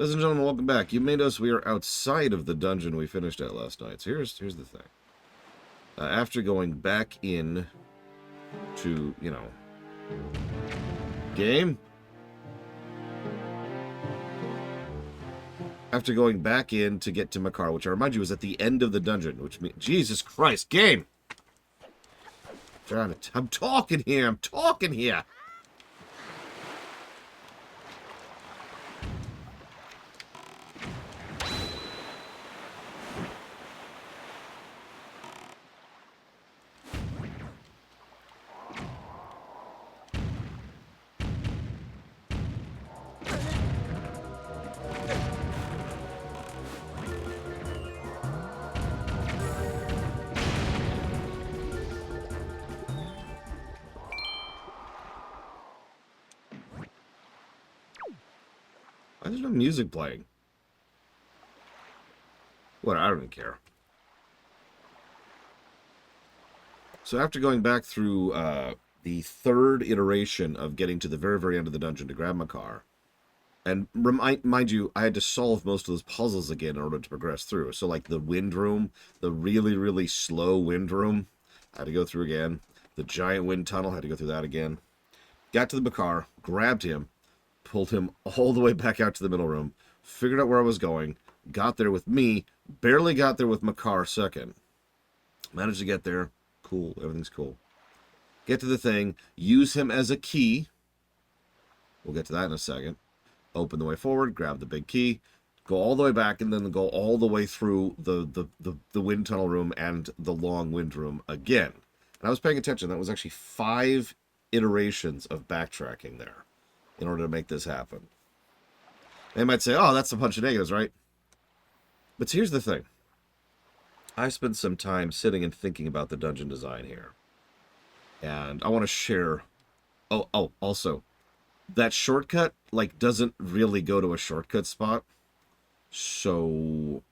Ladies and gentlemen, welcome back. You may notice we are outside of the dungeon we finished at last night. So here's the thing. After going back in to, game? After going back in to get to Makar, which I remind you is at the end of the dungeon, which means... Jesus Christ, game! I'm talking here! Why is there no music playing? What? I don't even care. So after going back through the third iteration of getting to the very, very end of the dungeon to grab Makar, and mind you, I had to solve most of those puzzles again in order to progress through. So like the wind room, the really, really slow wind room, I had to go through again. The giant wind tunnel, I had to go through that again. Got to the Makar, grabbed him, pulled him all the way back out to the middle room, figured out where I was going, got there with me, barely got there with Makar second. Managed to get there. Cool, everything's cool. Get to the thing, use him as a key. We'll get to that in a second. Open the way forward, grab the big key, go all the way back, and then go all the way through the wind tunnel room and the long wind room again. And I was paying attention. That was actually 5 iterations of backtracking there in order to make this happen. They might say, oh, that's a bunch of negatives, right? But here's the thing. I spent some time sitting and thinking about the dungeon design here. And I want to share... Oh, also, that shortcut, doesn't really go to a shortcut spot. So,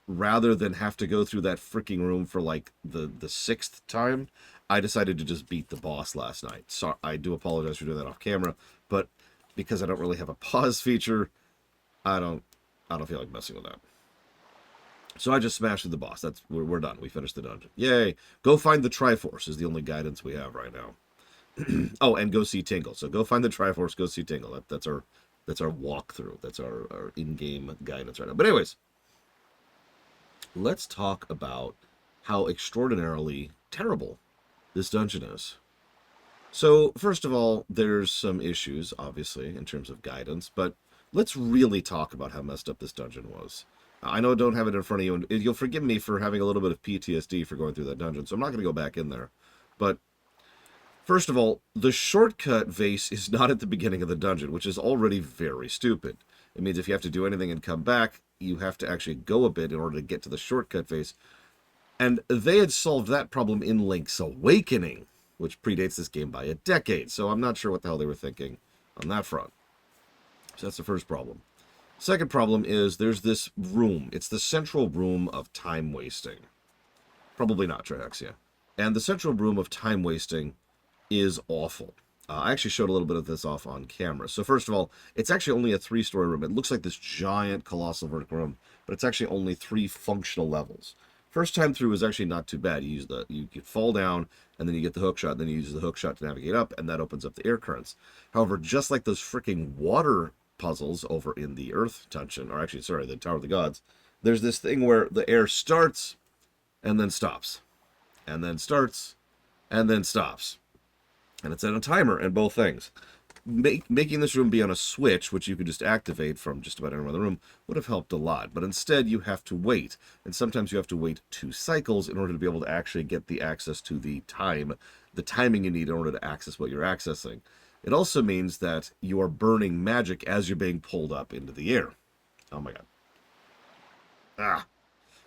rather than have to go through that freaking room for, the 6th time, I decided to just beat the boss last night. So, I do apologize for doing that off camera, but because I don't really have a pause feature, I don't feel like messing with that. So I just smashed through the boss. We're done. We finished the dungeon. Yay! Go find the Triforce is the only guidance we have right now. Oh, and go see Tingle. So go find the Triforce. Go see Tingle. That's our walkthrough. That's our in-game guidance right now. But anyways, let's talk about how extraordinarily terrible this dungeon is. So, first of all, there's some issues, obviously, in terms of guidance, but let's really talk about how messed up this dungeon was. I know I don't have it in front of you, and you'll forgive me for having a little bit of PTSD for going through that dungeon, so I'm not going to go back in there. But, first of all, the shortcut vase is not at the beginning of the dungeon, which is already very stupid. It means if you have to do anything and come back, you have to actually go a bit in order to get to the shortcut vase. And they had solved that problem in Link's Awakening, which predates this game by a decade, so I'm not sure what the hell they were thinking on that front. So that's the first problem. Second problem is there's this room. It's the central room of time wasting. Probably not, Trihexia. And the central room of time wasting is awful. I actually showed a little bit of this off on camera. So first of all, it's actually only a 3-story room. It looks like this giant, colossal vertical room, but it's actually only 3 functional levels. First time through is actually not too bad. You fall down, and then you get the hook shot, and then you use the hook shot to navigate up, and that opens up the air currents. However, just like those freaking water puzzles over in the Earth dungeon, or actually, sorry, the Tower of the Gods, there's this thing where the air starts, and then stops, and then starts, and then stops. And it's at a timer in both things. Making this room be on a switch, which you could just activate from just about anywhere in the room, would have helped a lot. But instead, you have to wait. And sometimes you have to wait 2 cycles in order to be able to actually get the access to the timing you need in order to access what you're accessing. It also means that you are burning magic as you're being pulled up into the air. Oh my god. Ah.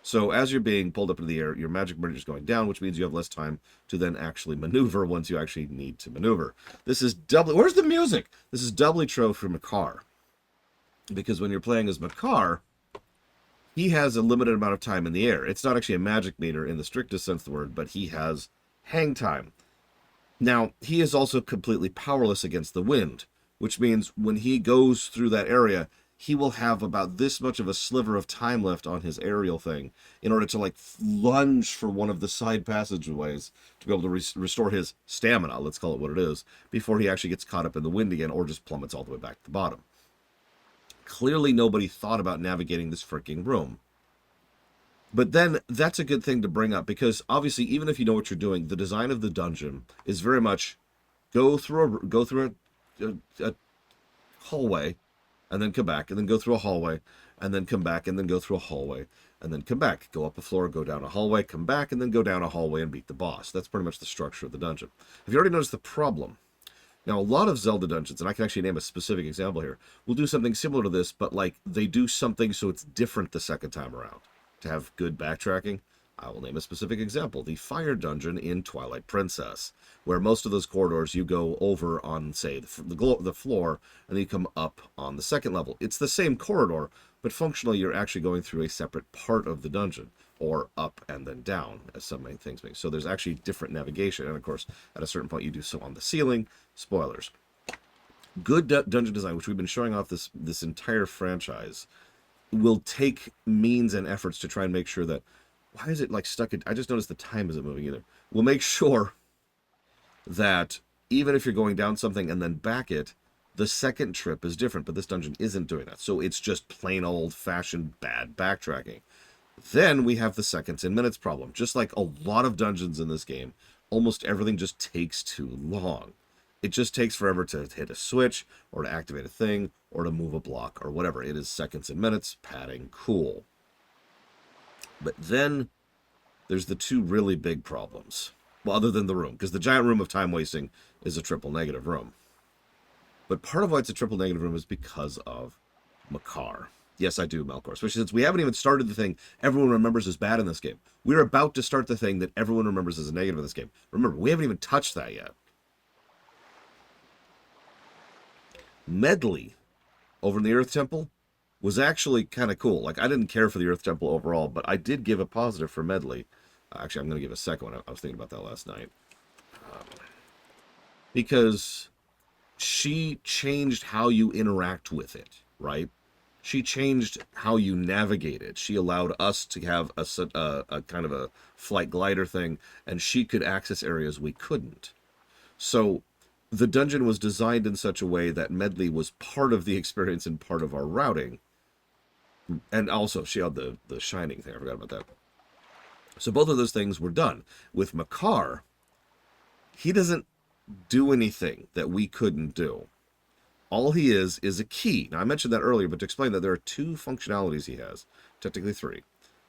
So as you're being pulled up into the air, your magic burn is going down, which means you have less time to then actually maneuver once you actually need to maneuver. This is doubly... Where's the music? This is doubly true for Makar. Because when you're playing as Makar, he has a limited amount of time in the air. It's not actually a magic meter in the strictest sense of the word, but he has hang time. Now, he is also completely powerless against the wind, which means when he goes through that area, he will have about this much of a sliver of time left on his aerial thing in order to like lunge for one of the side passageways to be able to restore his stamina, let's call it what it is, before he actually gets caught up in the wind again or just plummets all the way back to the bottom. Clearly nobody thought about navigating this freaking room. But then that's a good thing to bring up, because obviously even if you know what you're doing, the design of the dungeon is very much go through a hallway, and then come back, and then go through a hallway, and then come back, and then go through a hallway, and then come back, go up a floor, go down a hallway, come back, and then go down a hallway and beat the boss. That's pretty much the structure of the dungeon. Have you already noticed the problem? Now, a lot of Zelda dungeons, and I can actually name a specific example here, will do something similar to this, but like they do something so it's different the second time around. To have good backtracking, I will name a specific example, the fire dungeon in Twilight Princess, where most of those corridors you go over on, say, the floor, and then you come up on the second level. It's the same corridor, but functionally you're actually going through a separate part of the dungeon, or up and then down, as some main things make. So there's actually different navigation, and of course, at a certain point you do so on the ceiling. Spoilers. Good dungeon design, which we've been showing off this entire franchise, will take means and efforts to try and make sure that, why is it like stuck in, I just noticed the time isn't moving either. We'll make sure that even if you're going down something and then back it, the second trip is different, but this dungeon isn't doing that. So it's just plain old-fashioned bad backtracking. Then we have the seconds and minutes problem. Just like a lot of dungeons in this game, almost everything just takes too long. It just takes forever to hit a switch, or to activate a thing, or to move a block, or whatever. It is seconds and minutes, padding, cool. But then there's the two really big problems. Well, other than the room, because the giant room of time wasting is a triple negative room. But part of why it's a triple negative room is because of Makar. Yes, I do, Melkor. Especially since we haven't even started the thing everyone remembers as bad in this game. We're about to start the thing that everyone remembers as a negative in this game. Remember, we haven't even touched that yet. Medley over in the Earth Temple was actually kind of cool. Like, I didn't care for the Earth Temple overall, but I did give a positive for Medley. Actually, I'm going to give a second one. I was thinking about that last night. Because she changed how you interact with it, right? She changed how you navigate it. She allowed us to have a kind of a flight glider thing, and she could access areas we couldn't. So the dungeon was designed in such a way that Medley was part of the experience and part of our routing. And also, she had the shining thing. I forgot about that. So both of those things were done. With Makar, he doesn't do anything that we couldn't do. All he is a key. Now, I mentioned that earlier, but to explain that there are two functionalities he has. Technically three.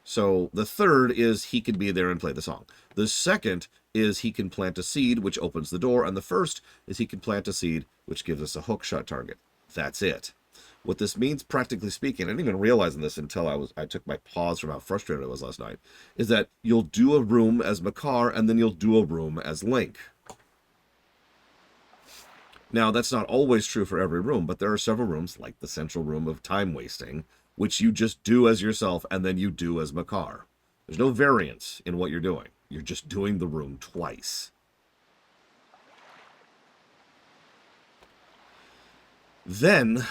So the third is he can be there and play the song. The second is he can plant a seed, which opens the door. And the first is he can plant a seed, which gives us a hookshot target. That's it. What this means, practically speaking, I didn't even realize this until I took my pause from how frustrated I was last night, is that you'll do a room as Makar, and then you'll do a room as Link. Now, that's not always true for every room, but there are several rooms, like the central room of time wasting, which you just do as yourself, and then you do as Makar. There's no variance in what you're doing. You're just doing the room twice. Then,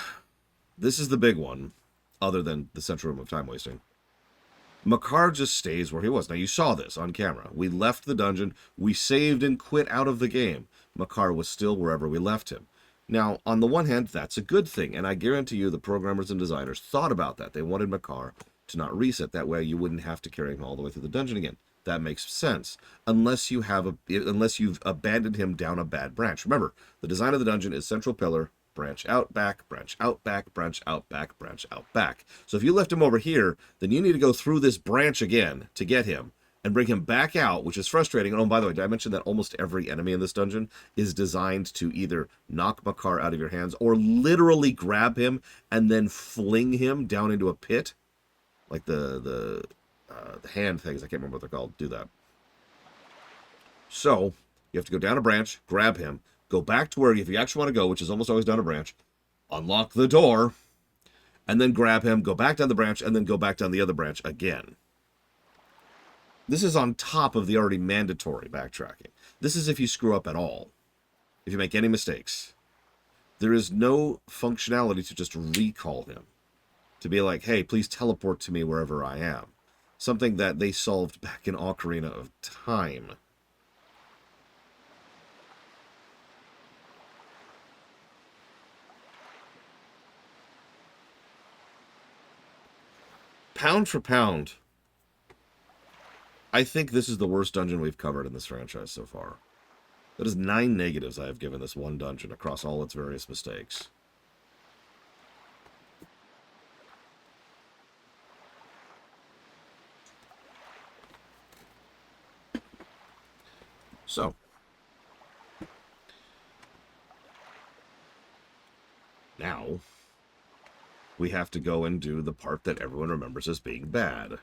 this is the big one, other than the central room of time wasting. Makar just stays where he was. Now, you saw this on camera. We left the dungeon. We saved and quit out of the game. Makar was still wherever we left him. Now, on the one hand, that's a good thing, and I guarantee you the programmers and designers thought about that. They wanted Makar to not reset. That way you wouldn't have to carry him all the way through the dungeon again. That makes sense, unless you've abandoned him down a bad branch. Remember, the design of the dungeon is central pillar, branch out back, branch out back, branch out back, branch out back. So if you left him over here, then you need to go through this branch again to get him and bring him back out, which is frustrating. And oh, by the way, did I mention that almost every enemy in this dungeon is designed to either knock Makar out of your hands or literally grab him and then fling him down into a pit? Like the hand things, I can't remember what they're called, do that. So you have to go down a branch, grab him, go back to where if you actually want to go, which is almost always down a branch, unlock the door, and then grab him, go back down the branch, and then go back down the other branch again. This is on top of the already mandatory backtracking. This is if you screw up at all. If you make any mistakes. There is no functionality to just recall him. to be like, hey, please teleport to me wherever I am. Something that they solved back in Ocarina of Time. Pound for pound, I think this is the worst dungeon we've covered in this franchise so far. That is 9 negatives I have given this one dungeon across all its various mistakes. So, now, we have to go and do the part that everyone remembers as being bad.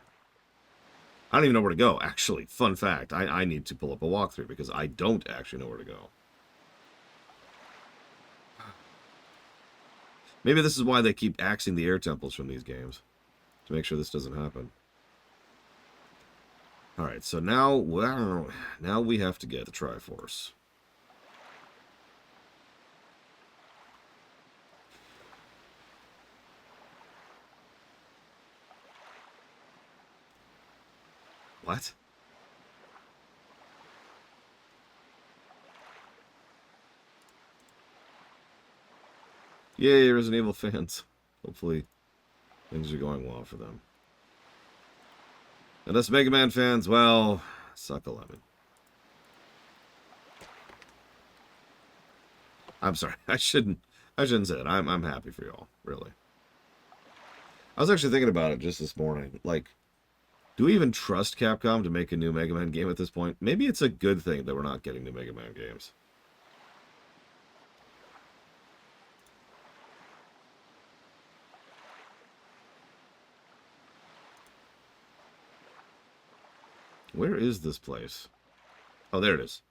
I don't even know where to go, actually. Fun fact, I need to pull up a walkthrough because I don't actually know where to go. Maybe this is why they keep axing the air temples from these games. To make sure this doesn't happen. Alright, so now, well, now we have to get the Triforce. What? Yay, Resident Evil fans. Hopefully, things are going well for them. And us Mega Man fans, well, suck a lemon. I'm sorry, I shouldn't say that. I'm happy for y'all, really. I was actually thinking about it just this morning. Like, do we even trust Capcom to make a new Mega Man game at this point? Maybe it's a good thing that we're not getting new Mega Man games. Where is this place? Oh, there it is.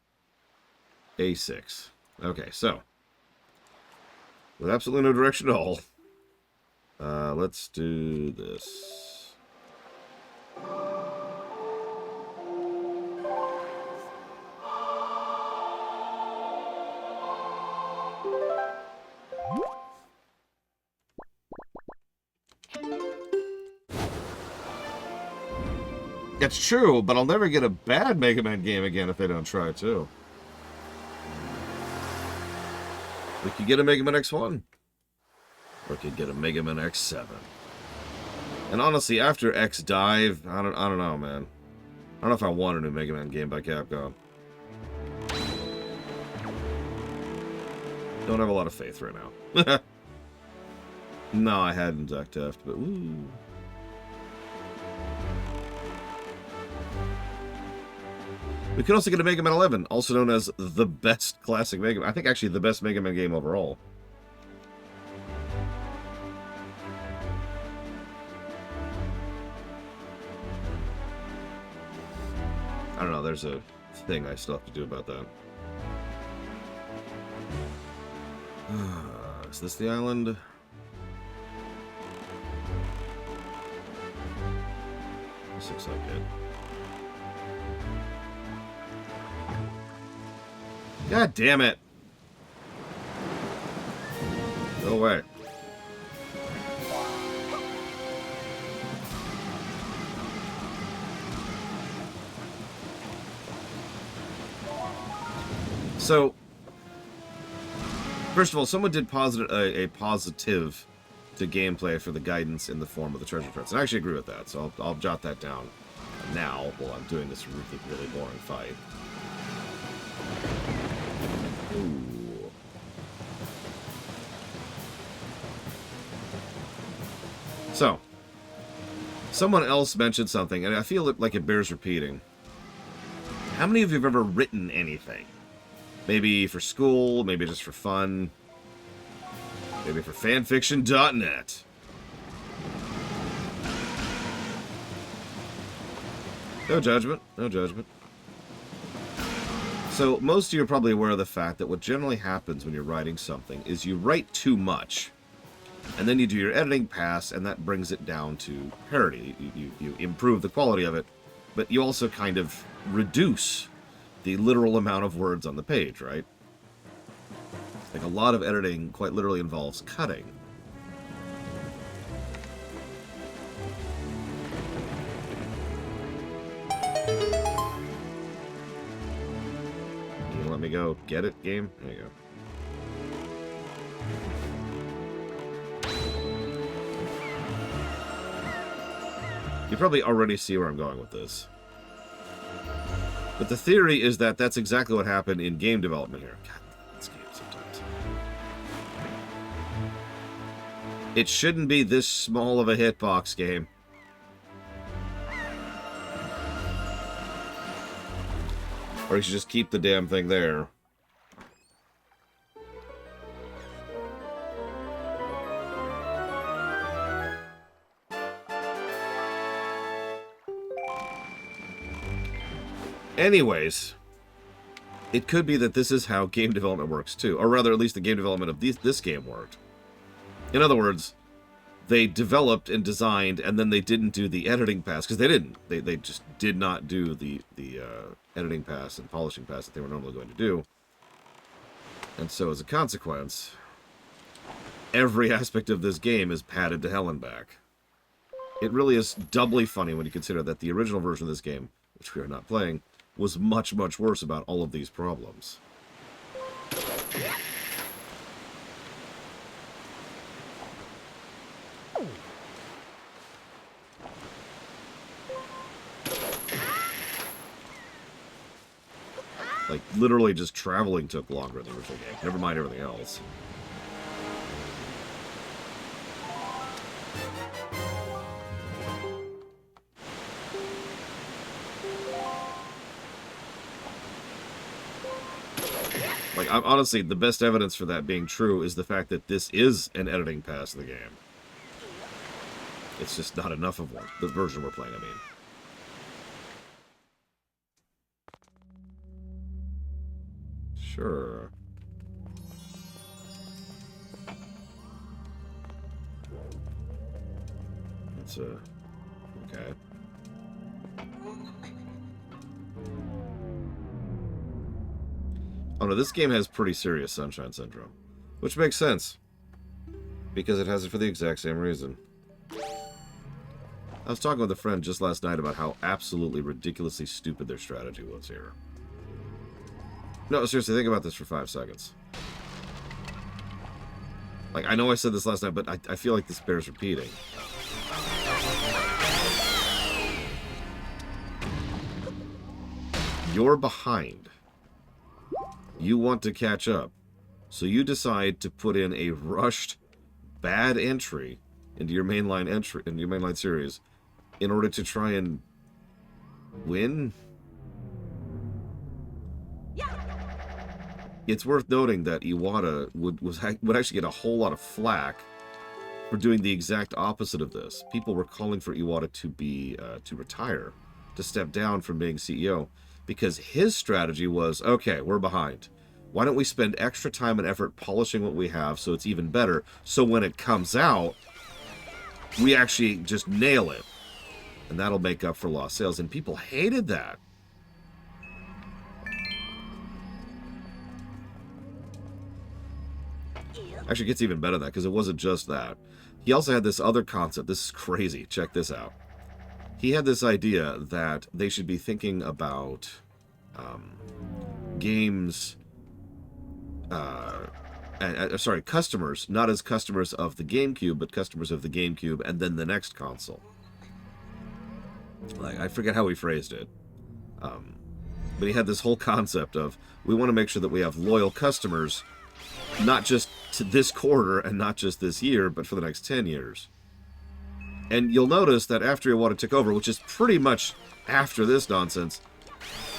A6. Okay, so. With absolutely no direction at all. Let's do this. That's true, but I'll never get a bad Mega Man game again if they don't try to. We could get a Mega Man X1. Or we could get a Mega Man X7. And honestly, after X Dive, I don't know, man. I don't know if I want a new Mega Man game by Capcom. Don't have a lot of faith right now. No, I hadn't Zack Teft, but woo. We could also get a Mega Man 11, also known as the best classic Mega Man. I think actually the best Mega Man game overall. I don't know, there's a thing I still have to do about that. Is this the island? This looks like it. God damn it! Go away. So, first of all, someone did posit a positive to gameplay for the guidance in the form of the treasure prints. And I actually agree with that, so I'll jot that down now while I'm doing this really, really boring fight. Ooh. So, someone else mentioned something, and I feel like it bears repeating. How many of you have ever written anything? Maybe for school, maybe just for fun, maybe for fanfiction.net. No judgment, no judgment. So, most of you are probably aware of the fact that what generally happens when you're writing something is you write too much, and then you do your editing pass, and that brings it down to parity. You improve the quality of it, but you also kind of reduce the literal amount of words on the page, right? Like, a lot of editing quite literally involves cutting. me go get it, game. There you go. You probably already see where I'm going with this. But the theory is that that's exactly what happened in game development here. God, this game sometimes. It shouldn't be this small of a hitbox game. Or you should just keep the damn thing there. Anyways, it could be that this is how game development works too. Or rather, at least the game development of this game worked. In other words, they developed and designed, and then they didn't do the editing pass. Because they didn't. They just did not do the editing pass and polishing pass that they were normally going to do. And so as a consequence, every aspect of this game is padded to hell and back. It really is doubly funny when you consider that the original version of this game, which we are not playing, was much, much worse about all of these problems. Like, literally just traveling took longer in the original game. Never mind everything else. Like, honestly, the best evidence for that being true is the fact that this is an editing pass in the game. It's just not enough of one. The version we're playing, I mean. Sure. It's okay. Oh no, this game has pretty serious Sunshine Syndrome. Which makes sense. Because it has it for the exact same reason. I was talking with a friend just last night about how absolutely ridiculously stupid their strategy was here. No, seriously, think about this for 5 seconds. Like, I know I said this last night, but I feel like this bears repeating. You're behind. You want to catch up. So you decide to put in a rushed, bad entry into your mainline series in order to try and win. It's worth noting that Iwata would actually get a whole lot of flack for doing the exact opposite of this. People were calling for Iwata to retire, to step down from being CEO, because his strategy was, okay, we're behind. Why don't we spend extra time and effort polishing what we have so it's even better, so when it comes out, we actually just nail it. And that'll make up for lost sales. And people hated that. Actually, it gets even better than that, because it wasn't just that. He also had this other concept. This is crazy. Check this out. He had this idea that they should be thinking about games... customers, not as customers of the GameCube, but customers of the GameCube and then the next console. Like, I forget how he phrased it. But he had this whole concept of, we want to make sure that we have loyal customers, not just to this quarter and not just this year, but for the next 10 years. And you'll notice that after Iwata took over, which is pretty much after this nonsense,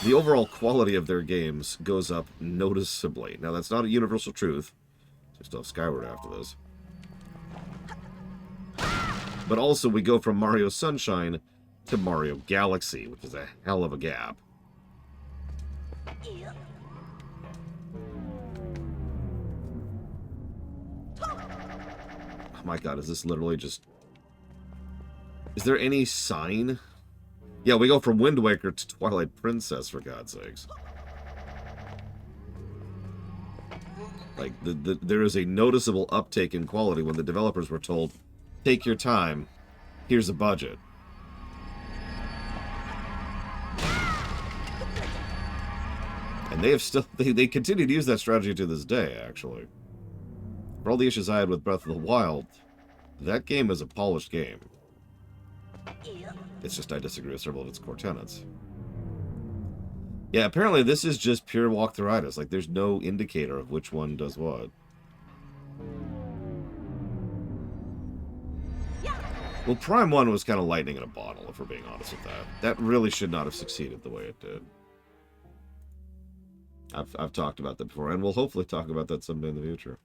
the overall quality of their games goes up noticeably. Now, that's not a universal truth. We still have Skyward after this. But also, we go from Mario Sunshine to Mario Galaxy, which is a hell of a gap. Oh my god, is this literally just... Is there any sign? Yeah, we go from Wind Waker to Twilight Princess, for God's sakes. Like, there is a noticeable uptake in quality when the developers were told, take your time, here's a budget. And they have still they continue to use that strategy to this day, actually. For all the issues I had with Breath of the Wild, that game is a polished game. It's just I disagree with several of its core tenets. Yeah, apparently this is just pure walkthroughitis. Like, there's no indicator of which one does what. Well, Prime 1 was kind of lightning in a bottle, if we're being honest with that. That really should not have succeeded the way it did. I've talked about that before, and we'll hopefully talk about that someday in the future.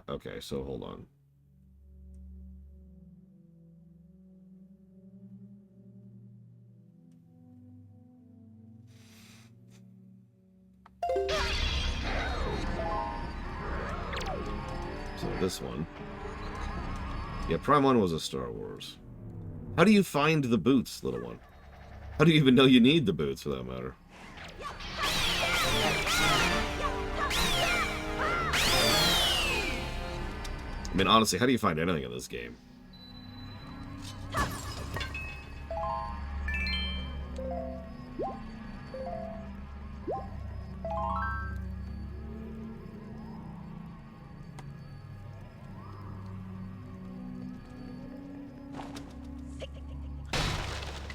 Okay, so hold on. So this one. Yeah, Prime 1 was a Star Wars. How do you find the boots, little one? How do you even know you need the boots, for that matter? I mean, honestly, how do you find anything in this game?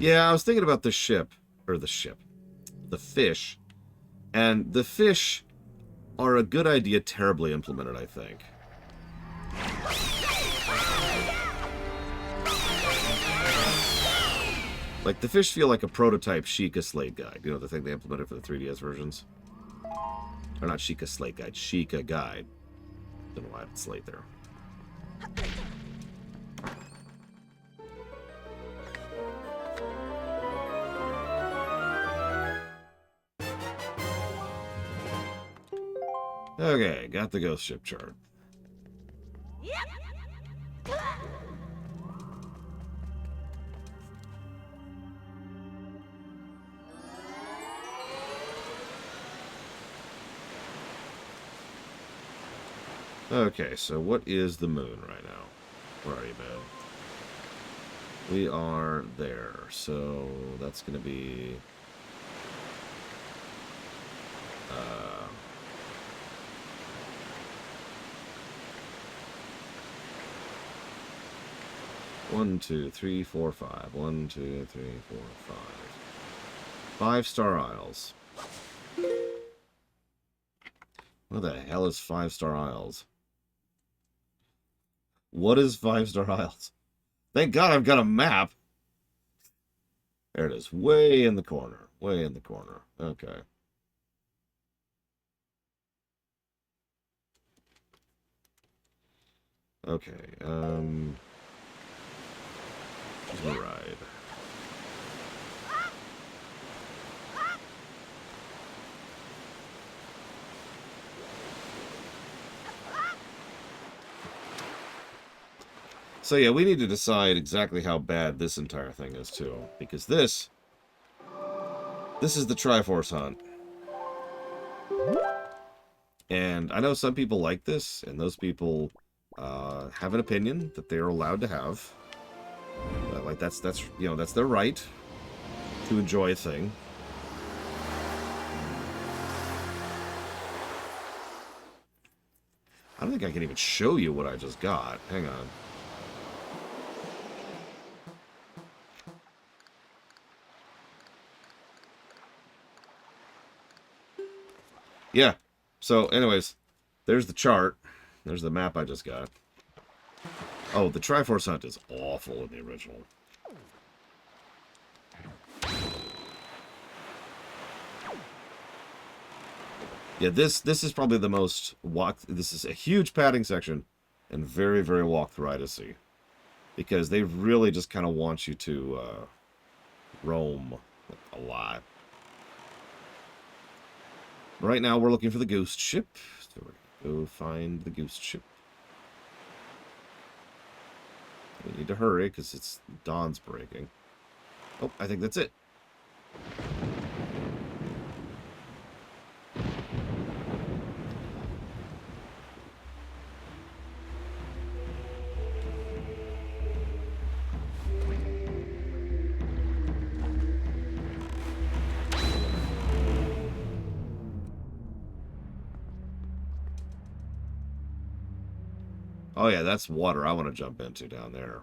Yeah, I was thinking about the ship. Or the ship. The fish. And the fish are a good idea terribly implemented, I think. Like, the fish feel like a prototype Sheikah Slate Guide. You know, the thing they implemented for the 3DS versions? Or not Sheikah Slate Guide, Sheikah Guide. Don't know why I had Slate there. Okay, got the ghost ship chart. Okay, so what is the moon right now? Where are you, man? We are there, so that's going to be... 1, 2, 3, 4, 5. 1, 2, 3, 4, 5. 5-star Isles. What the hell is 5-star Isles? What is 5-star Isles? Thank God I've got a map. There it is. Way in the corner. Way in the corner. Okay. Okay, the ride. So yeah, we need to decide exactly how bad this entire thing is too, because this is the Triforce hunt. And I know some people like this, and those people have an opinion that they're allowed to have. Like that's you know, that's their right to enjoy a thing. I don't think I can even show you what I just got. Hang on. Yeah. So, anyways, there's the chart. There's the map I just got. Oh, the Triforce hunt is awful in the original. Yeah, this is probably the most this is a huge padding section and very, very walkthrough-y, because they really just kind of want you to roam a lot. Right now, we're looking for the ghost ship. So we're going to go find the ghost ship. We need to hurry, because it's dawn's breaking. Oh, I think that's it. Oh yeah, that's water I want to jump into down there.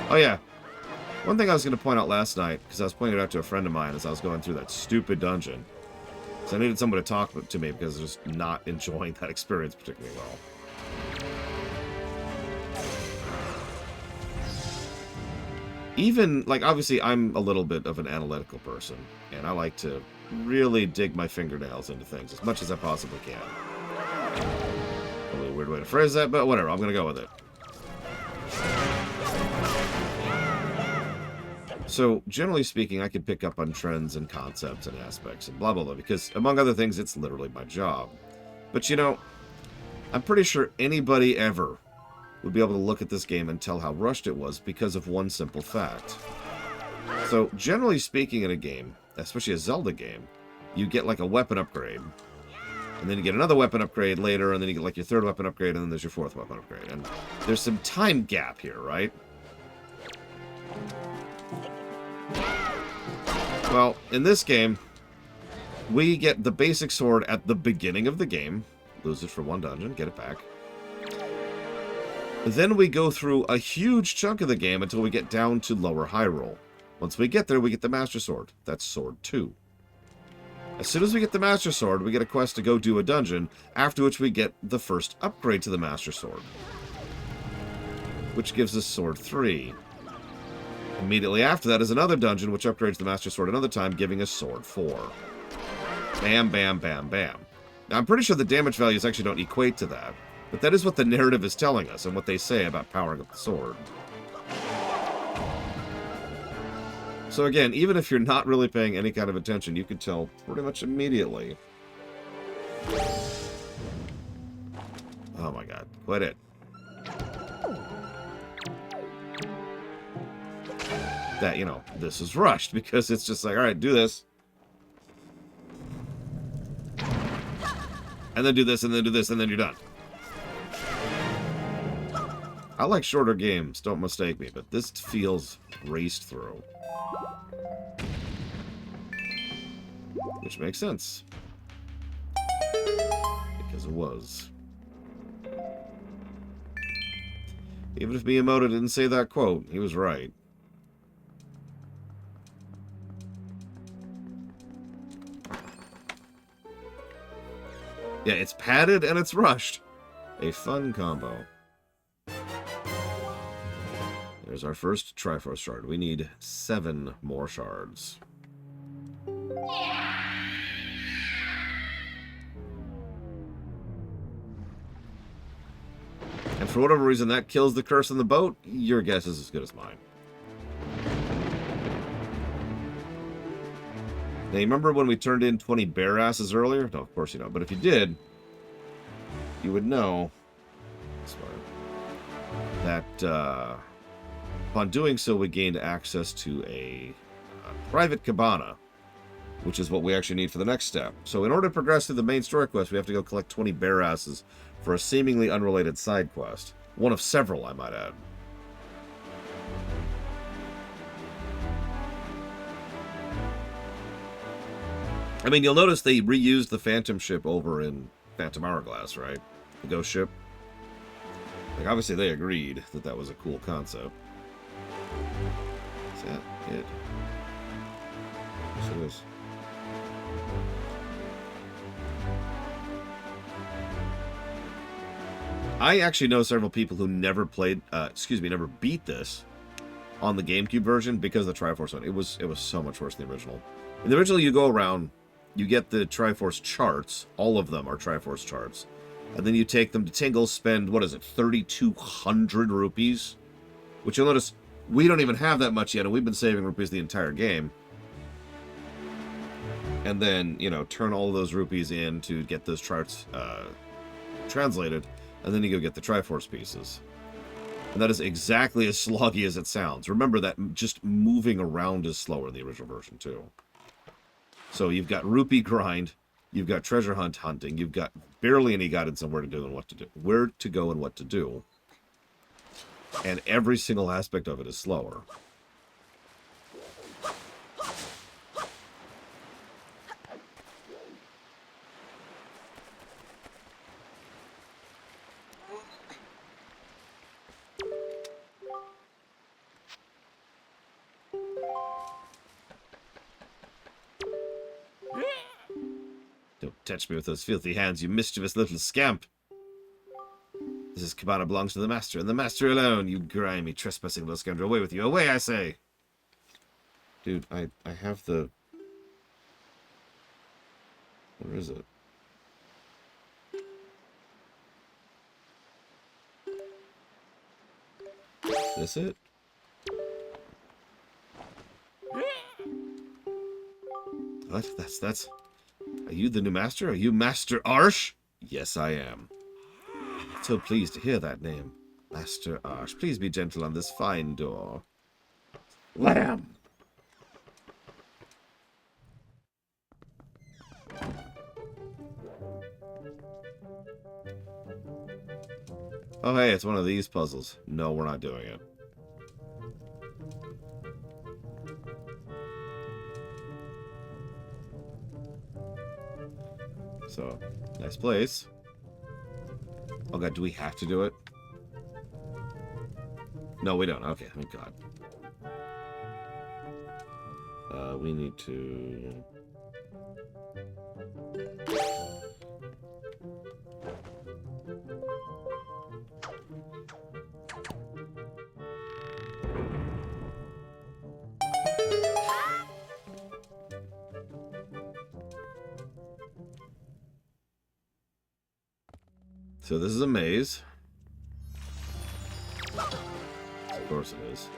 Oh yeah, one thing I was going to point out last night, because I was pointing it out to a friend of mine as I was going through that stupid dungeon. So I needed someone to talk to me because I was just not enjoying that experience particularly well. Even, like, obviously I'm a little bit of an analytical person, and I like to really dig my fingernails into things as much as I possibly can. A little weird way to phrase that, but whatever, I'm going to go with it. So, generally speaking, I can pick up on trends and concepts and aspects and blah, blah, blah, because, among other things, it's literally my job. But, you know, I'm pretty sure anybody ever would be able to look at this game and tell how rushed it was because of one simple fact. So, generally speaking in a game, especially a Zelda game, you get, like, a weapon upgrade, and then you get another weapon upgrade later, and then you get, like, your third weapon upgrade, and then there's your fourth weapon upgrade. And there's some time gap here, right? Well, in this game, we get the basic sword at the beginning of the game. Lose it for one dungeon, get it back. Then we go through a huge chunk of the game until we get down to Lower Hyrule. Once we get there, we get the Master Sword. That's Sword 2. As soon as we get the Master Sword, we get a quest to go do a dungeon, after which we get the first upgrade to the Master Sword, which gives us Sword 3. Immediately after that is another dungeon, which upgrades the Master Sword another time, giving us Sword 4. Bam, bam, bam, bam. Now, I'm pretty sure the damage values actually don't equate to that, but that is what the narrative is telling us, and what they say about powering up the sword. So again, even if you're not really paying any kind of attention, you can tell pretty much immediately. Oh my god, quit it. That, you know, this is rushed, because it's just like, alright, do this. And then do this, and then do this, and then you're done. I like shorter games, don't mistake me, but this feels raced through. Which makes sense. Because it was. Even if Miyamoto didn't say that quote, he was right. Yeah, it's padded and it's rushed. A fun combo. There's our first Triforce shard. We need 7 more shards. And for whatever reason that kills the curse on the boat, your guess is as good as mine. Now, you remember when we turned in 20 bear asses earlier? No, of course you don't. But if you did, you would know that upon doing so, we gained access to a private cabana, which is what we actually need for the next step. So in order to progress through the main story quest, we have to go collect 20 bear asses for a seemingly unrelated side quest. One of several, I might add. I mean, you'll notice they reused the Phantom ship over in Phantom Hourglass, right? The ghost ship. Like, obviously they agreed that that was a cool concept. Is that it? Yes, it is. I actually know several people who never played, never beat this on the GameCube version because of the Triforce one. It was so much worse than the original. In the original, you go around, you get the Triforce charts. All of them are Triforce charts. And then you take them to Tingle, spend, 3,200 rupees? Which you'll notice, we don't even have that much yet, and we've been saving rupees the entire game. And then, you know, turn all of those rupees in to get those charts translated, and then you go get the Triforce pieces. And that is exactly as sloggy as it sounds. Remember that just moving around is slower in the original version, too. So you've got rupee grind, you've got treasure hunting, you've got barely any guidance on where to do and what to do. Where to go and what to do. And every single aspect of it is slower. Don't touch me with those filthy hands, you mischievous little scamp. This cabana belongs to the master, and the master alone, you grimy, trespassing little scoundrel. Away with you. Away, I say! Dude, I have the... Where is it? Is this it? What? That's... Are you the new master? Are you Master Arsh? Yes, I am. So pleased to hear that name. Master Arsh, please be gentle on this fine door. Lamb! Oh, hey, it's one of these puzzles. No, we're not doing it. So, nice place. Oh god, do we have to do it? No, we don't. Okay, thank god. We need to... So this is a maze. Of course it is.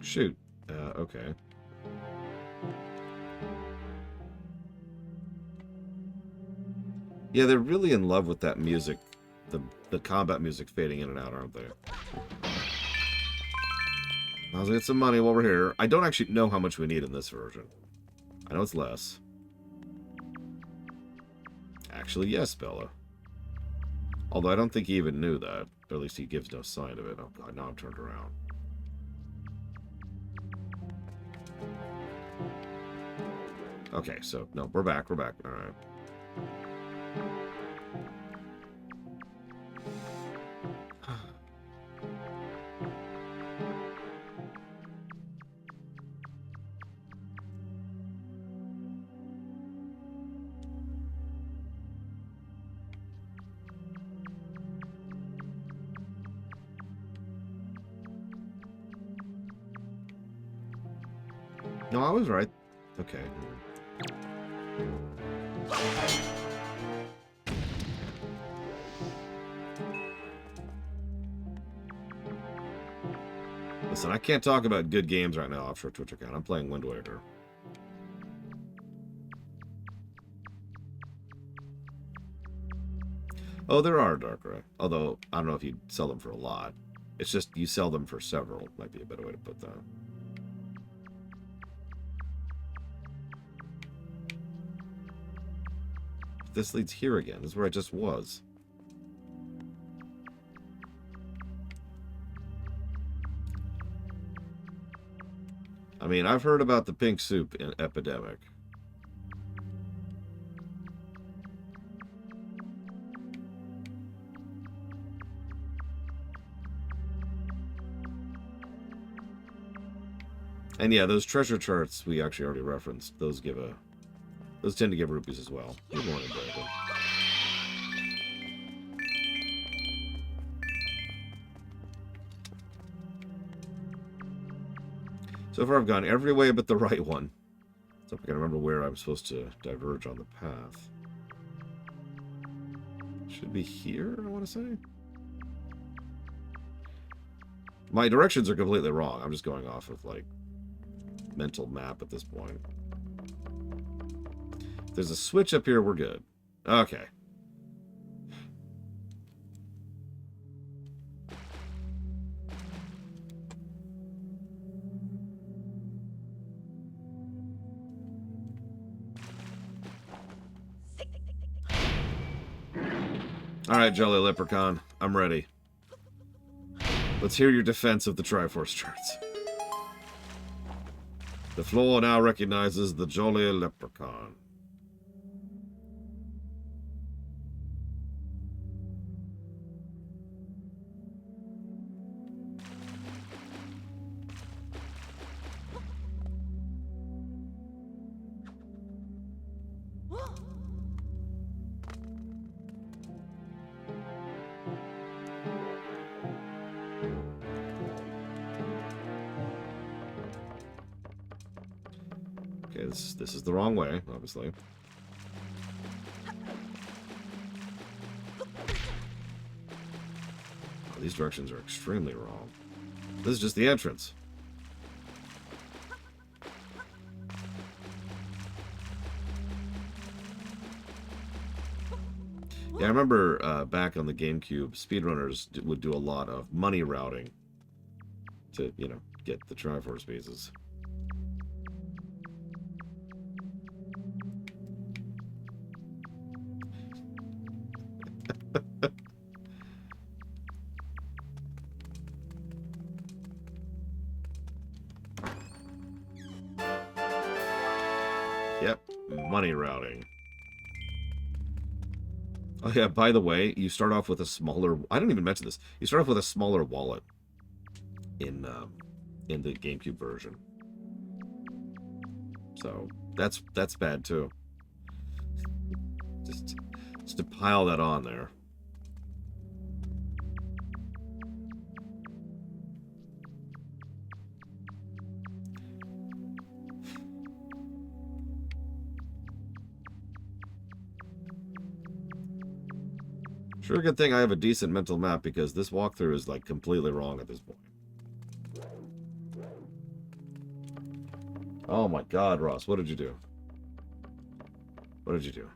Shoot. Okay. Yeah, they're really in love with that music. The combat music fading in and out, aren't they? I'll get some money while we're here. I don't actually know how much we need in this version. I know it's less. Actually, yes, Bella. Although I don't think he even knew that. Or at least he gives no sign of it. Oh god, now I'm turned around. Okay, so, no, we're back, alright. No, I was right. Okay. Listen, I can't talk about good games right now offshore Twitch account. I'm playing Wind Waker. Oh, there are Darkrai. Although, I don't know if you'd sell them for a lot. It's just, you sell them for several. Might be a better way to put that. This leads here again. This is where I just was. I mean, I've heard about the pink soup epidemic. And yeah, those treasure charts we actually already referenced. Those tend to give rupees as well. Good morning, Brandon. So far I've gone every way but the right one. So I can remember where I'm supposed to diverge on the path. Should be here, I want to say. My directions are completely wrong. I'm just going off of, like, mental map at this point. If there's a switch up here, we're good. Okay. Alright, Jolly Leprechaun. I'm ready. Let's hear your defense of the Triforce charts. The floor now recognizes the Jolly Leprechaun. Okay, this is the wrong way, obviously. Oh, these directions are extremely wrong. This is just the entrance. Yeah, I remember back on the GameCube, speedrunners would do a lot of money routing to, you know, get the Triforce pieces. Yep, money routing. Oh yeah, by the way, you start off with a smaller... I didn't even mention this. You start off with a smaller wallet in the GameCube version. So, that's bad too. Just to pile that on there. Sure, good thing I have a decent mental map, because this walkthrough is, like, completely wrong at this point. Oh my god, Ross, what did you do? What did you do?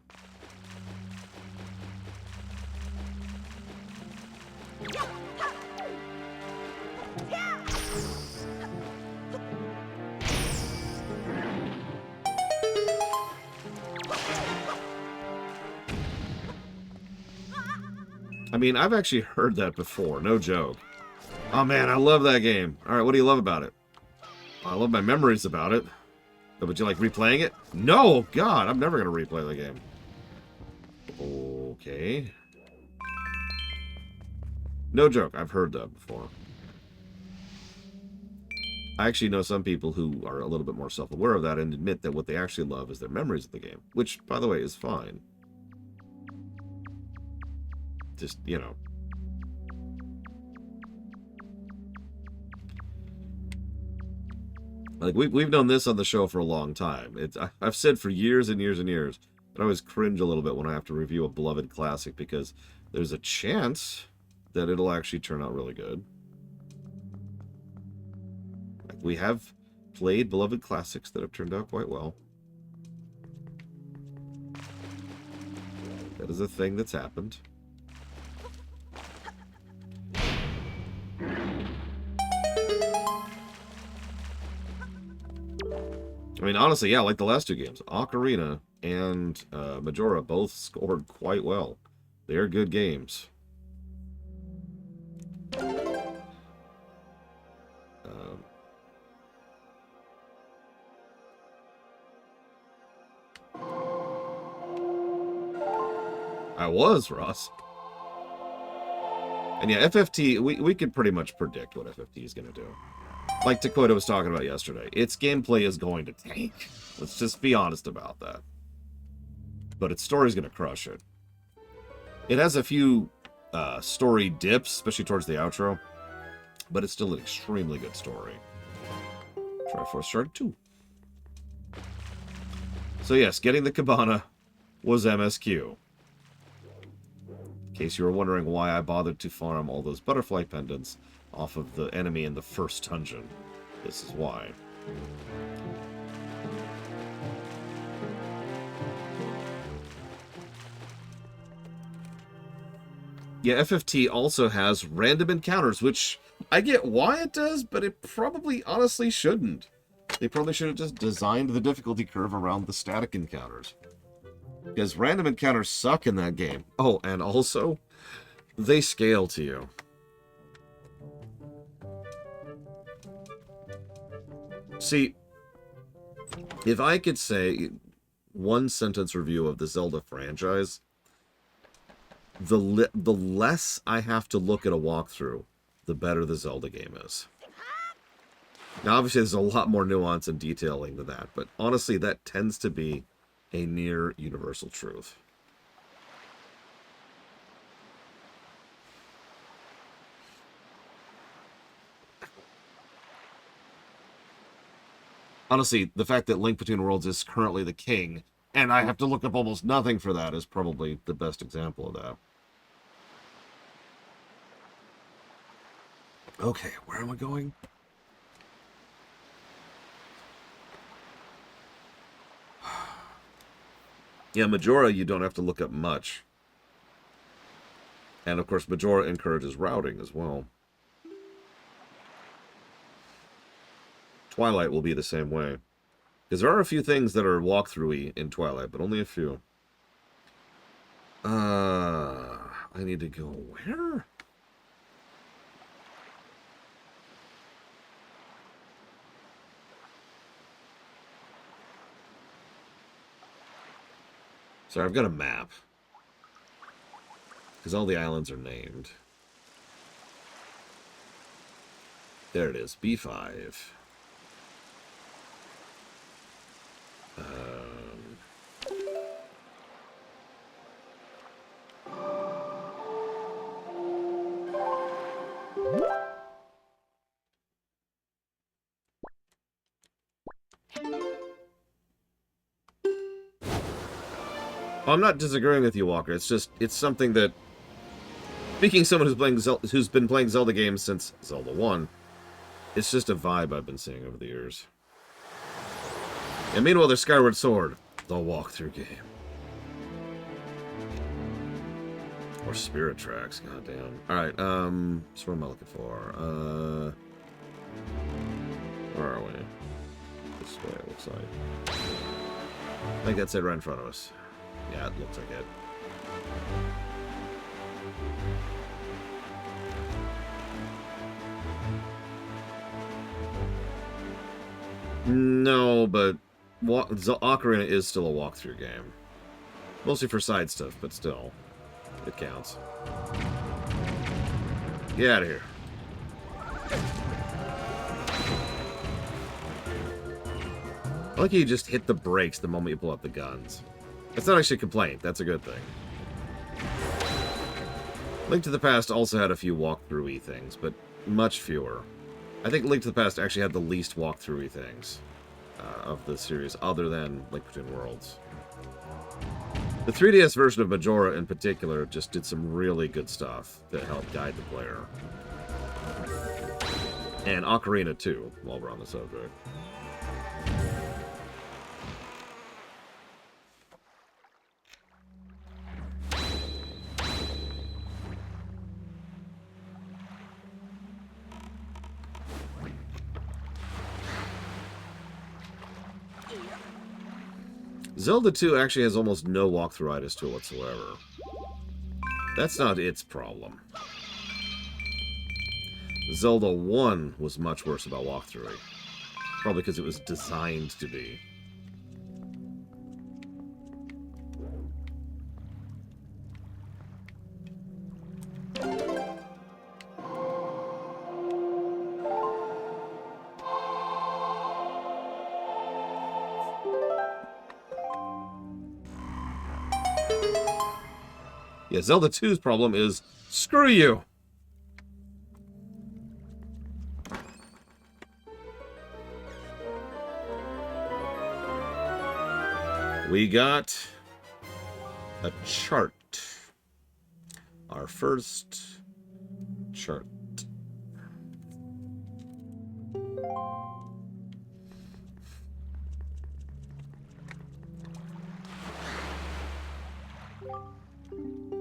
I mean, I've actually heard that before, no joke. Oh man, I love that game. Alright, what do you love about it? I love my memories about it. But would you like replaying it? No! God, I'm never going to replay the game. Okay. No joke, I've heard that before. I actually know some people who are a little bit more self-aware of that and admit that what they actually love is their memories of the game. Which, by the way, is fine. Just, you know. Like, we've known this on the show for a long time. I've said for years and years and years, and I always cringe a little bit when I have to review a beloved classic, because there's a chance that it'll actually turn out really good. Like, we have played beloved classics that have turned out quite well. That is a thing that's happened. I mean, honestly, yeah, like the last two games, Ocarina and Majora both scored quite well. They're good games. I was, Ross. And yeah, FFT, we could pretty much predict what FFT is going to do. like Dakota was talking about yesterday, its gameplay is going to tank. Let's just be honest about that. But its story's going to crush it. It has a few story dips, especially towards the outro, but it's still an extremely good story. Triforce Shard 2. So yes, getting the Cabana was MSQ. In case you were wondering why I bothered to farm all those butterfly pendants off of the enemy in the first dungeon, this is why. Yeah, FFT also has random encounters, which I get why it does, but it probably honestly shouldn't. They probably should have just designed the difficulty curve around the static encounters. Because random encounters suck in that game. Oh, and also, they scale to you. See, if I could say one sentence review of the Zelda franchise, the less I have to look at a walkthrough, the better the Zelda game is. Now, obviously, there's a lot more nuance and detailing than that, but honestly, that tends to be a near universal truth. Honestly, the fact that Link Between Worlds is currently the king, and I have to look up almost nothing for that, is probably the best example of that. Okay, where am I going? Yeah, Majora, you don't have to look up much. And, of course, Majora encourages routing as well. Twilight will be the same way. Because there are a few things that are walkthrough-y in Twilight, but only a few. I need to go where? Sorry, I've got a map. Because all the islands are named. There it is, B5. Well, I'm not disagreeing with you, Walker. It's just, it's something that, speaking of someone who's been playing Zelda games since Zelda 1, it's just a vibe I've been seeing over the years. And meanwhile, there's Skyward Sword, the walkthrough game. Or Spirit Tracks, goddamn. Alright, so what am I looking for? Where are we? This way, it looks like. I think that's it right in front of us. Yeah, it looks like it. No, but Ocarina is still a walkthrough game. Mostly for side stuff, but still. It counts. Get out of here. I like how you just hit the brakes the moment you pull out the guns. That's not actually a complaint. That's a good thing. Link to the Past also had a few walkthrough-y things, but much fewer. I think Link to the Past actually had the least walkthrough-y things of the series, other than Link Between Worlds. The 3DS version of Majora, in particular, just did some really good stuff that helped guide the player. And Ocarina, too, while we're on the subject. Zelda 2 actually has almost no walkthrough-itis to it whatsoever. That's not its problem. Zelda 1 was much worse about walkthrough. Probably because it was designed to be. Yeah, Zelda 2's problem is, screw you! We got a chart. Our first chart.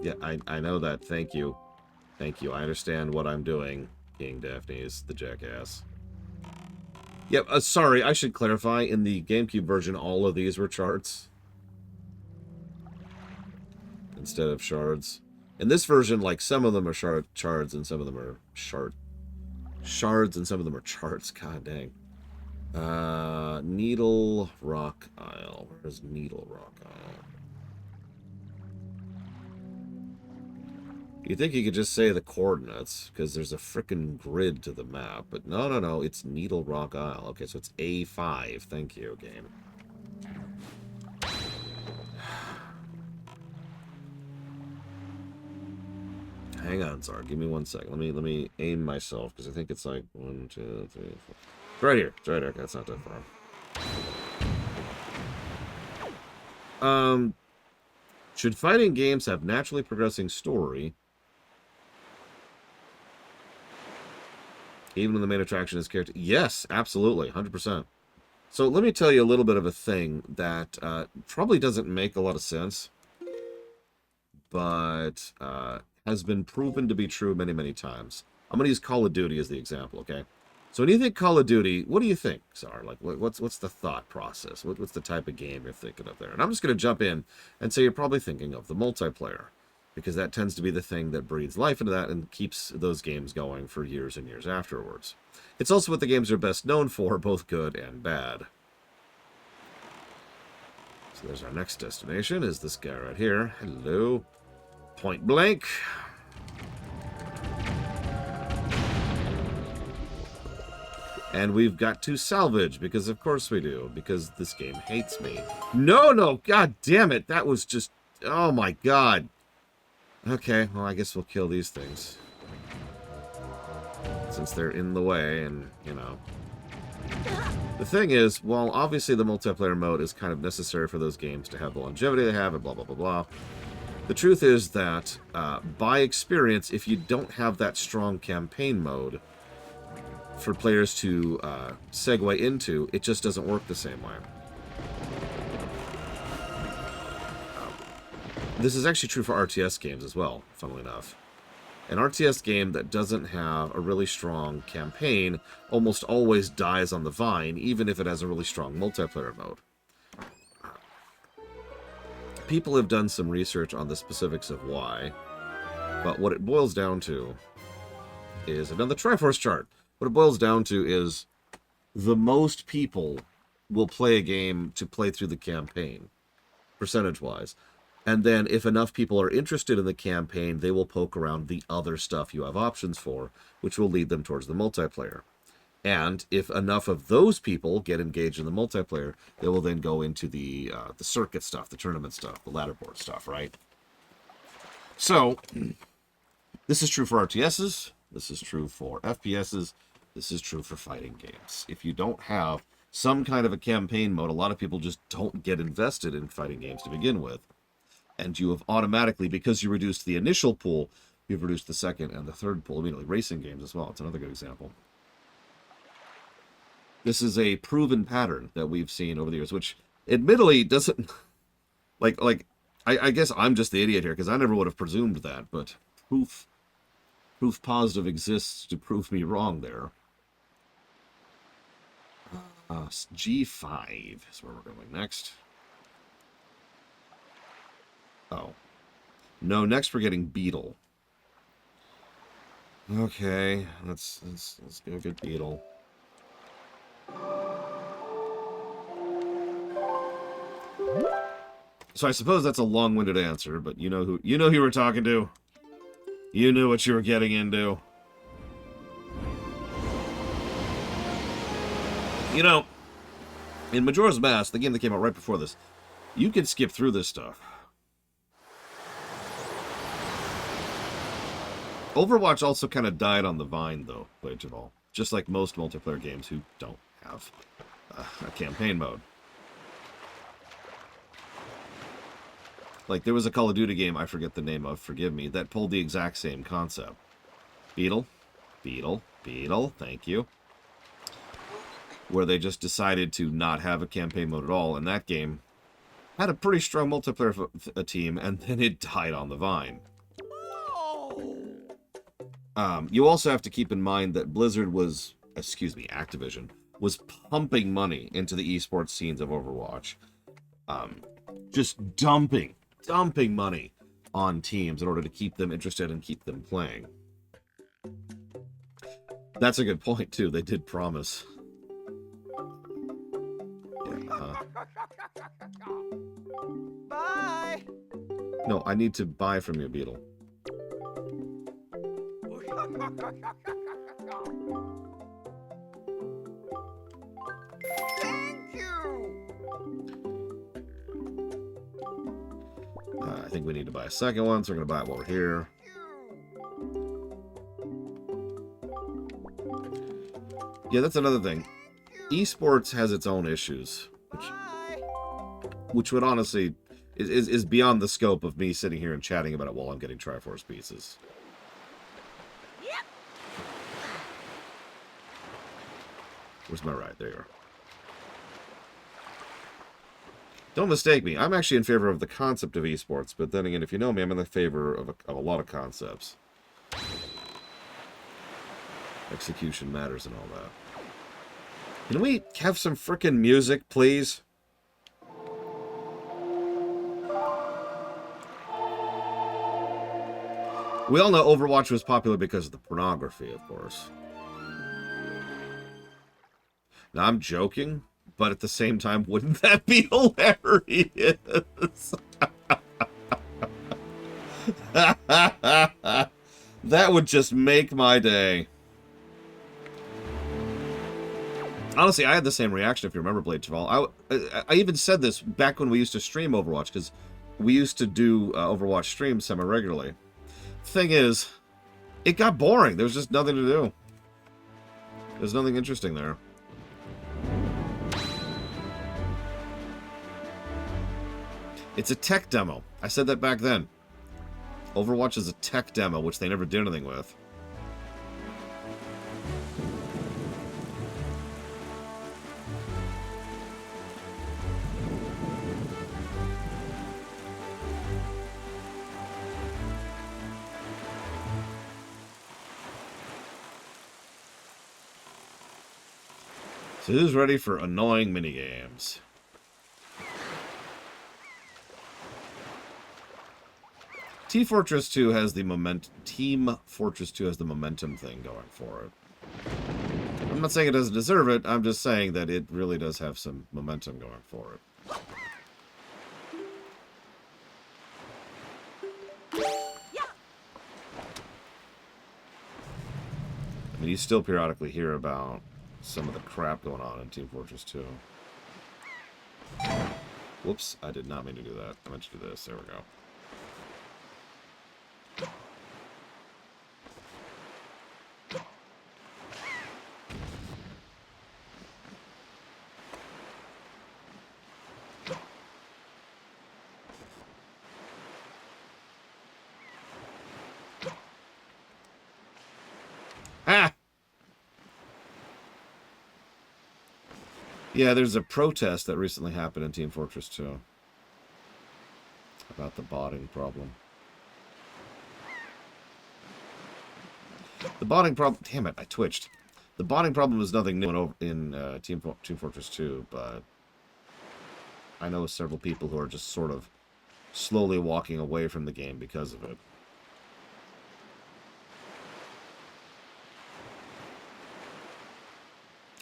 Yeah, I know that. Thank you. Thank you. I understand what I'm doing, King Daphne's the jackass. Yep, sorry, I should clarify. In the GameCube version, all of these were charts instead of shards. In this version, like, some of them are shards and some of them are shards and some of them are charts. God dang. Needle Rock Isle. Where's Needle Rock Isle? You'd think you could just say the coordinates, because there's a frickin' grid to the map. But no, it's Needle Rock Isle. Okay, so it's A5. Thank you, game. Hang on, sorry. Give me 1 second. Let me aim myself, because I think it's like 1, 2, 3, 4. It's right here. It's right here. Okay, that's not that far. Should fighting games have naturally progressing story, even when the main attraction is character? Yes, absolutely, 100%. So let me tell you a little bit of a thing that probably doesn't make a lot of sense, but has been proven to be true many, many times. I'm going to use Call of Duty as the example, okay? So when you think Call of Duty, what do you think, Czar? Like, what's the thought process? What's the type of game you're thinking of there? And I'm just going to jump in and say you're probably thinking of the multiplayer, because that tends to be the thing that breathes life into that and keeps those games going for years and years afterwards. It's also what the games are best known for, both good and bad. So there's our next destination, is this guy right here. Hello. Point blank. And we've got to salvage, because of course we do, because this game hates me. No, god damn it, that was just, oh my god. Okay, well, I guess we'll kill these things, since they're in the way, and, you know. The thing is, while obviously the multiplayer mode is kind of necessary for those games to have the longevity they have, and blah, blah, blah, blah, the truth is that, by experience, if you don't have that strong campaign mode for players to segue into, it just doesn't work the same way. This is actually true for RTS games as well, funnily enough. An RTS game that doesn't have a really strong campaign almost always dies on the vine, even if it has a really strong multiplayer mode. People have done some research on the specifics of why, but what it boils down to is another Triforce chart. What it boils down to is the most people will play a game to play through the campaign, percentage-wise. And then if enough people are interested in the campaign, they will poke around the other stuff you have options for, which will lead them towards the multiplayer. And if enough of those people get engaged in the multiplayer, they will then go into the circuit stuff, the tournament stuff, the ladder board stuff, right? So, this is true for RTSs, this is true for FPSs, this is true for fighting games. If you don't have some kind of a campaign mode, a lot of people just don't get invested in fighting games to begin with. And you have automatically, because you reduced the initial pool, you've reduced the second and the third pool immediately. Racing games as well, it's another good example. This is a proven pattern that we've seen over the years, which admittedly doesn't, I guess I'm just the idiot here, because I never would have presumed that, but proof positive exists to prove me wrong there. G5 is where we're going next. Oh. No, next we're getting Beetle. Okay, let's go get Beetle. So I suppose that's a long-winded answer, but you know who you were talking to. You knew what you were getting into. You know, in Majora's Mask, the game that came out right before this, you could skip through this stuff. Overwatch also kind of died on the vine, though, Blade of all. Just like most multiplayer games who don't have a campaign mode. Like, there was a Call of Duty game, I forget the name of, forgive me, that pulled the exact same concept. Beetle, thank you. Where they just decided to not have a campaign mode at all, and that game had a pretty strong multiplayer team, and then it died on the vine. You also have to keep in mind that Blizzard was, Activision, was pumping money into the esports scenes of Overwatch. Just dumping money on teams in order to keep them interested and keep them playing. That's a good point, too. They did promise. Yeah, Bye! No, I need to buy from you, Beetle. Thank you! I think we need to buy a second one, so we're going to buy it while we're here. Yeah, that's another thing. Esports has its own issues, which would honestly is beyond the scope of me sitting here and chatting about it while I'm getting Triforce pieces. Yep. Where's my ride? There you are. Don't mistake me. I'm actually in favor of the concept of esports, but then again, if you know me, I'm in the favor of a lot of concepts. Execution matters and all that. Can we have some frickin' music, please? We all know Overwatch was popular because of the pornography, of course. Now, I'm joking, but at the same time, wouldn't that be hilarious? That would just make my day. Honestly, I had the same reaction, if you remember Blade Chaval. I even said this back when we used to stream Overwatch, because we used to do Overwatch streams semi-regularly. Thing is, it got boring. There was just nothing to do. There's nothing interesting there. It's a tech demo. I said that back then. Overwatch is a tech demo, which they never did anything with. So who's ready for annoying minigames? Team Fortress 2 has the momentum thing going for it. I'm not saying it doesn't deserve it, I'm just saying that it really does have some momentum going for it. I mean, you still periodically hear about some of the crap going on in Team Fortress 2. Whoops, I did not mean to do that. I meant to do this. There we go. Yeah, there's a protest that recently happened in Team Fortress 2 about the botting problem. The botting problem... Damn it, I twitched. The botting problem is nothing new in Team Fortress 2, but I know several people who are just sort of slowly walking away from the game because of it.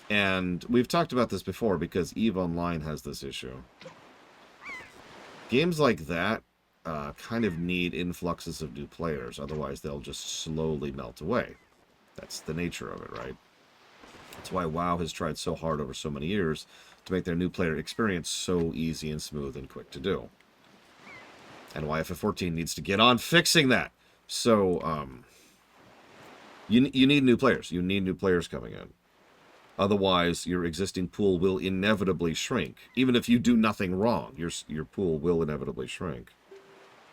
And we've talked about this before because EVE Online has this issue. Games like that kind of need influxes of new players, otherwise they'll just slowly melt away. That's the nature of it, right? That's why WoW has tried so hard over so many years to make their new player experience so easy and smooth and quick to do. And why FF14 needs to get on fixing that. So, You need new players. You need new players coming in. Otherwise, your existing pool will inevitably shrink. Even if you do nothing wrong, your pool will inevitably shrink.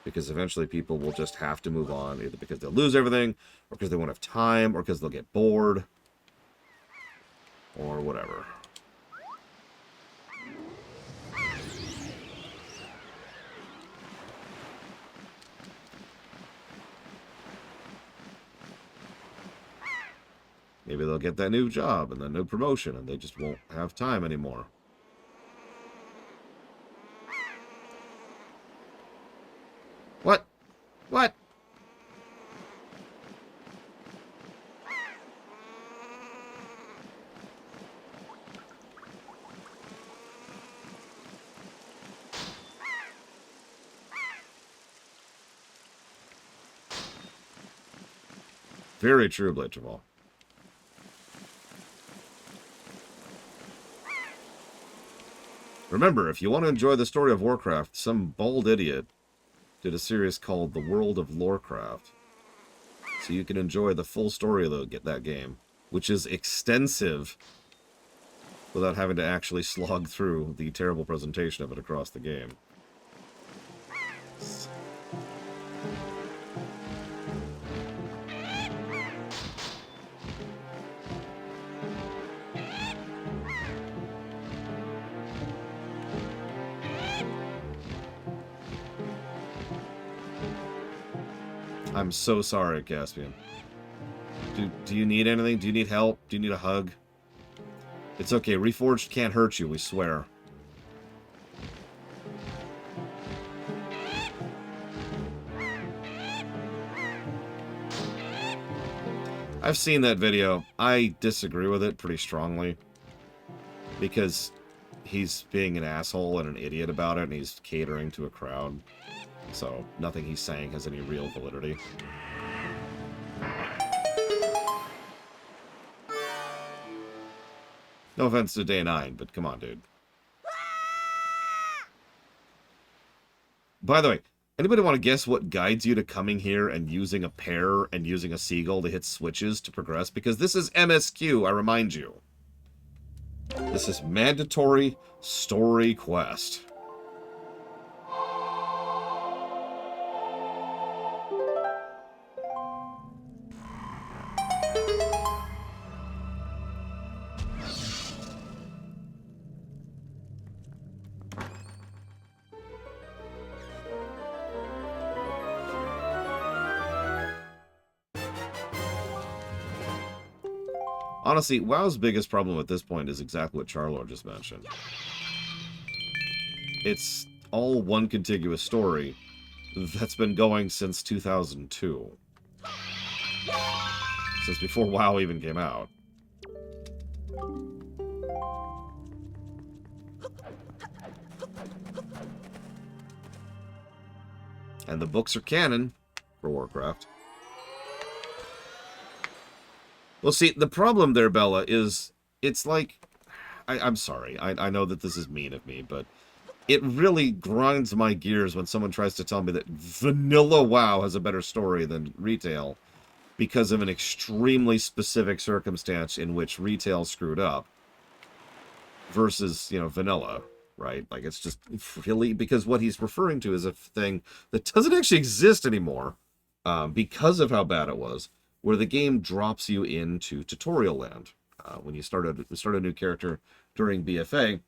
Because eventually people will just have to move on, either because they'll lose everything, or because they won't have time, or because they'll get bored, or whatever. Maybe they'll get that new job and that new promotion, and they just won't have time anymore. What? What? Very true, Blade Jamal. Remember, if you want to enjoy the story of Warcraft, some bald idiot did a series called The World of Lorecraft. So you can enjoy the full story of that game, which is extensive without having to actually slog through the terrible presentation of it across the game. I'm so sorry, Caspian. Do you need anything? Do you need help? Do you need a hug? It's okay. Reforged can't hurt you, we swear. I've seen that video. I disagree with it pretty strongly. Because he's being an asshole and an idiot about it, and he's catering to a crowd. So, nothing he's saying has any real validity. No offense to Day 9, but come on, dude. By the way, anybody want to guess what guides you to coming here and using a pair and using a seagull to hit switches to progress? Because this is MSQ, I remind you. This is mandatory story quest. Honestly, WoW's biggest problem at this point is exactly what Charlor just mentioned. It's all one contiguous story that's been going since 2002. Since before WoW even came out. And the books are canon for Warcraft. Well, see, the problem there, Bella, is it's like... I'm sorry. I know that this is mean of me, but it really grinds my gears when someone tries to tell me that vanilla WoW has a better story than retail because of an extremely specific circumstance in which retail screwed up versus, you know, vanilla, right? Like, it's just really... Because what he's referring to is a thing that doesn't actually exist anymore because of how bad it was, where the game drops you into tutorial land. When you start a new character during BFA,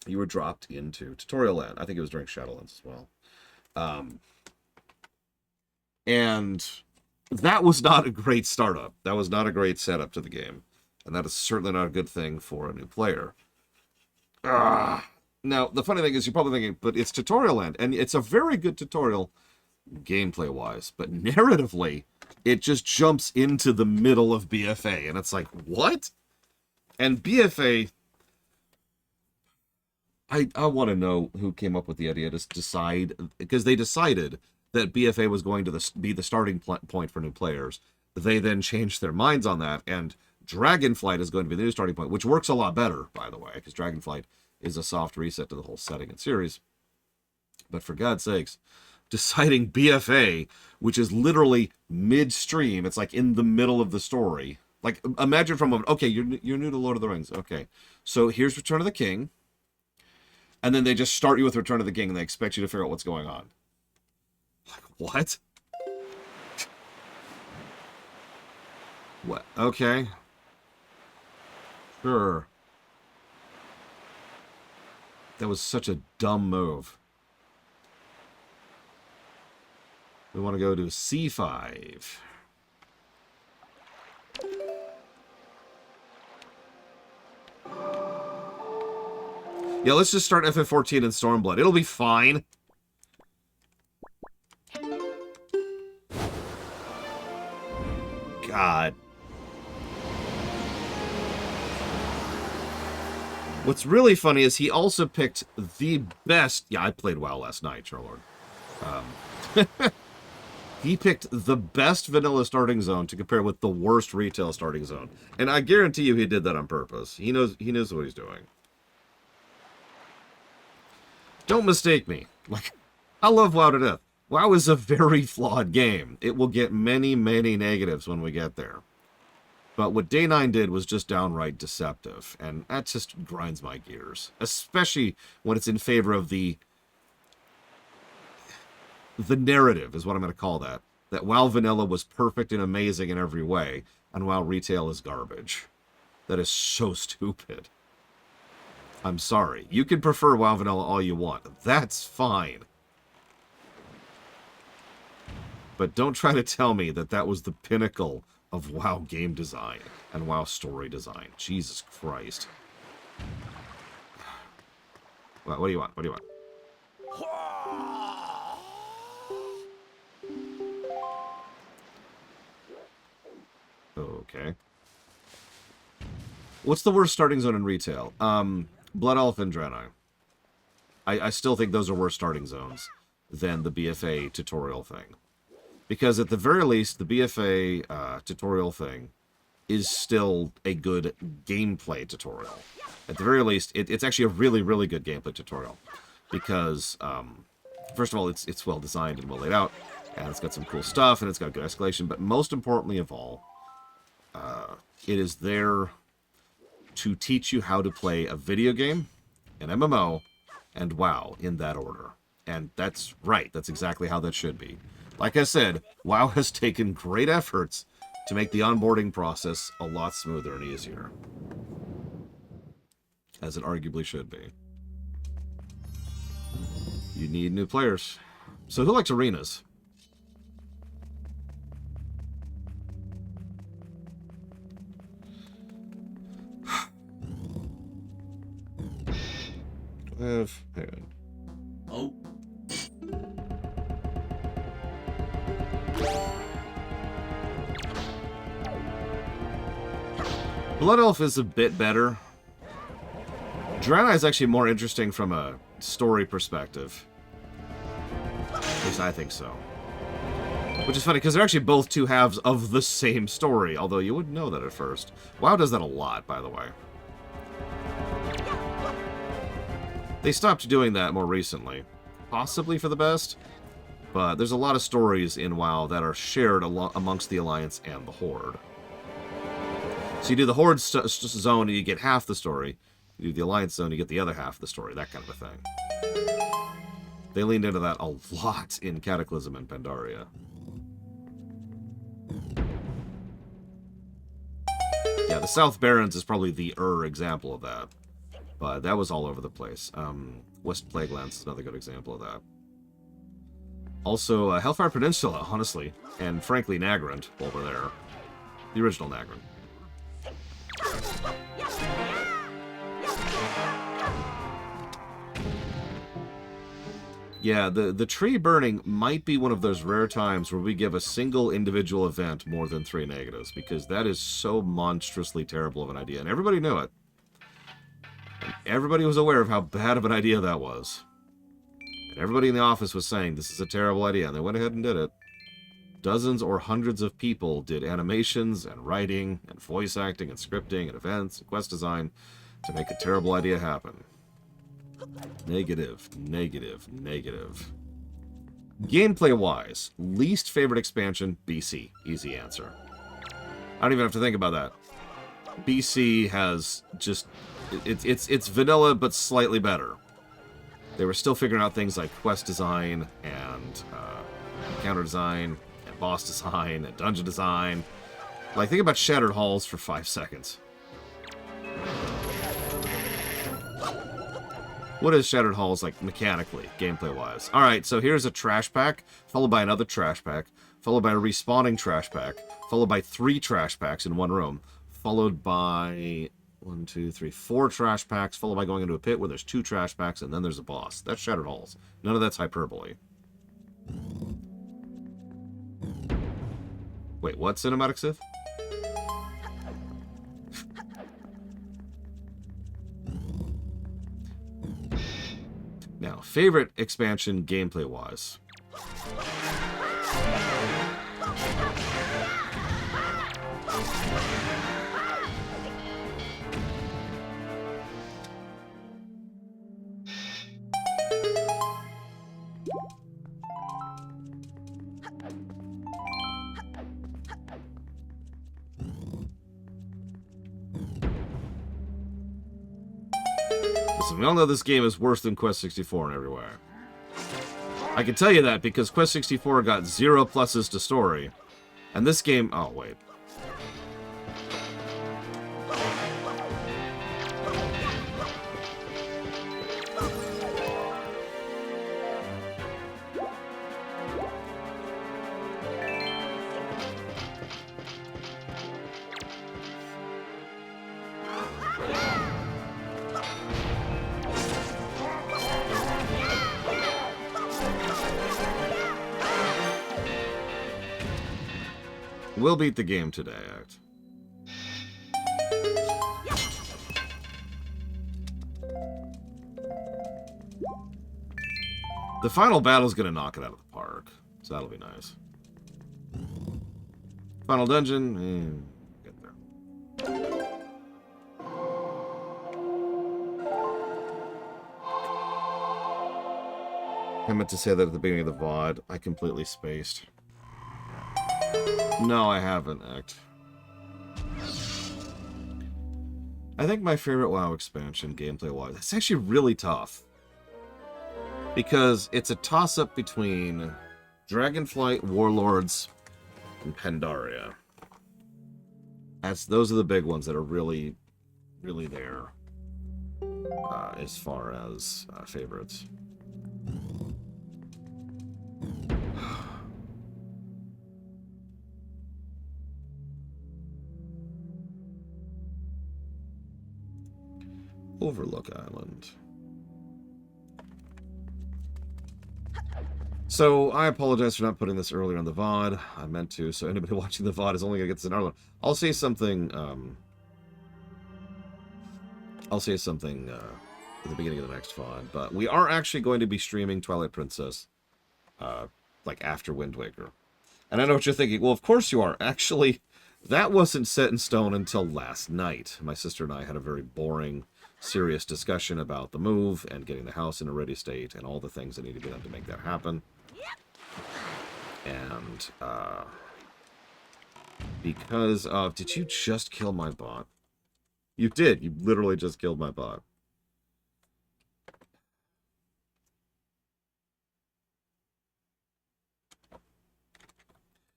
you were dropped into tutorial land. I think it was during Shadowlands as well. And that was not a great startup. That was not a great setup to the game. And that is certainly not a good thing for a new player. Now, the funny thing is, you're probably thinking, but it's tutorial land. And it's a very good tutorial gameplay-wise. But narratively, it just jumps into the middle of BFA, and it's like, what? And BFA, I want to know who came up with the idea to decide, because they decided that BFA was going to be the starting point for new players. They then changed their minds on that, and Dragonflight is going to be the new starting point, which works a lot better, by the way, because Dragonflight is a soft reset to the whole setting and series. But for God's sakes, deciding BFA, which is literally midstream. It's like in the middle of the story. Like, imagine from a, okay, you're new to Lord of the Rings. Okay, so here's Return of the King. And then they just start you with Return of the King, and they expect you to figure out what's going on. Like, what? What? Okay. Sure. That was such a dumb move. We want to go to C5. Yeah, let's just start FF14 and Stormblood. It'll be fine. God. What's really funny is he also picked the best... Yeah, I played WoW last night, Charlord. He picked the best vanilla starting zone to compare with the worst retail starting zone. And I guarantee you he did that on purpose. He knows what he's doing. Don't mistake me. Like, I love WoW to death. WoW is a very flawed game. It will get many, many negatives when we get there. But what Day 9 did was just downright deceptive. And that just grinds my gears. Especially when it's in favor of the narrative, is what I'm going to call that. That WoW Vanilla was perfect and amazing in every way, and WoW Retail is garbage. That is so stupid. I'm sorry. You can prefer WoW Vanilla all you want. That's fine. But don't try to tell me that that was the pinnacle of WoW game design and WoW story design. Jesus Christ. What do you want? What do you want? Okay. What's the worst starting zone in retail? Blood Elf and Draenei. I still think those are worse starting zones than the BFA tutorial thing. Because at the very least, the BFA tutorial thing is still a good gameplay tutorial. At the very least, it's actually a really, really good gameplay tutorial. Because, first of all, it's well designed and well laid out. And it's got some cool stuff, and it's got good escalation. But most importantly of all, it is there to teach you how to play a video game, an MMO, and WoW in that order. And that's right. That's exactly how that should be. Like I said, WoW has taken great efforts to make the onboarding process a lot smoother and easier. As it arguably should be. You need new players. So who likes arenas? Hang on. Oh. Blood Elf is a bit better. Draenei is actually more interesting from a story perspective. At least I think so. Which is funny, because they're actually both two halves of the same story, although you wouldn't know that at first. WoW does that a lot, by the way. They stopped doing that more recently. Possibly for the best. But there's a lot of stories in WoW that are shared amongst the Alliance and the Horde. So you do the Horde zone and you get half the story. You do the Alliance zone, you get the other half of the story. That kind of a thing. They leaned into that a lot in Cataclysm and Pandaria. Yeah, the South Barrens is probably the example of that. But that was all over the place. West Plaguelands is another good example of that. Also, Hellfire Peninsula, honestly. And frankly, Nagrand, while we're there. The original Nagrand. Yeah, the tree burning might be one of those rare times where we give a single individual event more than 3 negatives, because that is so monstrously terrible of an idea, and everybody knew it. And everybody was aware of how bad of an idea that was. And everybody in the office was saying, this is a terrible idea, and they went ahead and did it. Dozens or hundreds of people did animations and writing and voice acting and scripting and events and quest design to make a terrible idea happen. Negative, negative, negative. Gameplay-wise, least favorite expansion, BC. Easy answer. I don't even have to think about that. BC has just... It's vanilla, but slightly better. They were still figuring out things like quest design and encounter design and boss design and dungeon design. Like, think about Shattered Halls for 5 seconds. What is Shattered Halls like mechanically, gameplay-wise? Alright, so here's a trash pack, followed by another trash pack, followed by a respawning trash pack, followed by 3 trash packs in one room, followed by 1, 2, 3, 4 trash packs, followed by going into a pit where there's 2 trash packs, and then there's a boss. That's Shattered Halls. None of that's hyperbole. Wait, what, Cinematic Sith? Now, favorite expansion gameplay-wise. Listen, we all know this game is worse than Quest 64 in every way. I can tell you that because Quest 64 got 0 pluses to story. And this game... Oh, wait. We'll beat the game today, Act. The final battle's gonna knock it out of the park, so that'll be nice. Final dungeon, get there. I meant to say that at the beginning of the VOD. I completely spaced. No, I haven't, Act. I think my favorite WoW expansion, gameplay-wise, it's actually really tough. Because it's a toss-up between Dragonflight, Warlords, and Pandaria. Those are the big ones that are really, really there. As far as favorites. Overlook Island. So, I apologize for not putting this earlier on the VOD. I meant to, so anybody watching the VOD is only going to get this in Ireland. I'll say something, at the beginning of the next VOD, but we are actually going to be streaming Twilight Princess, like, after Wind Waker. And I know what you're thinking. Well, of course you are. Actually, that wasn't set in stone until last night. My sister and I had a very boring, serious discussion about the move and getting the house in a ready state and all the things that need to be done to make that happen. And, because of... Did you just kill my bot? You did. You literally just killed my bot.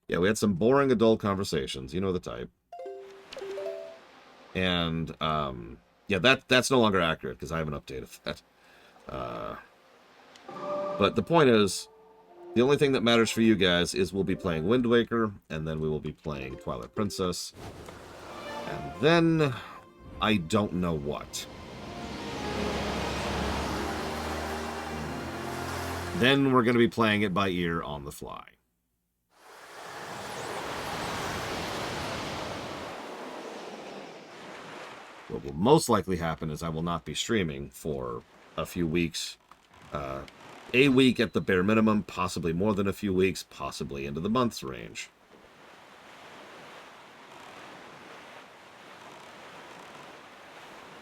Yeah, we had some boring adult conversations. You know the type. And, yeah, that's no longer accurate, because I haven't updated that. But the point is, the only thing that matters for you guys is we'll be playing Wind Waker, and then we will be playing Twilight Princess. And then, I don't know what. Then we're going to be playing it by ear on the fly. What will most likely happen is I will not be streaming for a few weeks. A week at the bare minimum, possibly more than a few weeks, possibly into the months range.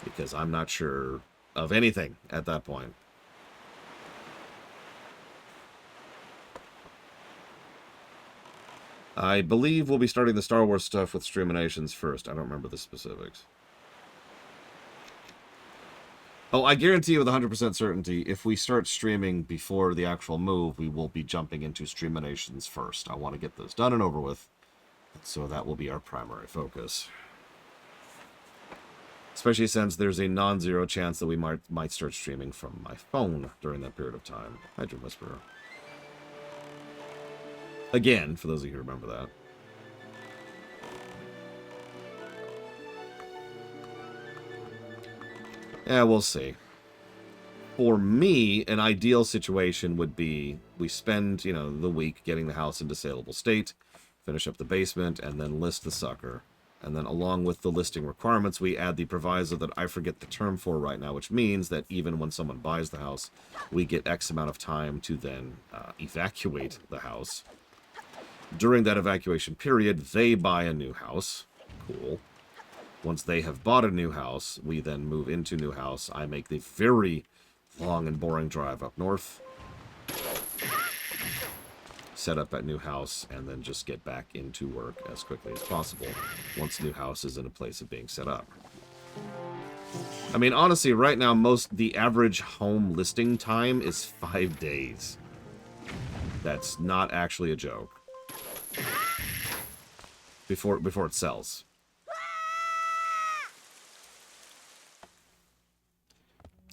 Because I'm not sure of anything at that point. I believe we'll be starting the Star Wars stuff with Streaminations first. I don't remember the specifics. Oh, I guarantee you with 100% certainty, if we start streaming before the actual move, we will be jumping into Streaminations first. I want to get those done and over with, so that will be our primary focus. Especially since there's a non-zero chance that we might start streaming from my phone during that period of time. Hi, Dream Whisperer. Again, for those of you who remember that. Yeah, we'll see. For me, an ideal situation would be we spend, the week getting the house into saleable state, finish up the basement, and then list the sucker. And then along with the listing requirements, we add the proviso that I forget the term for right now, which means that even when someone buys the house, we get X amount of time to then evacuate the house. During that evacuation period, they buy a new house. Cool. Once they have bought a new house, we then move into new house. I make the very long and boring drive up north, set up that new house, and then just get back into work as quickly as possible once new house is in a place of being set up. I mean, honestly, right now, the average home listing time is 5 days. That's not actually a joke. Before it sells.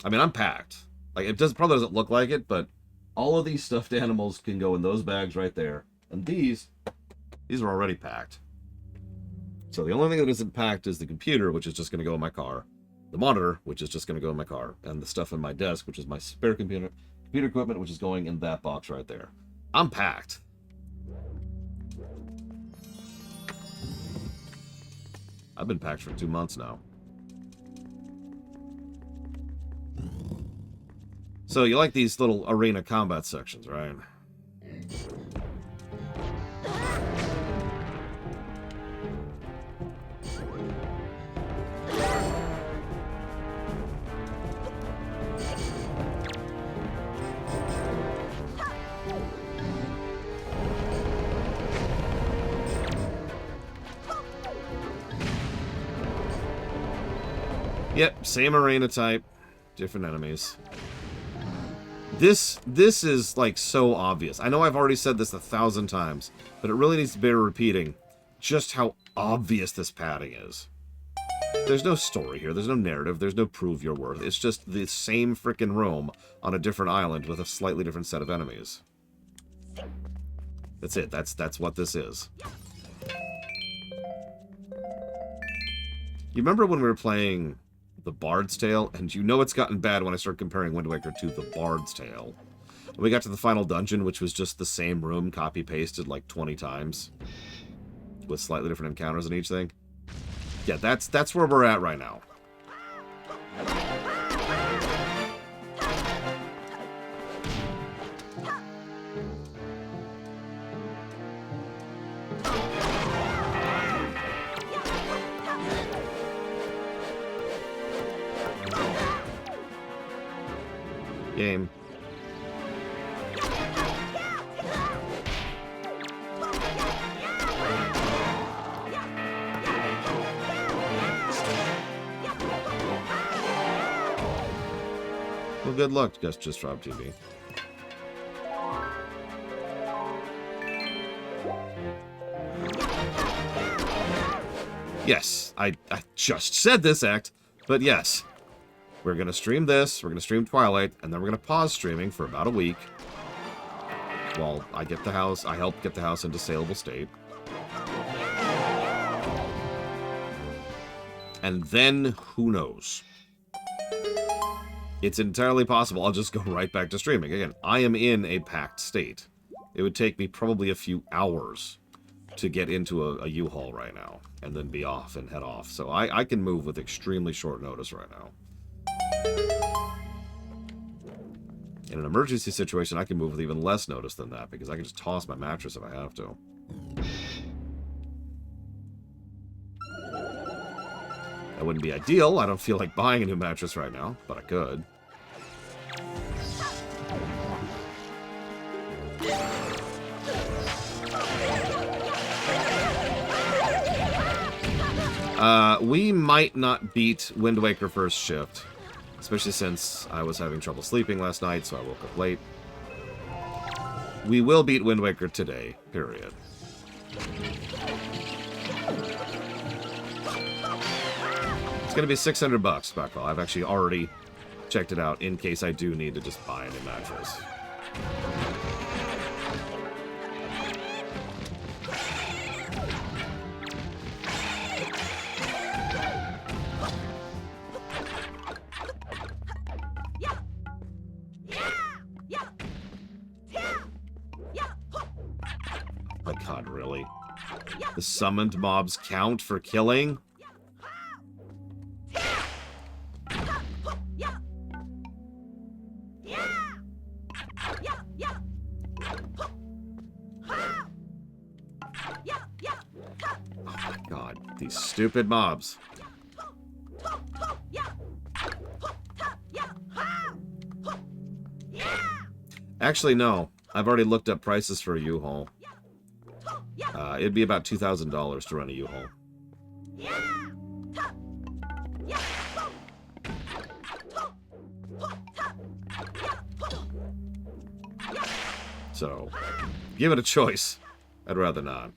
I mean, I'm packed. Like, probably doesn't look like it, but all of these stuffed animals can go in those bags right there. And these are already packed. So the only thing that isn't packed is the computer, which is just going to go in my car. The monitor, which is just going to go in my car. And the stuff in my desk, which is my spare computer equipment, which is going in that box right there. I'm packed. I've been packed for 2 months now. So you like these little arena combat sections, right? Yep, same arena type, different enemies. This is, like, so obvious. I know I've already said this 1,000 times, but it really needs to bear repeating just how obvious this padding is. There's no story here. There's no narrative. There's no prove your worth. It's just the same frickin' room on a different island with a slightly different set of enemies. That's it. That's what this is. You remember when we were playing The Bard's Tale? And you know it's gotten bad when I start comparing Wind Waker to The Bard's Tale. And we got to the final dungeon, which was just the same room copy-pasted like 20 times. With slightly different encounters in each thing. Yeah, that's where we're at right now. Game. Well, good luck, Just Drop TV. Yes, I just said this act, but yes. We're going to stream this, we're going to stream Twilight, and then we're going to pause streaming for about a week. While I help get the house into saleable state. And then, who knows? It's entirely possible I'll just go right back to streaming. Again, I am in a packed state. It would take me probably a few hours to get into a U-Haul right now, and then be off and head off. So I can move with extremely short notice right now. In an emergency situation, I can move with even less notice than that, because I can just toss my mattress if I have to. That wouldn't be ideal. I don't feel like buying a new mattress right now, but I could. We might not beat Wind Waker first shift, especially since I was having trouble sleeping last night, so I woke up late. We will beat Wind Waker today, period. It's going to be $600, Buckle. I've actually already checked it out in case I do need to just buy a new mattress. Oh my god, really? The summoned mobs count for killing? These stupid mobs. Actually, no. I've already looked up prices for a U-Haul. It'd be about $2,000 to run a U-Haul. So, give it a choice. I'd rather not.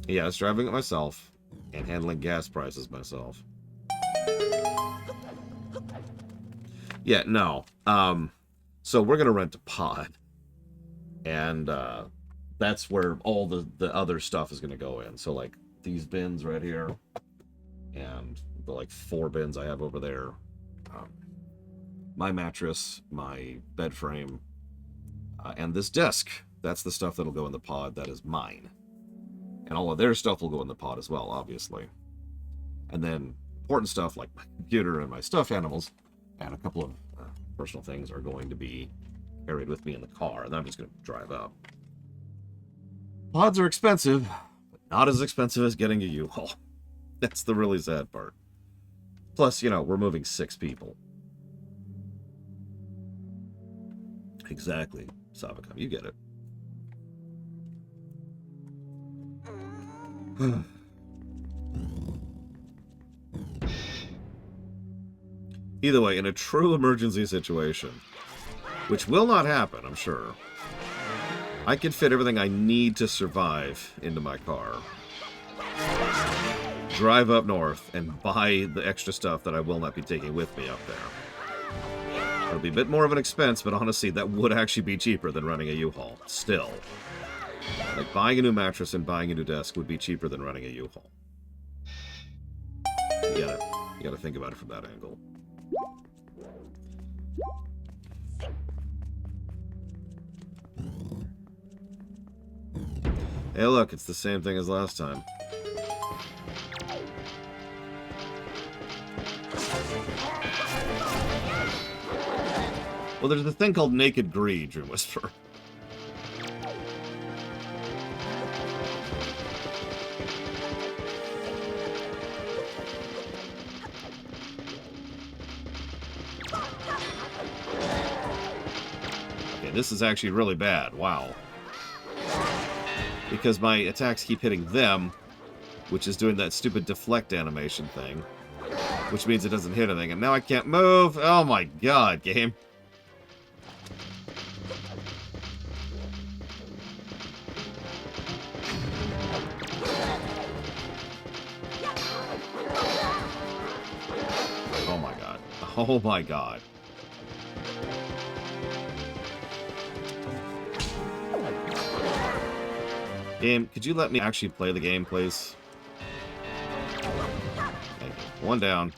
Yeah, I was driving it myself and handling gas prices myself. Yeah, no. So we're gonna rent a pod, and that's where all the other stuff is gonna go in. So like these bins right here, and the like 4 bins I have over there. My mattress, my bed frame, and this desk. That's the stuff that'll go in the pod. That is mine. And all of their stuff will go in the pod as well, obviously. And then important stuff like my computer and my stuffed animals and a couple of personal things are going to be carried with me in the car. And I'm just going to drive up. Pods are expensive, but not as expensive as getting a U-Haul. That's the really sad part. Plus, you know, we're moving 6 people. Exactly, Sabacom, you get it. Either way, in a true emergency situation, which will not happen, I'm sure, I can fit everything I need to survive into my car, drive up north, and buy the extra stuff that I will not be taking with me up there. It'll be a bit more of an expense, but honestly, that would actually be cheaper than running a U-Haul. Still. Like, buying a new mattress and buying a new desk would be cheaper than running a U-Haul. You gotta think about it from that angle. Hey, look, it's the same thing as last time. Well, there's a thing called Naked Greed, Dream Whisperer. This is actually really bad. Wow. Because my attacks keep hitting them, which is doing that stupid deflect animation thing, which means it doesn't hit anything. And now I can't move. Oh my god, game. Oh my god. Oh my god. Game, could you let me actually play the game, please? Thank you. 1 down.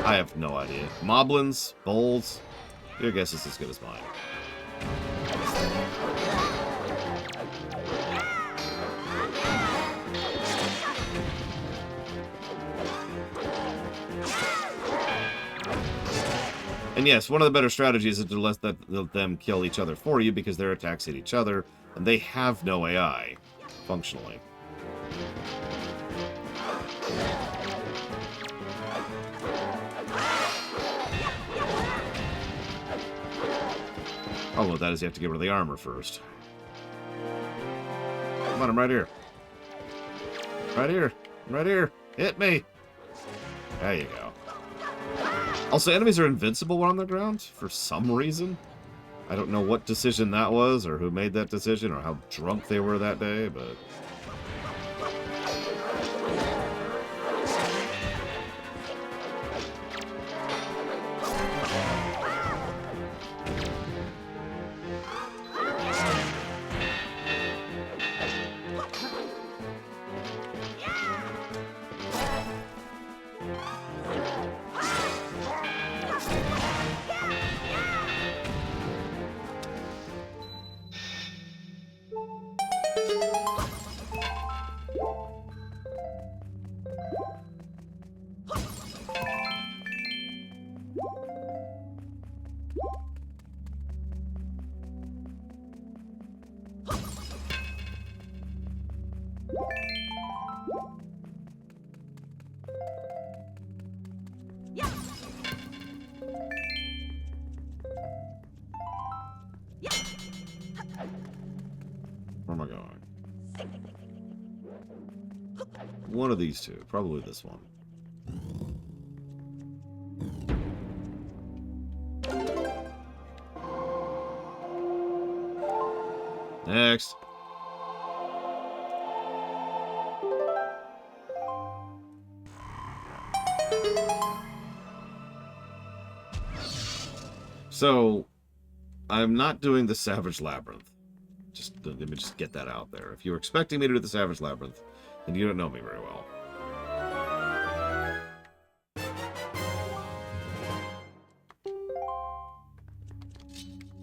I have no idea. Moblins? Bowls? Your guess is as good as mine. And yes, one of the better strategies is to let them kill each other for you because their attacks hit each other, and they have no AI, functionally. Oh, well, that is you have to get rid of the armor first. Come on, I'm right here. Right here. Right here. Hit me. There you go. Also, enemies are invincible when on the ground, for some reason. I don't know what decision that was, or who made that decision, or how drunk they were that day, but... Where am I going? One of these two. Probably this one. Next. So, I'm not doing the Savage Labyrinth. Just let me just get that out there. If you're expecting me to do the Savage Labyrinth, then you don't know me very well.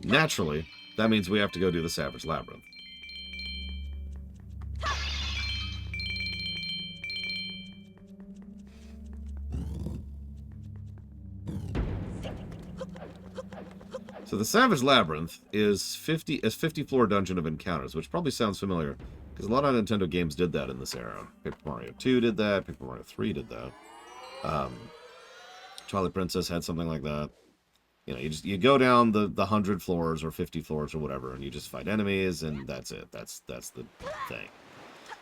Naturally, that means we have to go do the Savage Labyrinth. So the Savage Labyrinth is 50 floor dungeon of encounters, which probably sounds familiar because a lot of Nintendo games did that in this era. Paper Mario 2 did that. Paper Mario 3 did that. Twilight Princess had something like that. You know, you go down the 100 floors or 50 floors or whatever, and you just fight enemies, and that's it. That's the thing.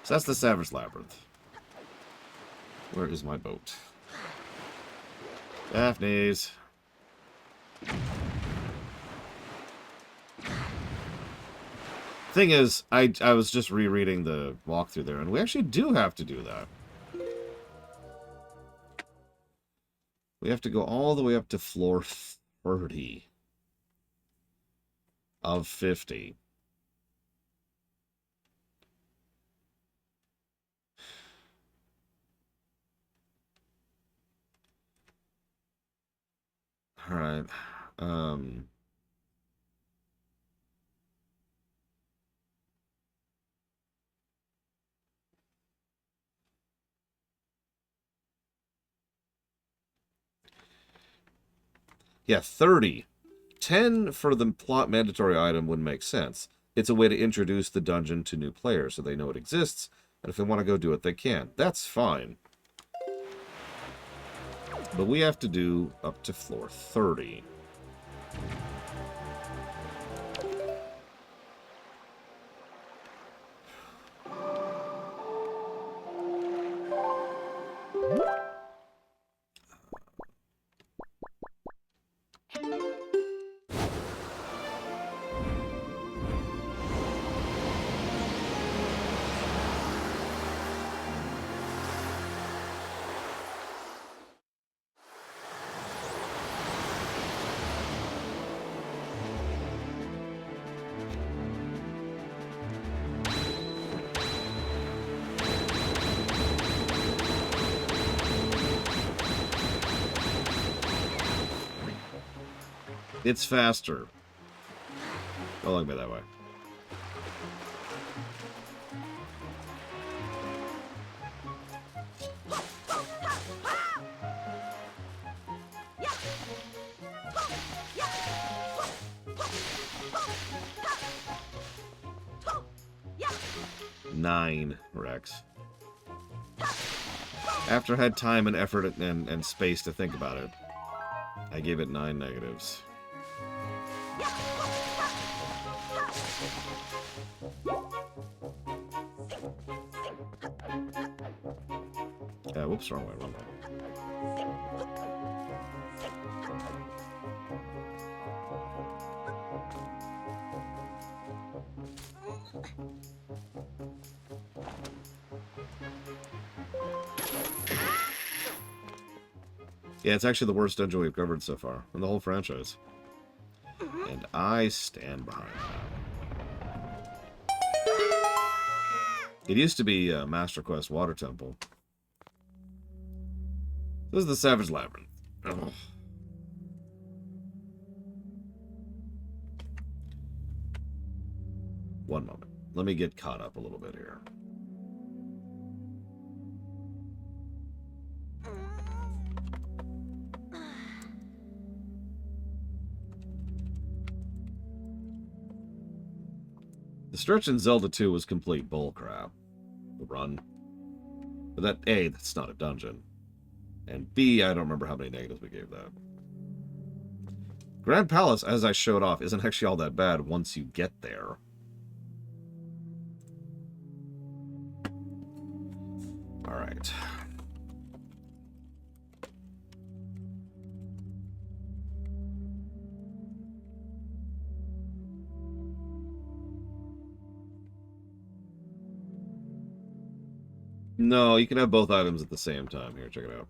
So that's the Savage Labyrinth. Where is my boat? Daphne's. Thing is, I was just rereading the walkthrough there, and we actually do have to do that. We have to go all the way up to floor 30 of 50. All right. Yeah, 30. 10 for the plot mandatory item would make sense. It's a way to introduce the dungeon to new players so they know it exists, and if they want to go do it, they can. That's fine. But we have to do up to floor 30. It's faster. Don't look at me that way. Nine, Rex. After I had time and effort and space to think about it, I gave it 9 negatives. Whoops, wrong way, wrong way. Yeah, it's actually the worst dungeon we've covered so far in the whole franchise. And I stand behind that. It used to be Master Quest Water Temple. This is the Savage Labyrinth. Ugh. One moment. Let me get caught up a little bit here. The stretch in Zelda 2 was complete bullcrap. The run. But that, A, that's not a dungeon. And B, I don't remember how many negatives we gave that. Grand Palace, as I showed off, isn't actually all that bad once you get there. Alright. No, you can have both items at the same time. Here, check it out.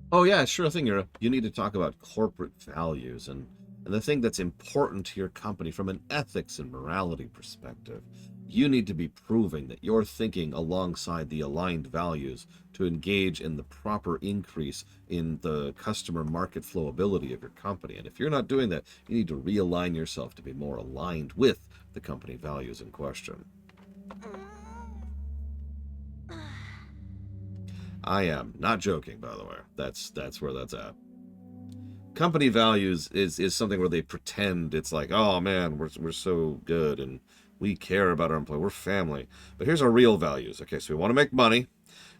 Oh yeah, sure thing. You need to talk about corporate values and the thing that's important to your company from an ethics and morality perspective. You need to be proving that you're thinking alongside the aligned values to engage in the proper increase in the customer market flowability of your company. And if you're not doing that, you need to realign yourself to be more aligned with the company values in question. I am not joking, by the way. That's where that's at. Company values is something where they pretend it's like, oh man, we're so good and we care about our employee. We're family. But here's our real values. Okay, so we want to make money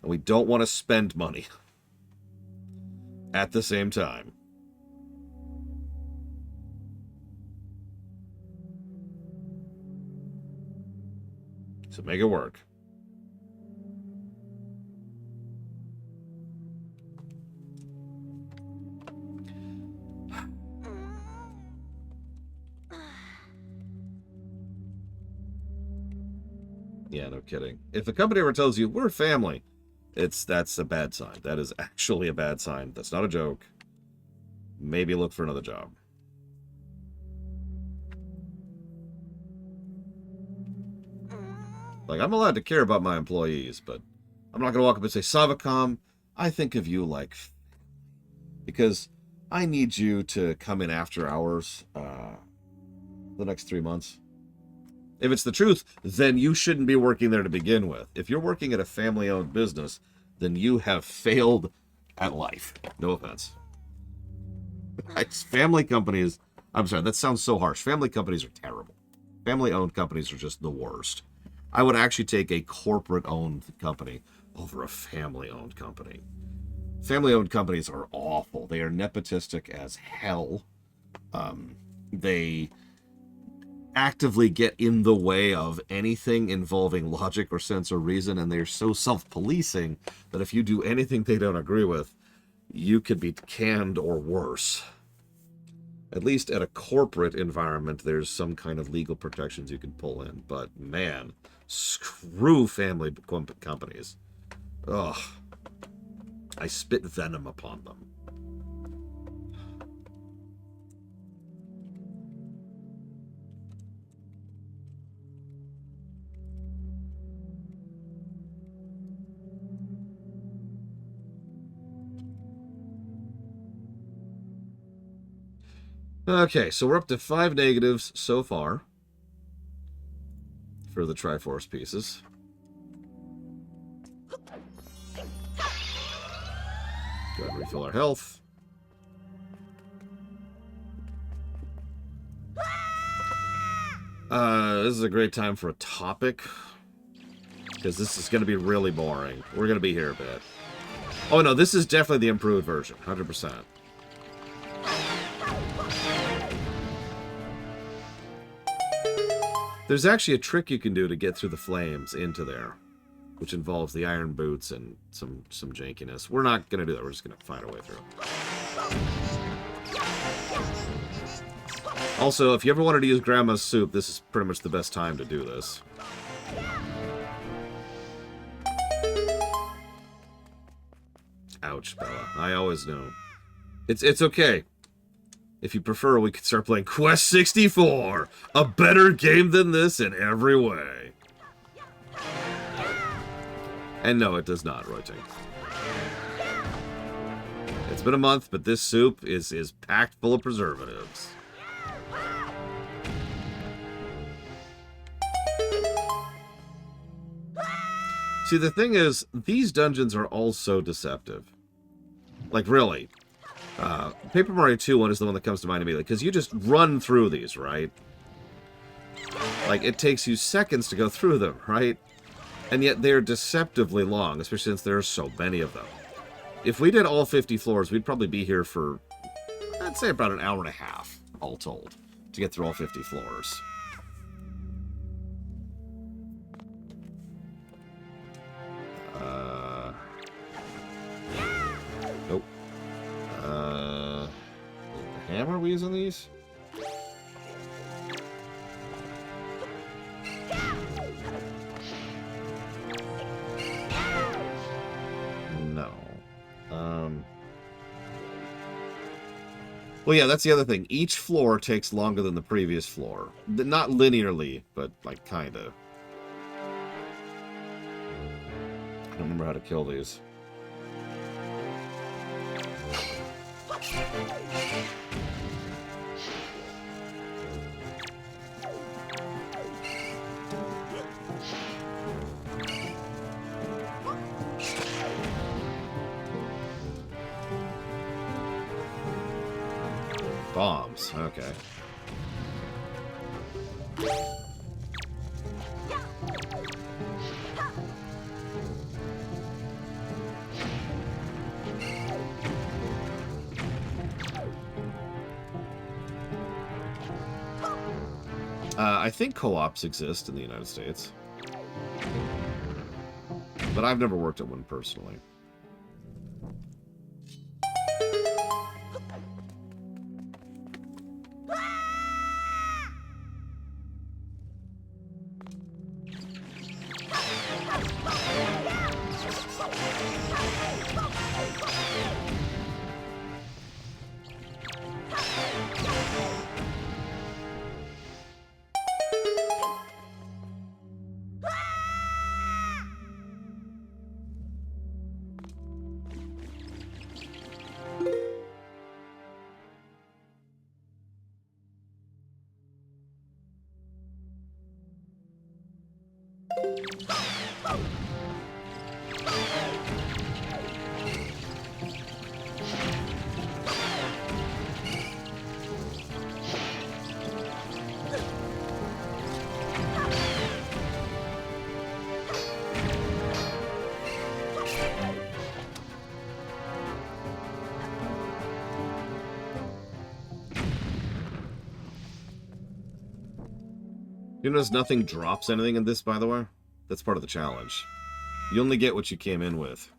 and we don't want to spend money at the same time. So make it work. Yeah, no kidding. If a company ever tells you we're family, that's a bad sign. That is actually a bad sign. That's not a joke. Maybe look for another job. Like, I'm allowed to care about my employees, but I'm not going to walk up and say, Savacom, I think of you like... Because I need you to come in after hours the next 3 months. If it's the truth, then you shouldn't be working there to begin with. If you're working at a family-owned business, then you have failed at life. No offense. Family companies... I'm sorry, that sounds so harsh. Family companies are terrible. Family-owned companies are just the worst. I would actually take a corporate-owned company over a family-owned company. family-owned companies are awful. They are nepotistic as hell. They actively get in the way of anything involving logic or sense or reason, and they're so self-policing that if you do anything they don't agree with, you could be canned or worse. At least at a corporate environment, there's some kind of legal protections you can pull in. But, man, screw family companies. Ugh. I spit venom upon them. Okay, so we're up to 5 negatives so far for the Triforce pieces. Go ahead and refill our health. This is a great time for a topic, because this is going to be really boring. We're going to be here a bit. Oh no, this is definitely the improved version, 100%. There's actually a trick you can do to get through the flames into there, which involves the iron boots and some jankiness. We're not going to do that. We're just going to find our way through. Also, if you ever wanted to use Grandma's soup, this is pretty much the best time to do this. Ouch, Bella. I always know. It's okay. If you prefer, we could start playing Quest 64! A better game than this in every way. And no, it does not, Royting. It's been a month, but this soup is packed full of preservatives. See, the thing is, these dungeons are all so deceptive. Like, really. Paper Mario 2 one is the one that comes to mind immediately, because you just run through these, right? Like, it takes you seconds to go through them, right? And yet they're deceptively long, especially since there are so many of them. If we did all 50 floors, we'd probably be here for, I'd say, about an hour and a half, all told, to get through all 50 floors. Nope. The hammer, are we using these? No. Well, yeah, that's the other thing. Each floor takes longer than the previous floor. Not linearly, but, like, kinda. I don't remember how to kill these. Bombs, okay. I think co-ops exist in the United States, but I've never worked at one personally. You notice nothing drops anything in this, by the way? That's part of the challenge. You only get what you came in with.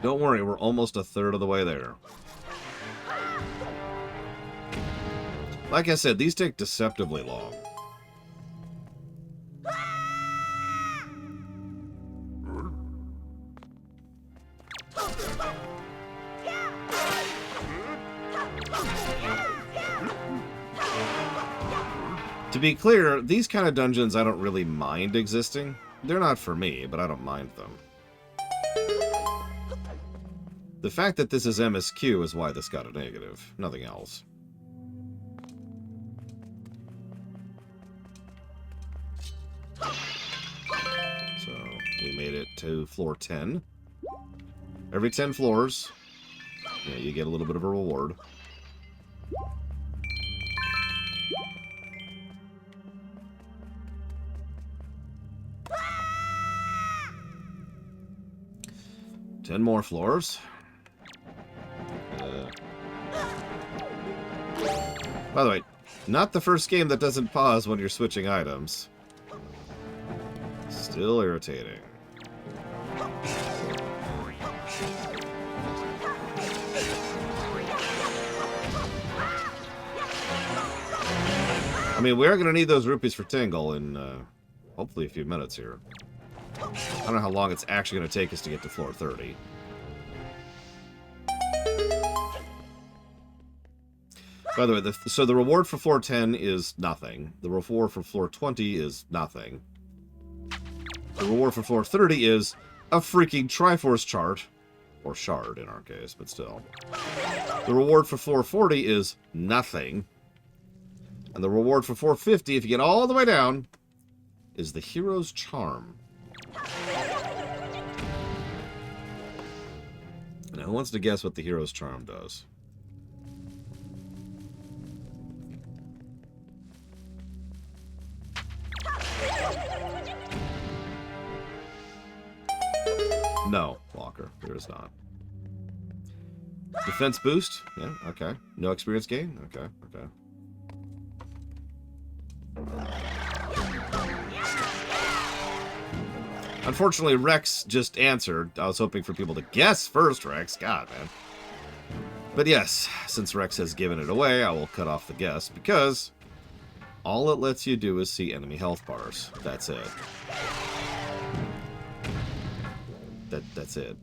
Don't worry, we're almost a third of the way there. Like I said, these take deceptively long. To be clear, these kind of dungeons I don't really mind existing. They're not for me, but I don't mind them. The fact that this is MSQ is why this got a negative, nothing else. So, we made it to floor 10. Every 10 floors, yeah, you get a little bit of a reward. Ten more floors. By the way, not the first game that doesn't pause when you're switching items. Still irritating. I mean, we are going to need those rupees for Tingle in hopefully a few minutes here. I don't know how long it's actually going to take us to get to floor 30. By the way, so the reward for floor 10 is nothing. The reward for floor 20 is nothing. The reward for floor 30 is a freaking Triforce chart. Or shard in our case, but still. The reward for floor 40 is nothing. And the reward for floor 50, if you get all the way down, is the Hero's Charm. Now, who wants to guess what the Hero's Charm does? No, Walker, there is not. Defense boost? Yeah, okay. No experience gain? Okay, okay. Unfortunately, Rex just answered. I was hoping for people to guess first, Rex. God, man. But yes, since Rex has given it away, I will cut off the guess, because all it lets you do is see enemy health bars. That's it. That's it.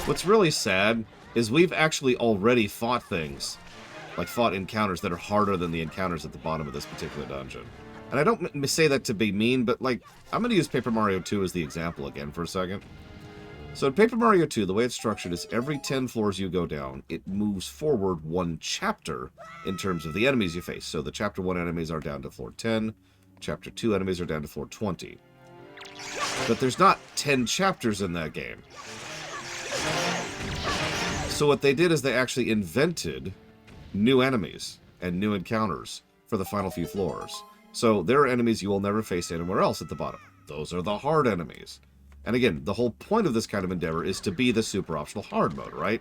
What's really sad is we've actually already fought things, like fought encounters that are harder than the encounters at the bottom of this particular dungeon. And I don't say that to be mean, but like, I'm going to use Paper Mario 2 as the example again for a second. So in Paper Mario 2, the way it's structured is every 10 floors you go down, it moves forward one chapter in terms of the enemies you face. So the Chapter 1 enemies are down to floor 10, Chapter 2 enemies are down to floor 20. But there's not 10 chapters in that game. So what they did is they actually invented new enemies and new encounters for the final few floors. So there are enemies you will never face anywhere else at the bottom. Those are the hard enemies. And again, the whole point of this kind of endeavor is to be the super optional hard mode, right?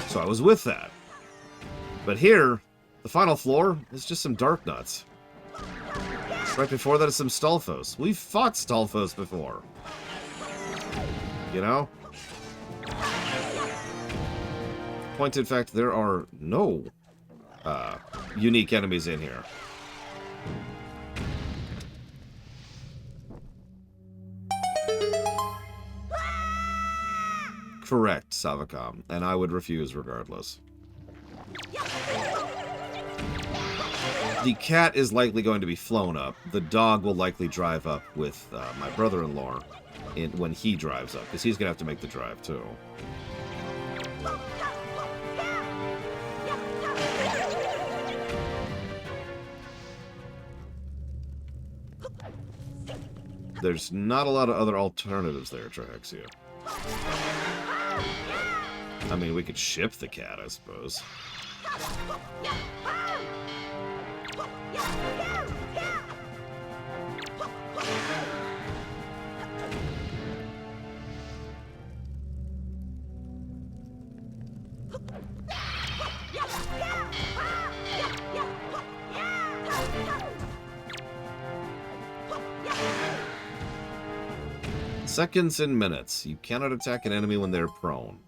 So I was with that. But here, the final floor is just some dark nuts. Right before that is some Stalfos. We've fought Stalfos before. You know? Point in fact, there are no unique enemies in here. Correct, Savacom, and I would refuse regardless. The cat is likely going to be flown up. The dog will likely drive up with my brother-in-law when he drives up, because he's going to have to make the drive too. There's not a lot of other alternatives there, Trihexia. I mean, we could ship the cat, I suppose. Seconds and minutes. You cannot attack an enemy when they're prone.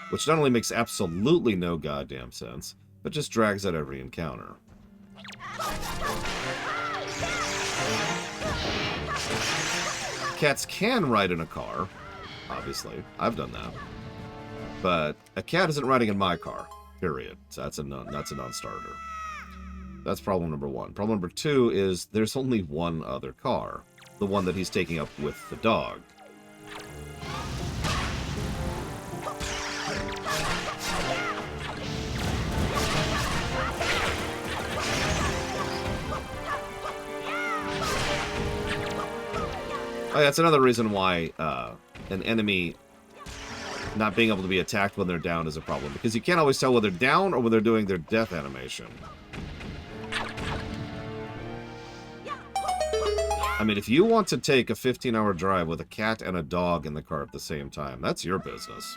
Which not only makes absolutely no goddamn sense, but just drags out every encounter. Cats can ride in a car, obviously. I've done that. But a cat isn't riding in my car, period. So that's a non-starter. That's problem number one. Problem number two is there's only one other car. The one that he's taking up with the dog. Oh, yeah, that's another reason why an enemy not being able to be attacked when they're down is a problem. Because you can't always tell whether they're down or whether they're doing their death animation. I mean, if you want to take a 15-hour drive with a cat and a dog in the car at the same time, that's your business.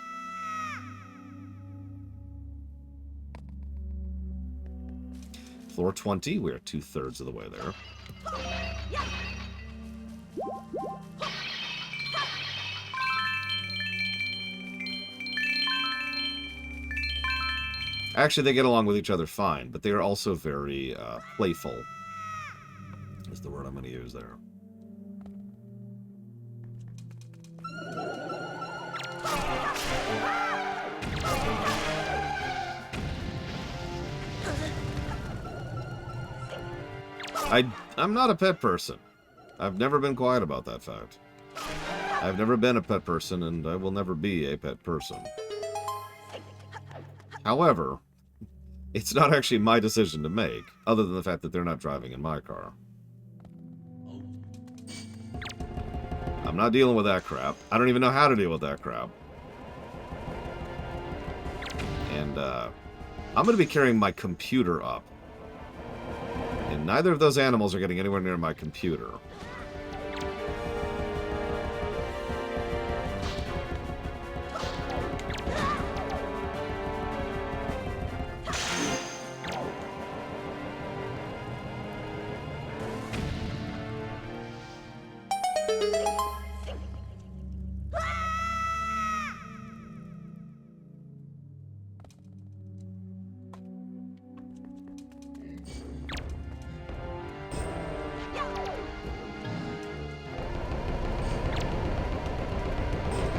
Floor 20, we are 2/3 of the way there. Actually, they get along with each other fine, but they are also very playful, is the word I'm going to use there. I'm not a pet person. I've never been quiet about that fact. I've never been a pet person, and I will never be a pet person. However, it's not actually my decision to make, other than the fact that they're not driving in my car. I'm not dealing with that crap. I don't even know how to deal with that crap. And, I'm going to be carrying my computer up. And neither of those animals are getting anywhere near my computer.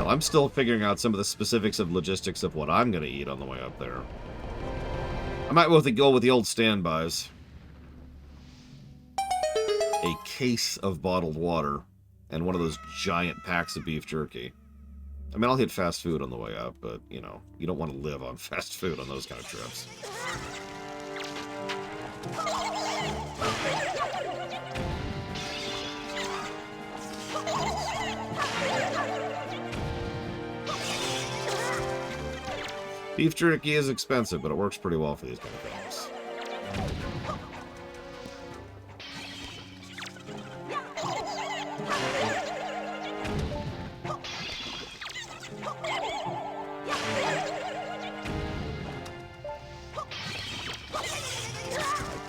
I'm still figuring out some of the specifics of logistics of what I'm going to eat on the way up there. I might go with the old standbys. A case of bottled water and one of those giant packs of beef jerky. I mean, I'll hit fast food on the way up, but, you know, you don't want to live on fast food on those kind of trips. Beef jerky is expensive, but it works pretty well for these kind of things.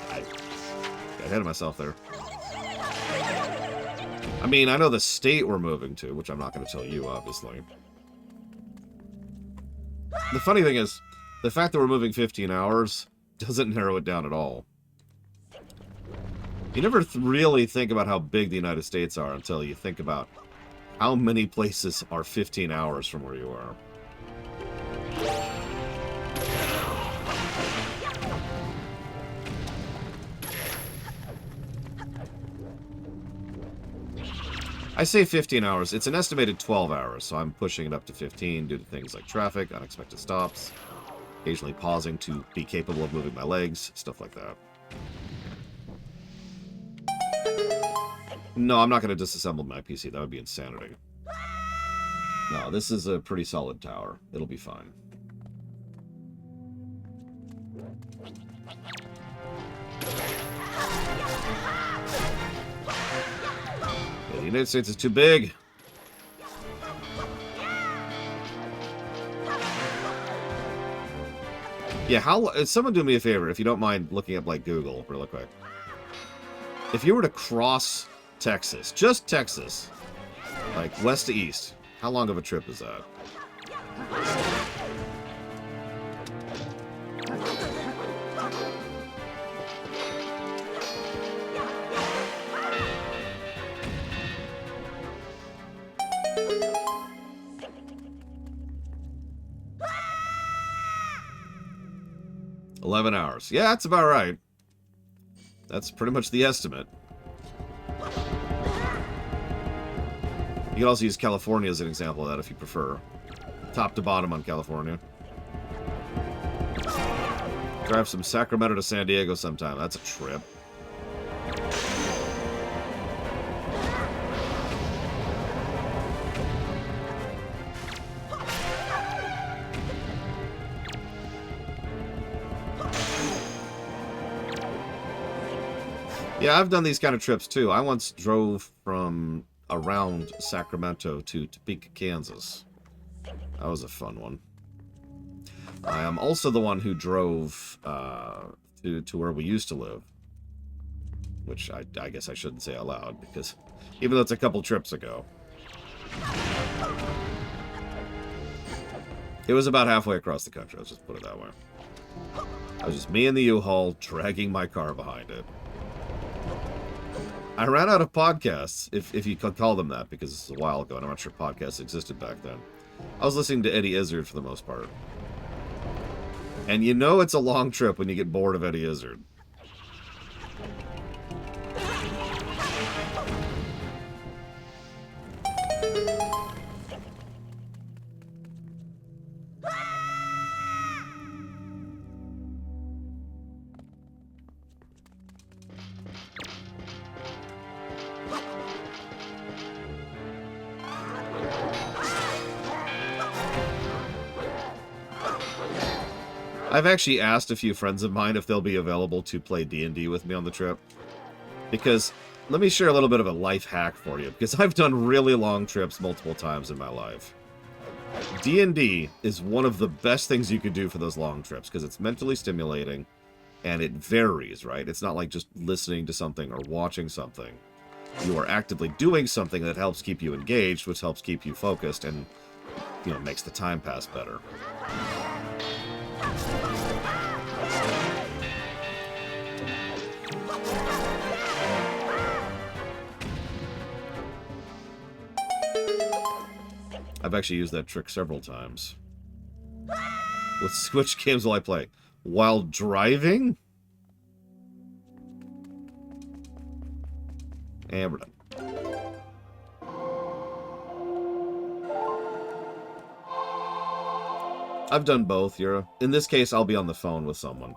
I got ahead of myself there. I mean, I know the state we're moving to, which I'm not going to tell you, obviously. The funny thing is, the fact that we're moving 15 hours doesn't narrow it down at all. You never really think about how big the United States are until you think about how many places are 15 hours from where you are. I say 15 hours. It's an estimated 12 hours, so I'm pushing it up to 15 due to things like traffic, unexpected stops, occasionally pausing to be capable of moving my legs, stuff like that. No, I'm not going to disassemble my PC. That would be insanity. No, this is a pretty solid tower. It'll be fine. Yeah, the United States is too big. Yeah, someone do me a favor, if you don't mind looking up, like, Google real quick. If you were to cross Texas, just Texas, like west to east, how long of a trip is that? $11 hours. Yeah, that's about right. That's pretty much the estimate. You can also use California as an example of that if you prefer. Top to bottom on California. Drive from Sacramento to San Diego sometime. That's a trip. Yeah, I've done these kind of trips too. I once drove from around Sacramento to Topeka, Kansas. That was a fun one. I am also the one who drove to where we used to live. Which I guess I shouldn't say out loud, because even though it's a couple trips ago. It was about halfway across the country, let's just put it that way. It was just me and the U-Haul dragging my car behind it. I ran out of podcasts, if you could call them that, because this is a while ago, and I'm not sure podcasts existed back then. I was listening to Eddie Izzard for the most part. And you know it's a long trip when you get bored of Eddie Izzard. I've actually asked a few friends of mine if they'll be available to play D&D with me on the trip. Because, let me share a little bit of a life hack for you, because I've done really long trips multiple times in my life. D&D is one of the best things you could do for those long trips, because it's mentally stimulating, and it varies, right? It's not like just listening to something or watching something. You are actively doing something that helps keep you engaged, which helps keep you focused, and, you know, makes the time pass better. I've actually used that trick several times. Which games will I play? While driving? And we're done. I've done both, Yura. In this case, I'll be on the phone with someone.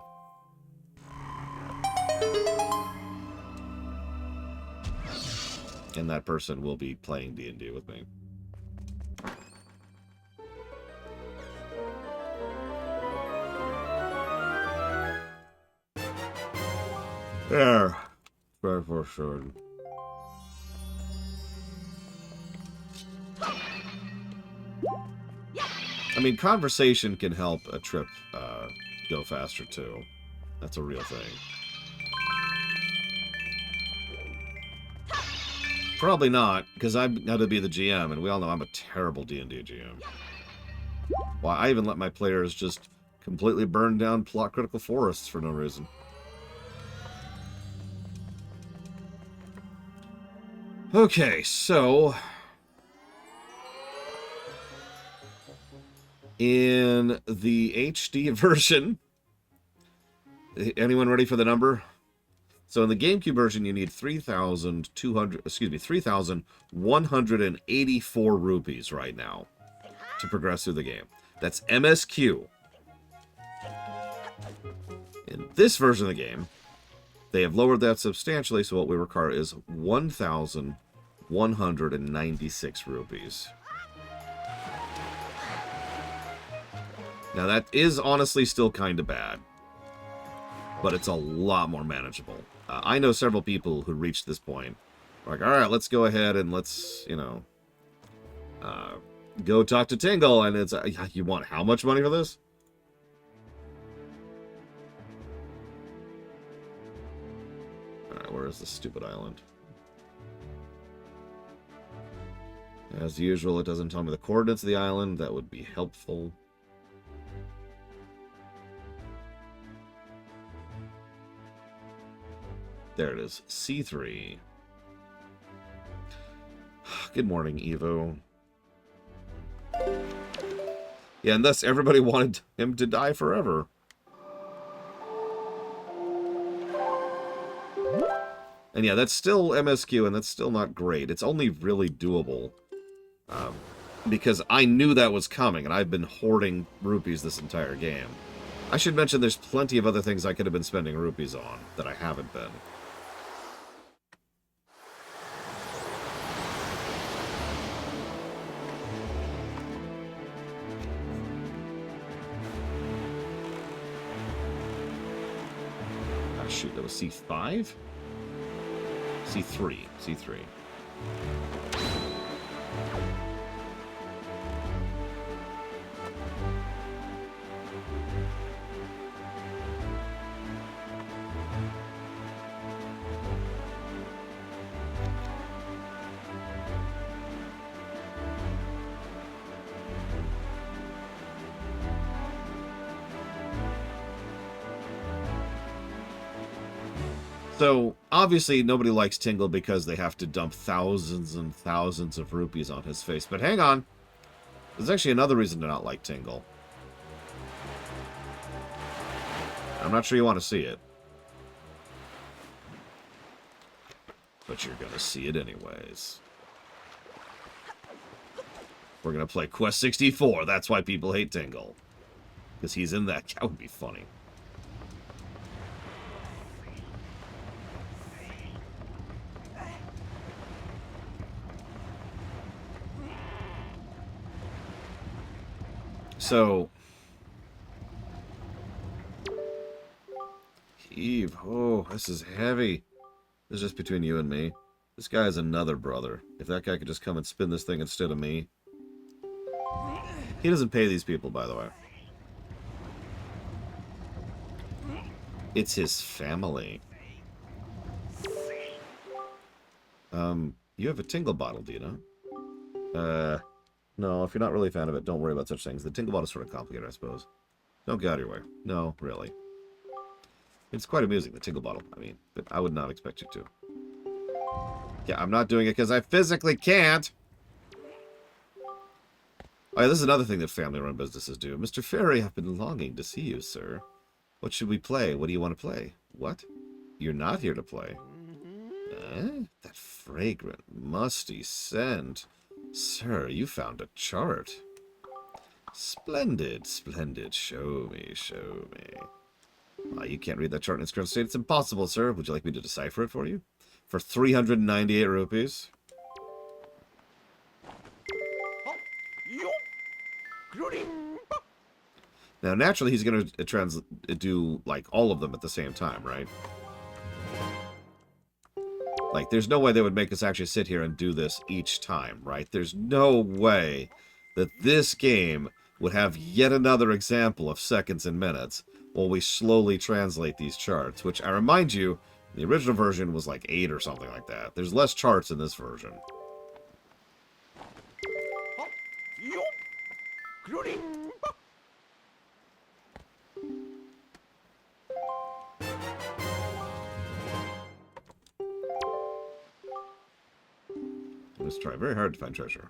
And that person will be playing D&D with me. There. Very for sure. I mean, conversation can help a trip go faster, too. That's a real thing. Probably not, because I'm going to be the GM, and we all know I'm a terrible D&D GM. Why, I even let my players just completely burn down plot-critical forests for no reason. Okay, so... in the HD version... Anyone ready for the number? So in the GameCube version, you need 3,184 rupees right now to progress through the game. That's MSQ. In this version of the game, They have lowered that substantially, so what we require is 1,196 rupees. Now that is honestly still kind of bad, but it's a lot more manageable. I know several people who reached this point. Like, alright, let's go ahead and let's, you know, go talk to Tingle, and it's, you want how much money for this? Alright, where is this stupid island? As usual, it doesn't tell me the coordinates of the island. That would be helpful. There it is. C3. Good morning, Evo. Yeah, and thus everybody wanted him to die forever. And yeah, that's still MSQ, and that's still not great. It's only really doable. Because I knew that was coming, and I've been hoarding rupees this entire game. I should mention there's plenty of other things I could have been spending rupees on that I haven't been. Shoot, that was C5? C3. C3. So, obviously, nobody likes Tingle because they have to dump thousands and thousands of rupees on his face. But hang on. There's actually another reason to not like Tingle. I'm not sure you want to see it. But you're going to see it anyways. We're going to play Quest 64. That's why people hate Tingle. Because he's in that. That would be funny. So, Eve, oh, this is heavy. This is just between you and me. This guy is another brother. If that guy could just come and spin this thing instead of me. He doesn't pay these people, by the way. It's his family. You have a Tingle bottle, do you know? No, if you're not really a fan of it, don't worry about such things. The Tingle bottle is sort of complicated, I suppose. Don't get out of your way. No, really. It's quite amusing, the Tingle bottle. I mean, but I would not expect you to. Yeah, I'm not doing it because I physically can't. Oh, yeah, this is another thing that family-run businesses do. Mr. Fairy, I've been longing to see you, sir. What should we play? What do you want to play? What? You're not here to play. That fragrant, musty scent. Sir, you found a chart. Splendid, splendid. Show me, show me. You can't read that chart in its current state. It's impossible, sir. Would you like me to decipher it for you? For 398 rupees? Now, naturally, he's going to do, like, all of them at the same time, right? Like, there's no way they would make us actually sit here and do this each time, right? There's no way that this game would have yet another example of seconds and minutes while we slowly translate these charts, which, I remind you, the original version was like 8 or something like that. There's less charts in this version. Let's try very hard to find treasure.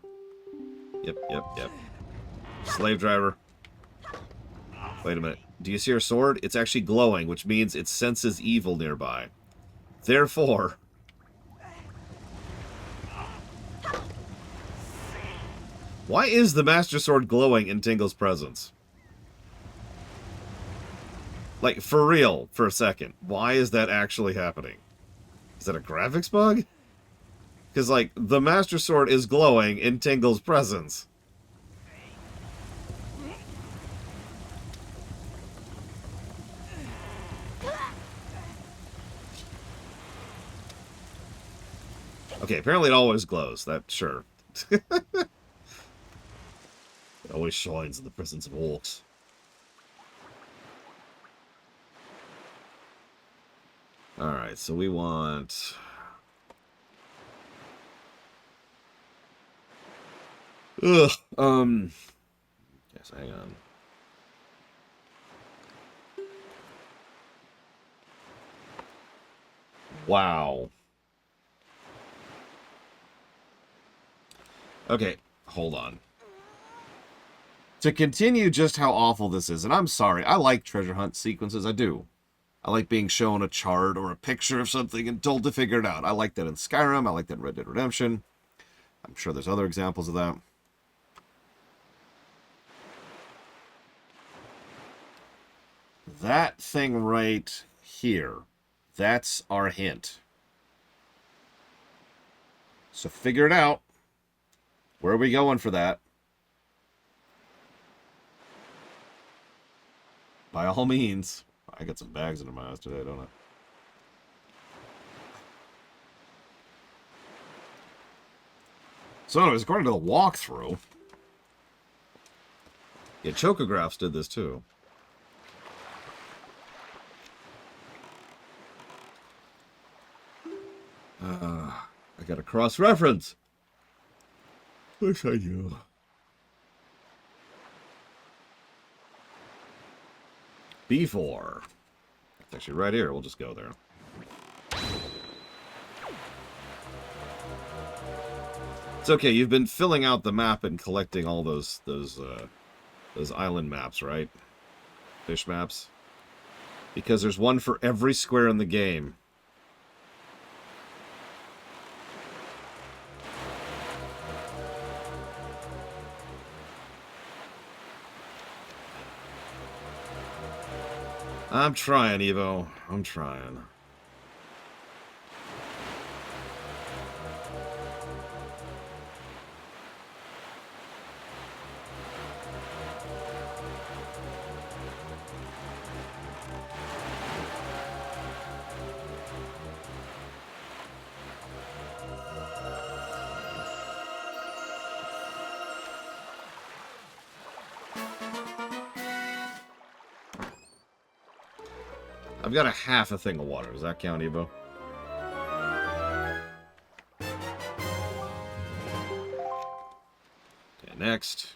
Yep, yep, yep. Slave driver. Wait a minute. Do you see her sword? It's actually glowing, which means it senses evil nearby. Therefore... why is the Master Sword glowing in Tingle's presence? Like, for real, for a second. Why is that actually happening? Is that a graphics bug? Because, like, the Master Sword is glowing in Tingle's presence. Okay, apparently it always glows. That, sure. It always shines in the presence of orcs. Alright, so we want... Ugh, yes, hang on. Wow. Okay, hold on. To continue just how awful this is, and I'm sorry, I like treasure hunt sequences, I do. I like being shown a chart or a picture of something and told to figure it out. I like that in Skyrim, I like that in Red Dead Redemption. I'm sure there's other examples of that. That thing right here, that's our hint. So figure it out. Where are we going for that? By all means. I got some bags under my eyes today, don't I? So anyways, according to the walkthrough... Yeah, Chocographs did this too. I got a cross-reference. Wish I knew. B4. It's actually right here. We'll just go there. It's okay. You've been filling out the map and collecting all those island maps, right? Fish maps. Because there's one for every square in the game. I'm trying, Evo. I'm trying. I've got a half a thing of water. Does that count, Evo? Okay, next.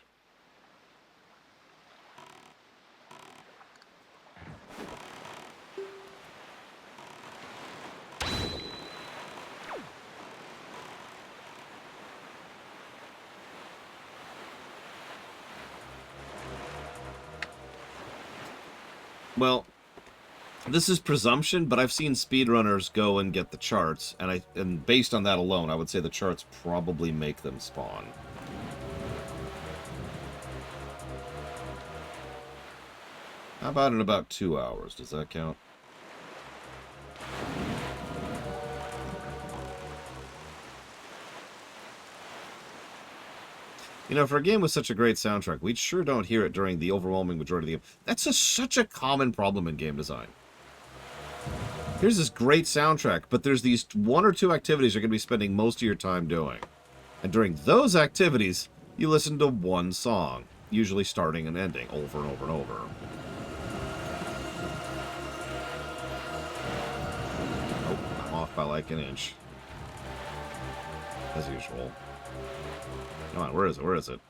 Well, this is presumption, but I've seen speedrunners go and get the charts, and based on that alone, I would say the charts probably make them spawn. How about in about 2 hours? Does that count? You know, for a game with such a great soundtrack, we sure don't hear it during the overwhelming majority of the game. That's such a common problem in game design. Here's this great soundtrack, but there's these 1 or 2 activities you're going to be spending most of your time doing. And during those activities, you listen to one song, usually starting and ending, over and over and over. Oh, I'm off by like an inch. As usual. Come on, where is it? Where is it?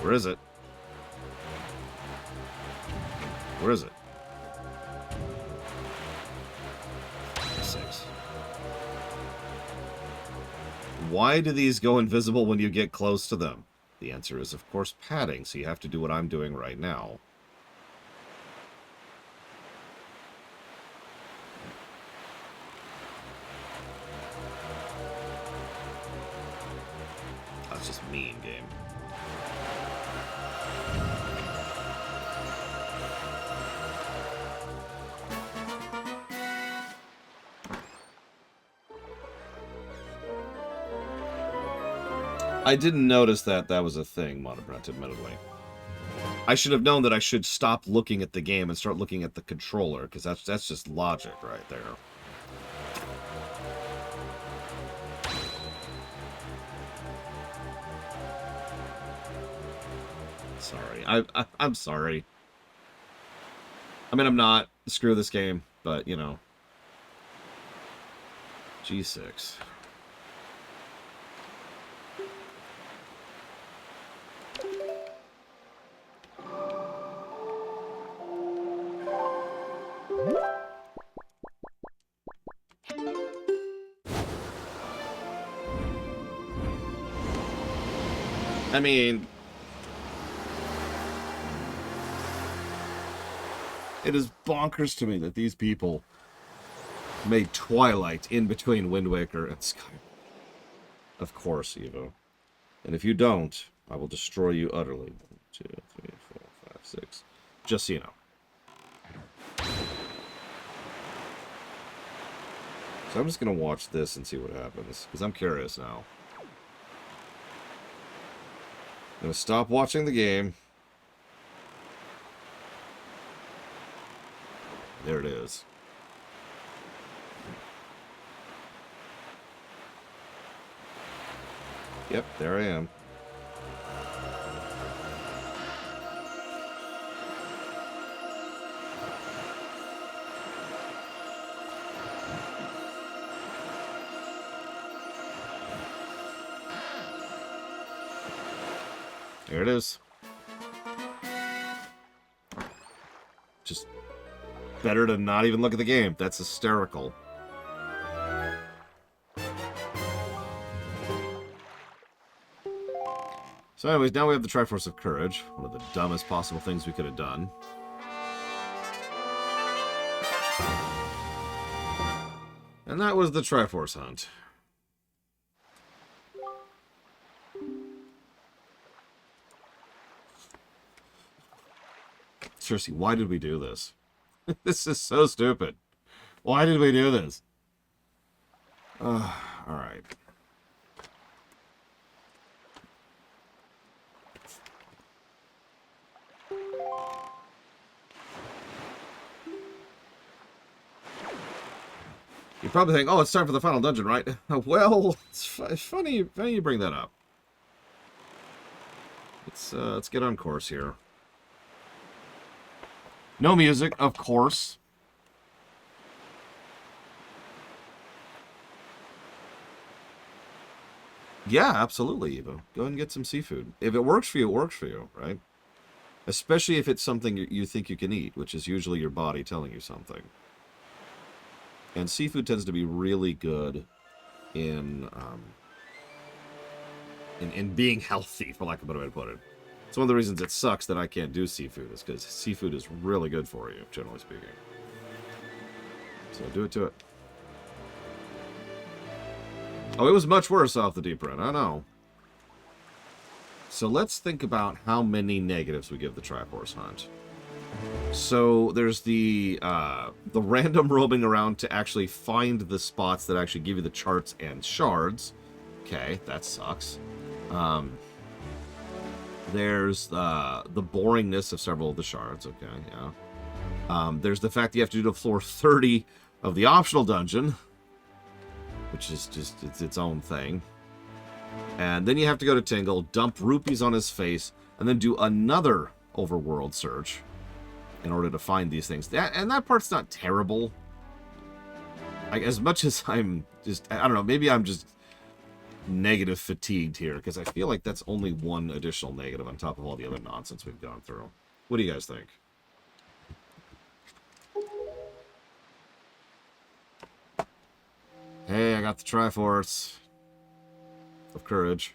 Where is it? Where is it? 6. Why do these go invisible when you get close to them? The answer is, of course, padding, so you have to do what I'm doing right now. That's just mean, game. I didn't notice that that was a thing, Monobrent, admittedly. I should have known that I should stop looking at the game and start looking at the controller, because that's just logic right there. Sorry. I'm sorry. I mean, I'm not. Screw this game, but, you know. G6. I mean, it is bonkers to me that these people made Twilight in between Wind Waker and Skyrim. Of course, Evo. And if you don't, I will destroy you utterly. 1, 2, 3, 4, 5, 6. Just so you know. So I'm just going to watch this and see what happens, because I'm curious now. I'm going to stop watching the game. There it is. Yep, there I am. There it is. Just better to not even look at the game. That's hysterical. So anyways, now we have the Triforce of Courage. One of the dumbest possible things we could have done. And that was the Triforce Hunt. Seriously, why did we do this? This is so stupid. Why did we do this? Alright. You're probably thinking, oh, it's time for the final dungeon, right? Well, it's funny you bring that up. Let's get on course here. No music, of course. Yeah, absolutely, Evo. Go and get some seafood. If it works for you, it works for you, right? Especially if it's something you think you can eat, which is usually your body telling you something. And seafood tends to be really good in being healthy, for lack of a better way to put it. It's one of the reasons it sucks that I can't do seafood, is because seafood is really good for you, generally speaking. So do it to it. Oh, it was much worse off the deep end, I know. So let's think about how many negatives we give the Triforce Hunt. So there's the random roaming around to actually find the spots that actually give you the charts and shards. Okay, that sucks. There's the boringness of several of the shards. Okay, yeah. There's the fact that you have to do the floor 30 of the optional dungeon, which is just its own thing. And then you have to go to Tingle, dump rupees on his face, and then do another overworld search in order to find these things. And that part's not terrible. As much as I'm just, I don't know, maybe I'm just negative fatigued here, because I feel like that's only one additional negative on top of all the other nonsense we've gone through. What do you guys think? Hey, I got the Triforce of Courage.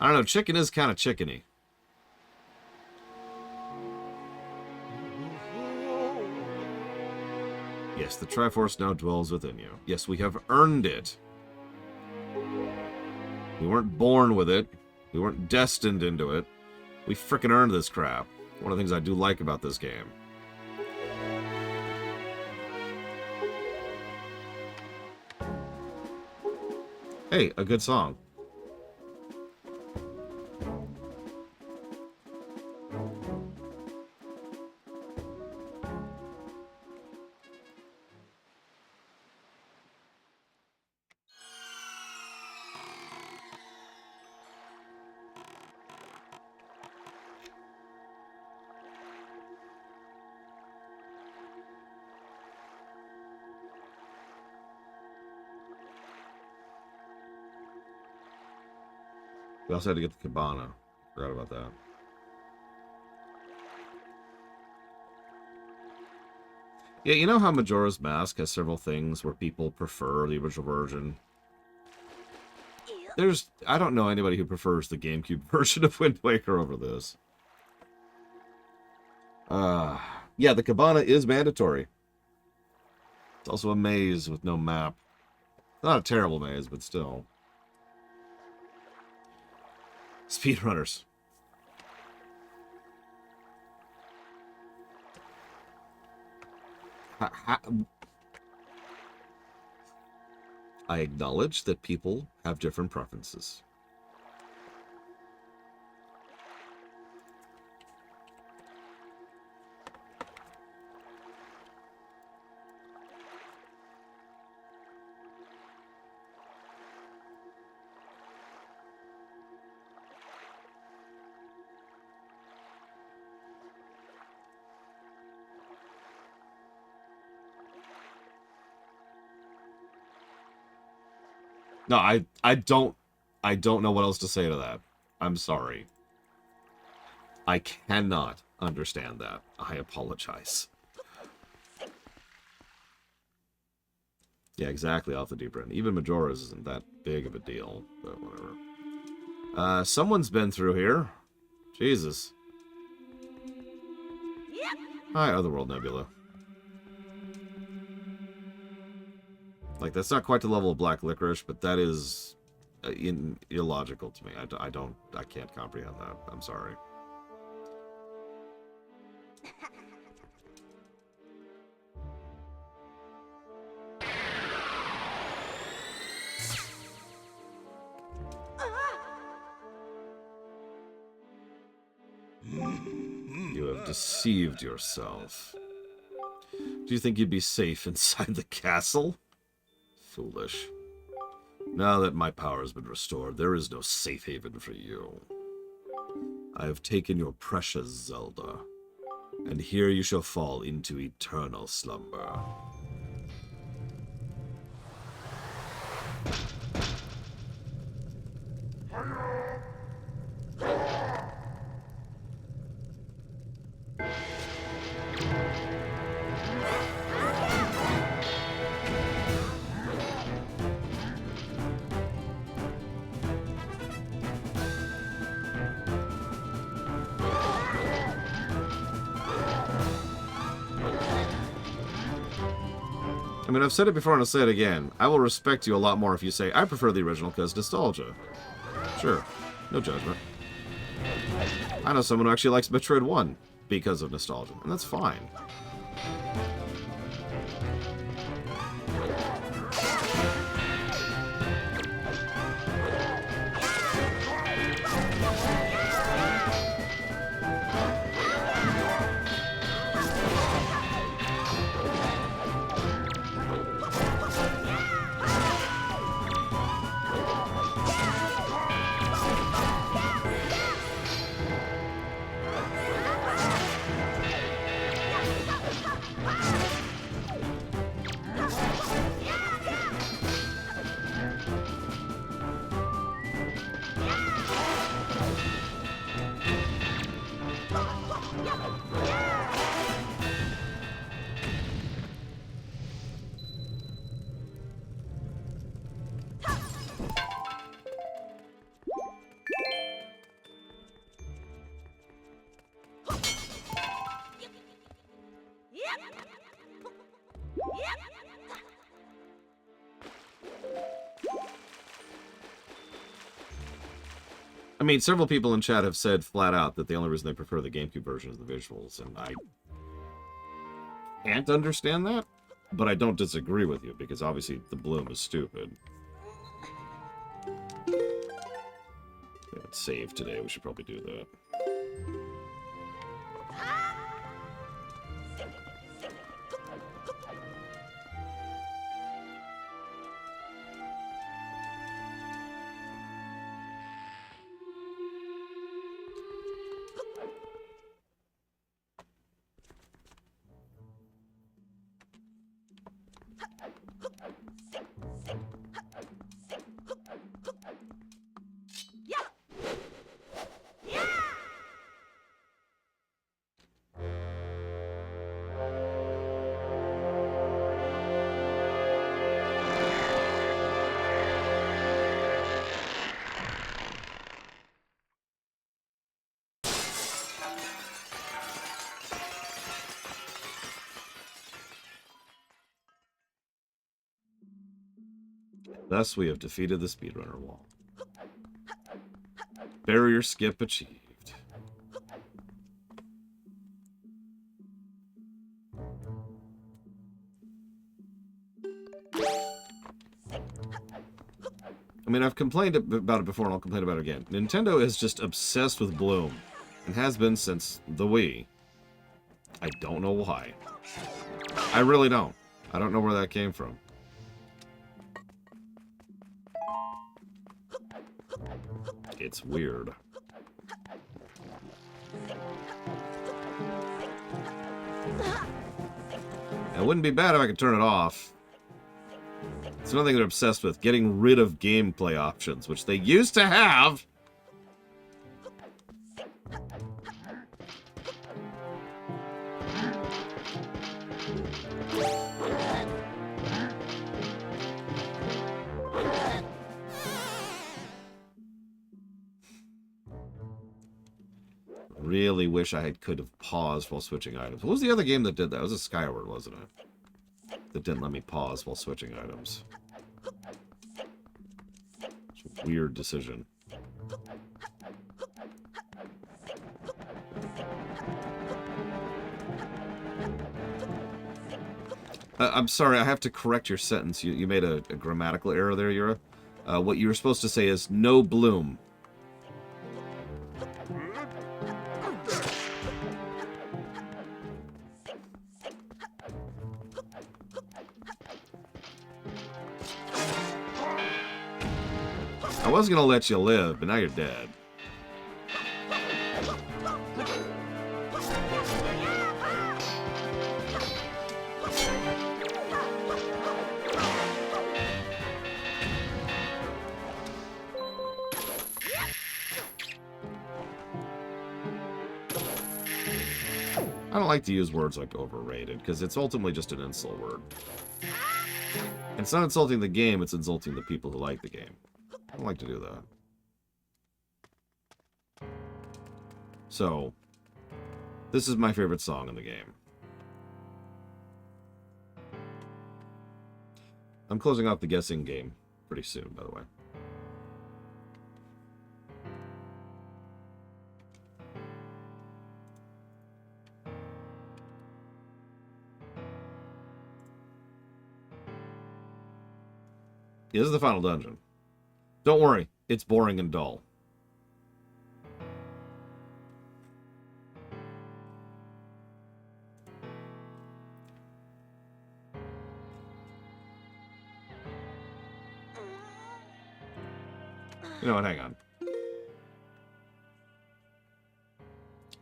I don't know, chicken is kind of chickeny. Yes, the Triforce now dwells within you. Yes, we have earned it. We weren't born with it. We weren't destined into it. We frickin' earned this crap. One of the things I do like about this game. Hey, a good song. We also had to get the cabana. Forgot about that. Yeah, you know how Majora's Mask has several things where people prefer the original version? I don't know anybody who prefers the GameCube version of Wind Waker over this. Yeah, the cabana is mandatory. It's also a maze with no map. Not a terrible maze, but still. Speedrunners. I acknowledge that people have different preferences. No, I don't know what else to say to that. I'm sorry. I cannot understand that. I apologize. Yeah, exactly, off the deep end. Even Majora's isn't that big of a deal, but whatever. Someone's been through here. Jesus. Hi, Otherworld Nebula. Like, that's not quite the level of black licorice, but that is illogical to me. I can't comprehend that. I'm sorry. You have deceived yourself. Do you think you'd be safe inside the castle? Foolish. Now that my power has been restored, there is no safe haven for you. I have taken your precious Zelda, and here you shall fall into eternal slumber. I mean, I've said it before and I'll say it again. I will respect you a lot more if you say, I prefer the original because nostalgia. Sure. No judgment. I know someone who actually likes Metroid 1 because of nostalgia, and that's fine. I mean, several people in chat have said flat out that the only reason they prefer the GameCube version is the visuals, and I can't understand that, but I don't disagree with you, because obviously the bloom is stupid. Let's save today. We should probably do that. Thus, we have defeated the speedrunner wall. Barrier skip achieved. I mean, I've complained about it before, and I'll complain about it again. Nintendo is just obsessed with Bloom, and has been since the Wii. I don't know why. I really don't. I don't know where that came from. It's weird. It wouldn't be bad if I could turn it off. It's another thing they're obsessed with, getting rid of gameplay options, which they used to have. Really wish I could have paused while switching items. What was the other game that did that? It was a Skyward, wasn't it? That didn't let me pause while switching items. It's a weird decision. I'm sorry, I have to correct your sentence. You made a grammatical error there, Yura. What you were supposed to say is, no Bloom. I was gonna let you live, but now you're dead. I don't like to use words like overrated, because it's ultimately just an insult word. And it's not insulting the game, it's insulting the people who like the game. I don't like to do that. So, this is my favorite song in the game. I'm closing off the guessing game pretty soon, by the way. This is the final dungeon. Don't worry, it's boring and dull. You know what, hang on.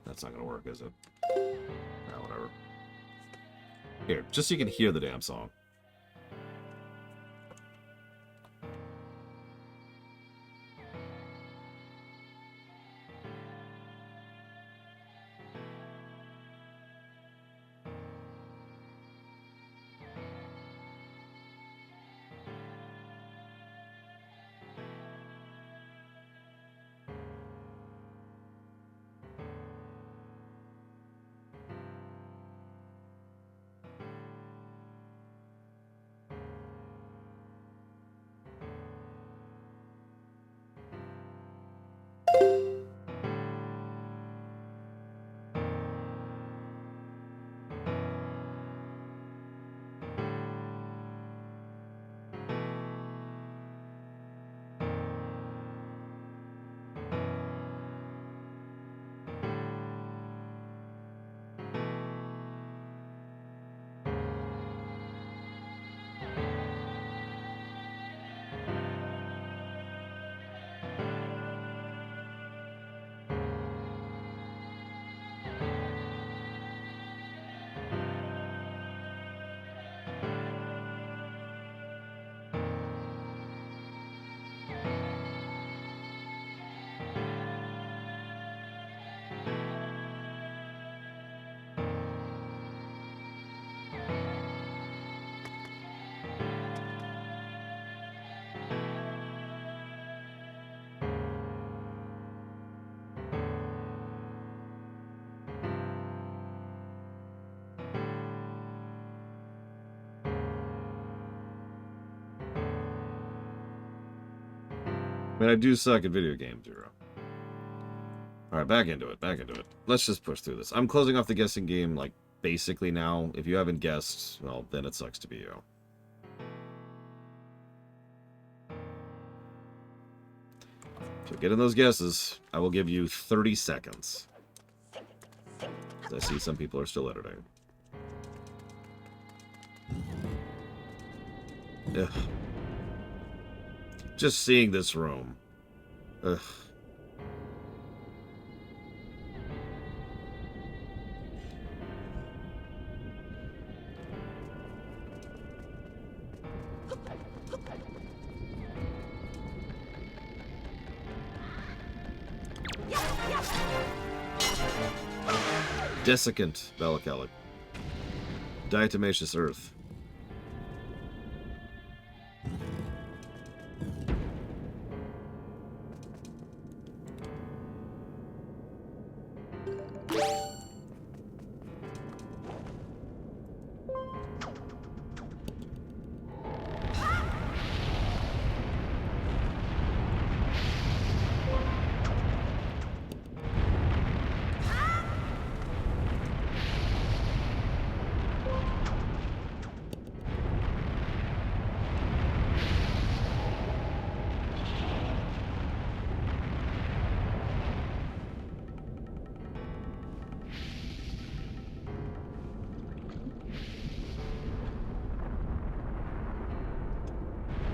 That's not gonna work, is it? Ah, whatever. Here, just so you can hear the damn song. I mean, I do suck at video games, Zero. Alright, back into it, back into it. Let's just push through this. I'm closing off the guessing game, like, basically now. If you haven't guessed, well, then it sucks to be you. So get in those guesses. I will give you 30 seconds. I see some people are still editing. Ugh. Just seeing this room. Ugh. Desiccant Bellicalic. Diatomaceous Earth.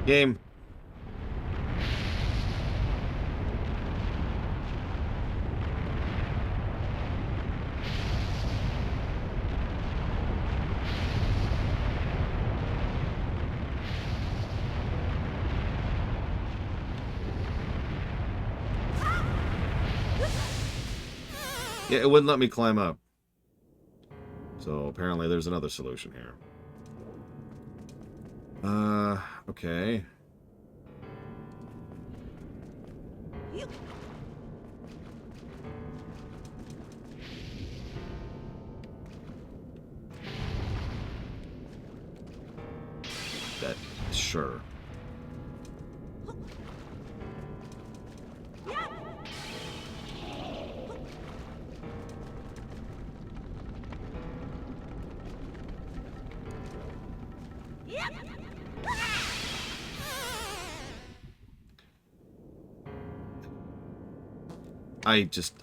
Game. Yeah, it wouldn't let me climb up. So apparently there's another solution here. Okay. That, sure.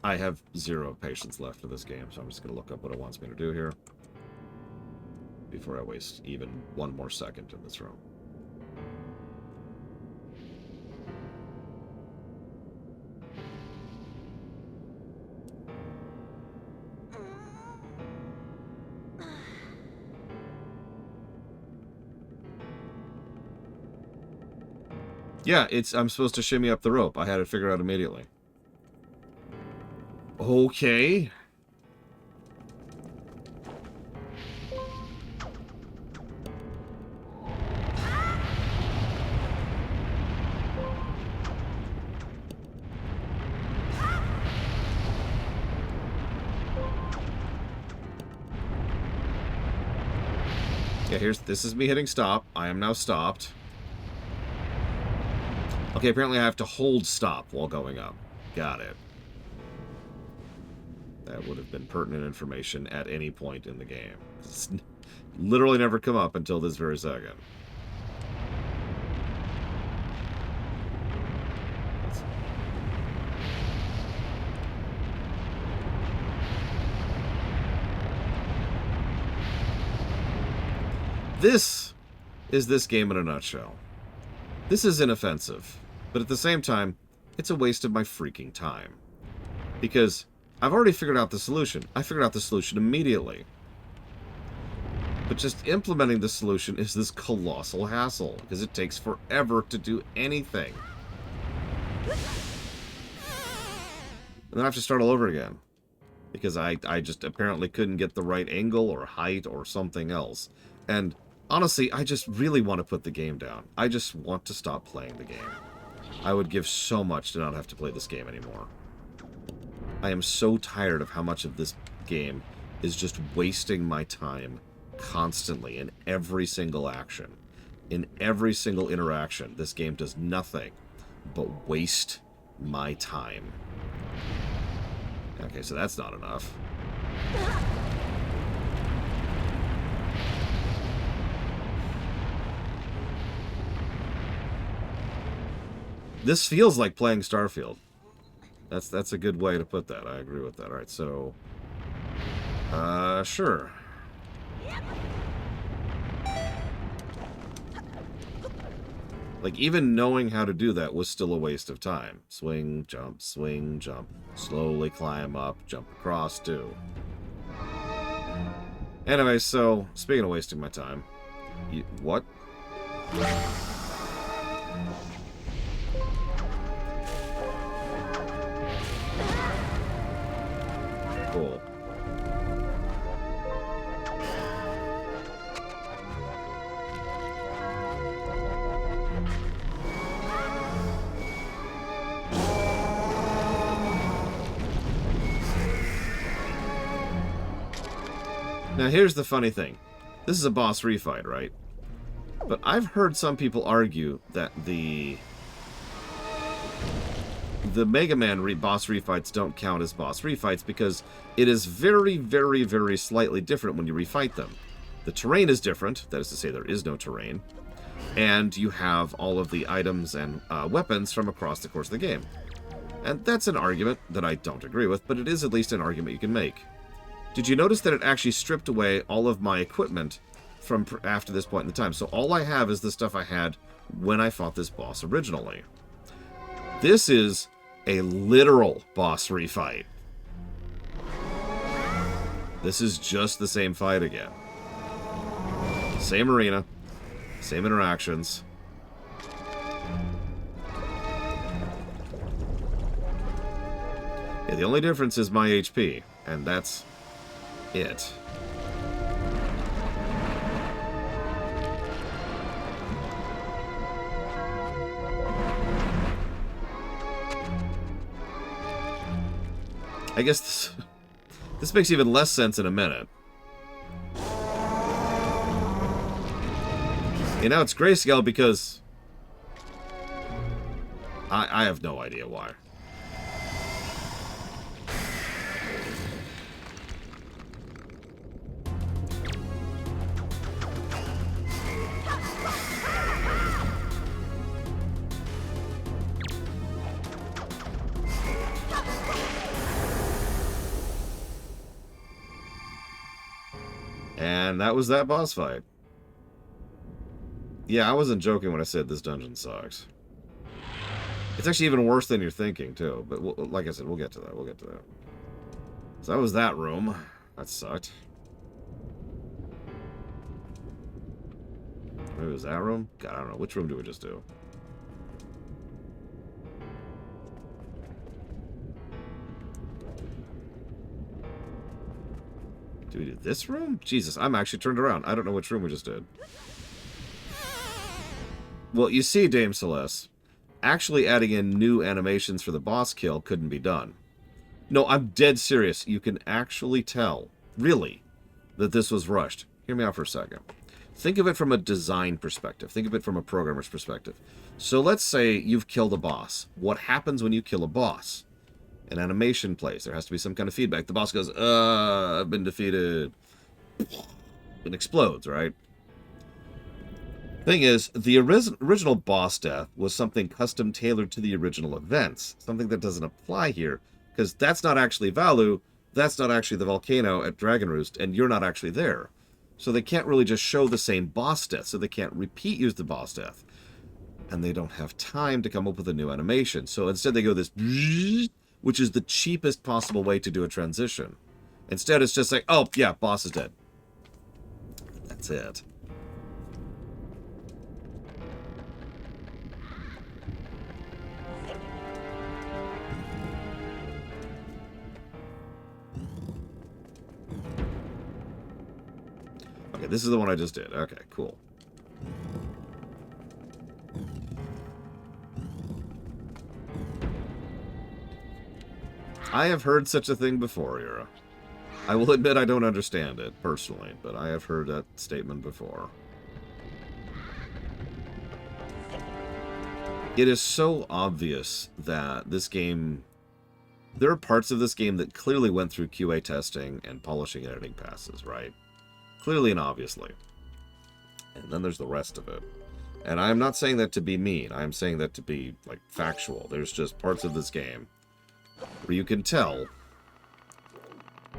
I have zero patience left for this game, so I'm just going to look up what it wants me to do here before I waste even one more second in this room. Yeah, I'm supposed to shimmy up the rope. I had it figured out immediately. Okay. Yeah, this is me hitting stop. I am now stopped. Okay, apparently I have to hold stop while going up. Got it. That would have been pertinent information at any point in the game. It's literally never come up until this very second. This is this game in a nutshell. This is inoffensive, but at the same time, it's a waste of my freaking time. Because I've already figured out the solution. I figured out the solution immediately. But just implementing the solution is this colossal hassle, because it takes forever to do anything. And then I have to start all over again. Because I just apparently couldn't get the right angle or height or something else. And honestly, I just really want to put the game down. I just want to stop playing the game. I would give so much to not have to play this game anymore. I am so tired of how much of this game is just wasting my time constantly in every single action. In every single interaction, this game does nothing but waste my time. Okay, so that's not enough. This feels like playing Starfield. That's a good way to put that. I agree with that. All right, so sure. Like, even knowing how to do that was still a waste of time. Swing, jump, slowly climb up, jump across, too. Anyway, so, speaking of wasting my time, what? Cool. Now, here's the funny thing. This is a boss refight, right? But I've heard some people argue that the Mega Man boss refights don't count as boss refights because it is very, very, very slightly different when you refight them. The terrain is different, that is to say there is no terrain, and you have all of the items and weapons from across the course of the game. And that's an argument that I don't agree with, but it is at least an argument you can make. Did you notice that it actually stripped away all of my equipment from after this point in the time? So all I have is the stuff I had when I fought this boss originally. This is a literal boss refight. This is just the same fight again. Same arena, same interactions. Yeah, the only difference is my HP, and that's it. I guess this makes even less sense in a minute. You know, it's grayscale because I have no idea why. And that was that boss fight. Yeah, I wasn't joking when I said this dungeon sucks. It's actually even worse than you're thinking, too. But like I said, we'll get to that. We'll get to that. So that was that room. That sucked. Maybe it was that room? God, I don't know. Which room do we just do? Do we do this room? Jesus, I'm actually turned around. I don't know which room we just did. Well, you see, Dame Celeste, actually adding in new animations for the boss kill couldn't be done. No, I'm dead serious. You can actually tell, really, that this was rushed. Hear me out for a second. Think of it from a design perspective. Think of it from a programmer's perspective. So let's say you've killed a boss. What happens when you kill a boss? An animation plays. There has to be some kind of feedback. The boss goes, I've been defeated. It explodes, right? Thing is, the original boss death was something custom tailored to the original events. Something that doesn't apply here. Because that's not actually Valu. That's not actually the volcano at Dragon Roost. And you're not actually there. So they can't really just show the same boss death. So they can't use the boss death. And they don't have time to come up with a new animation. So instead they go this... which is the cheapest possible way to do a transition. Instead, it's just like, oh, yeah, boss is dead. That's it. Okay, this is the one I just did. Okay, cool. I have heard such a thing before, Ira. I will admit I don't understand it, personally, but I have heard that statement before. It is so obvious that this game... There are parts of this game that clearly went through QA testing and polishing and editing passes, right? Clearly and obviously. And then there's the rest of it. And I'm not saying that to be mean. I'm saying that to be, like, factual. There's just parts of this game where you can tell,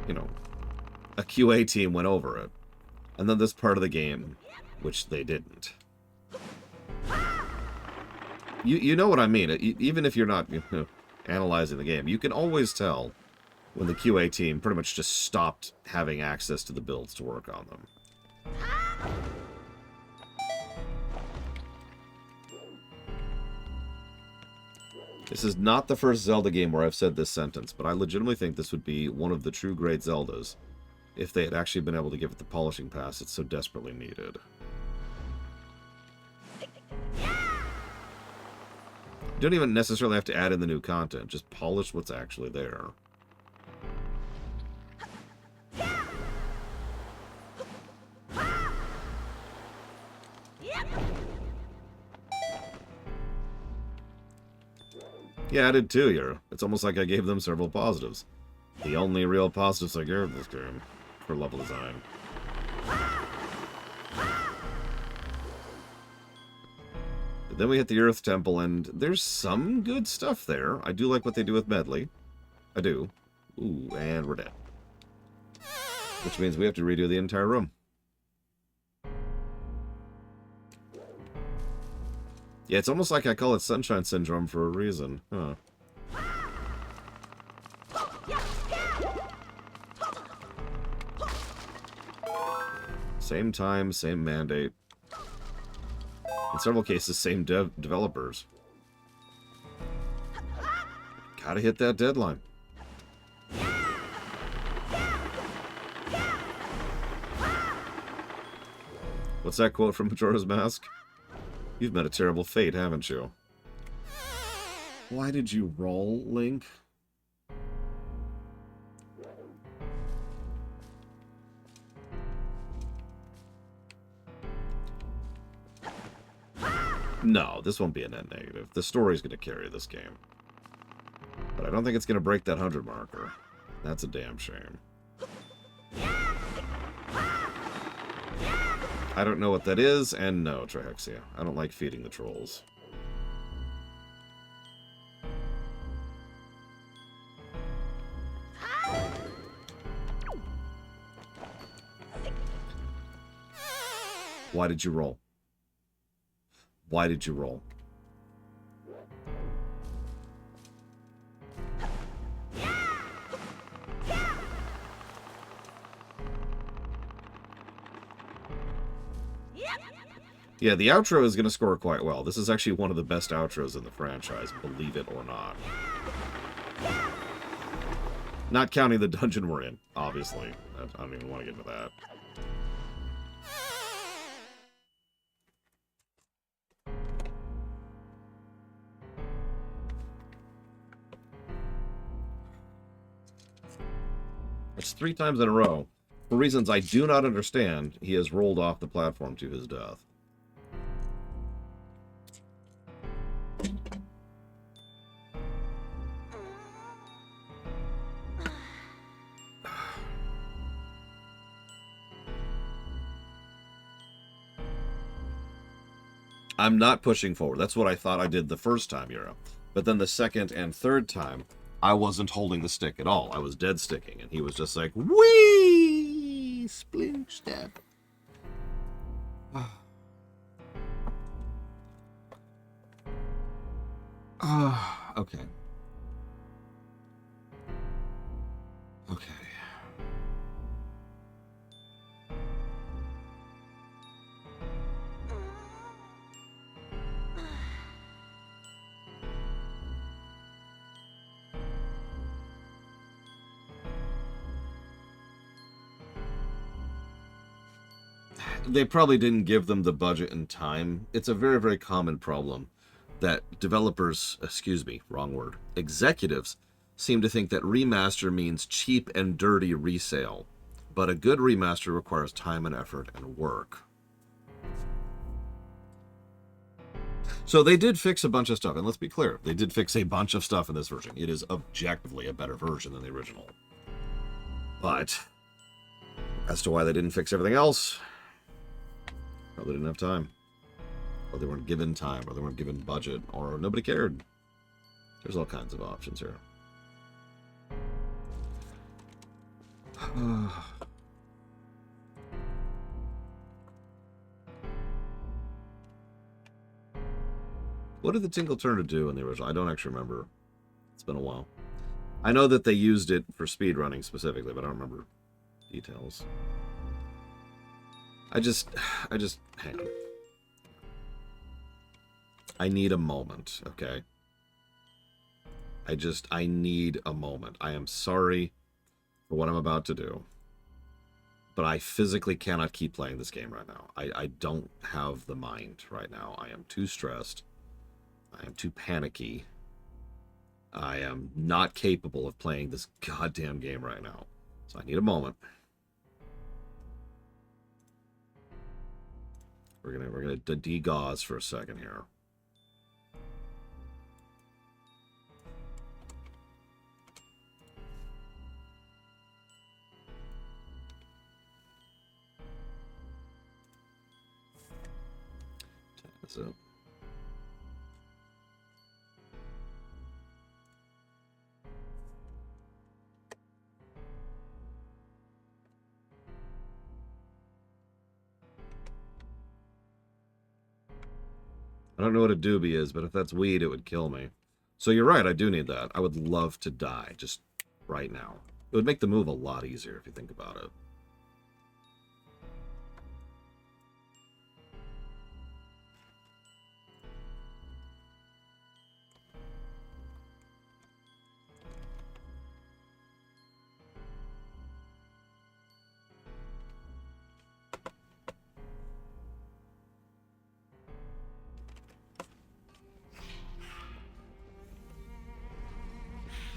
you know, a QA team went over it. And then this part of the game, which they didn't. You know what I mean. Even if you're not analyzing the game, you can always tell when the QA team pretty much just stopped having access to the builds to work on them. This is not the first Zelda game where I've said this sentence, but I legitimately think this would be one of the true great Zeldas if they had actually been able to give it the polishing pass it's so desperately needed. You don't even necessarily have to add in the new content, just polish what's actually there. Yeah, I did too here. It's almost like I gave them several positives. The only real positives I gave this game for level design. But then we hit the Earth Temple, and there's some good stuff there. I do like what they do with Medley. I do. Ooh, and we're dead. Which means we have to redo the entire room. Yeah, it's almost like I call it Sunshine Syndrome for a reason. Huh. Same time, same mandate. In several cases, same developers. Gotta hit that deadline. What's that quote from Majora's Mask? You've met a terrible fate, haven't you? Why did you roll, Link? No, this won't be a net negative. The story's going to carry this game. But I don't think it's going to break that 100 marker. That's a damn shame. I don't know what that is, and no, Trihexia. I don't like feeding the trolls. Why did you roll? Why did you roll? Yeah, the outro is going to score quite well. This is actually one of the best outros in the franchise, believe it or not. Not counting the dungeon we're in, obviously. I don't even want to get into that. It's 3 times in a row. For reasons I do not understand, he has rolled off the platform to his death. I'm not pushing forward. That's what I thought I did the first time, Yura. But then the second and third time, I wasn't holding the stick at all. I was dead sticking, and he was just like, whee! Splink step. Okay. Okay. They probably didn't give them the budget and time. It's a very, very common problem that developers, excuse me, wrong word, executives seem to think that remaster means cheap and dirty resale. But a good remaster requires time and effort and work. So they did fix a bunch of stuff, and let's be clear, they did fix a bunch of stuff in this version. It is objectively a better version than the original. But as to why they didn't fix everything else, probably didn't have time. Or they weren't given time, or they weren't given budget, or nobody cared. There's all kinds of options here. What did the Tingle Turner do in the original? I don't actually remember. It's been a while. I know that they used it for speedrunning specifically, but I don't remember details. I just hang on. I need a moment, okay? I need a moment. I am sorry for what I'm about to do, but I physically cannot keep playing this game right now. I don't have the mind right now. I am too stressed. I am too panicky. I am not capable of playing this goddamn game right now. So I need a moment. We're gonna de-gauze for a second here. So I don't know what a doobie is, but if that's weed, it would kill me. So you're right, I do need that. I would love to die, just right now. It would make the move a lot easier if you think about it.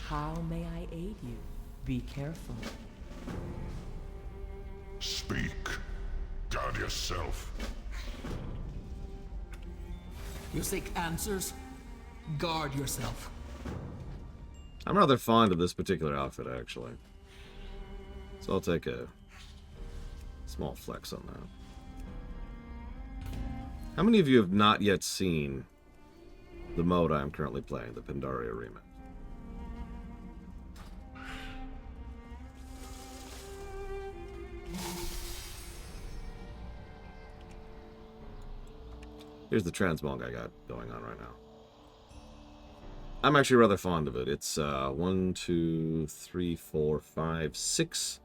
How may I aid you? Be careful. Speak. Guard yourself. You seek answers? Guard yourself. I'm rather fond of this particular outfit, actually. So I'll take a small flex on that. How many of you have not yet seen the mode I am currently playing, the Pandaria remake? Here's the transmog I got going on right now. I'm actually rather fond of it. It's 1, 2, 3, 4, 5, 6.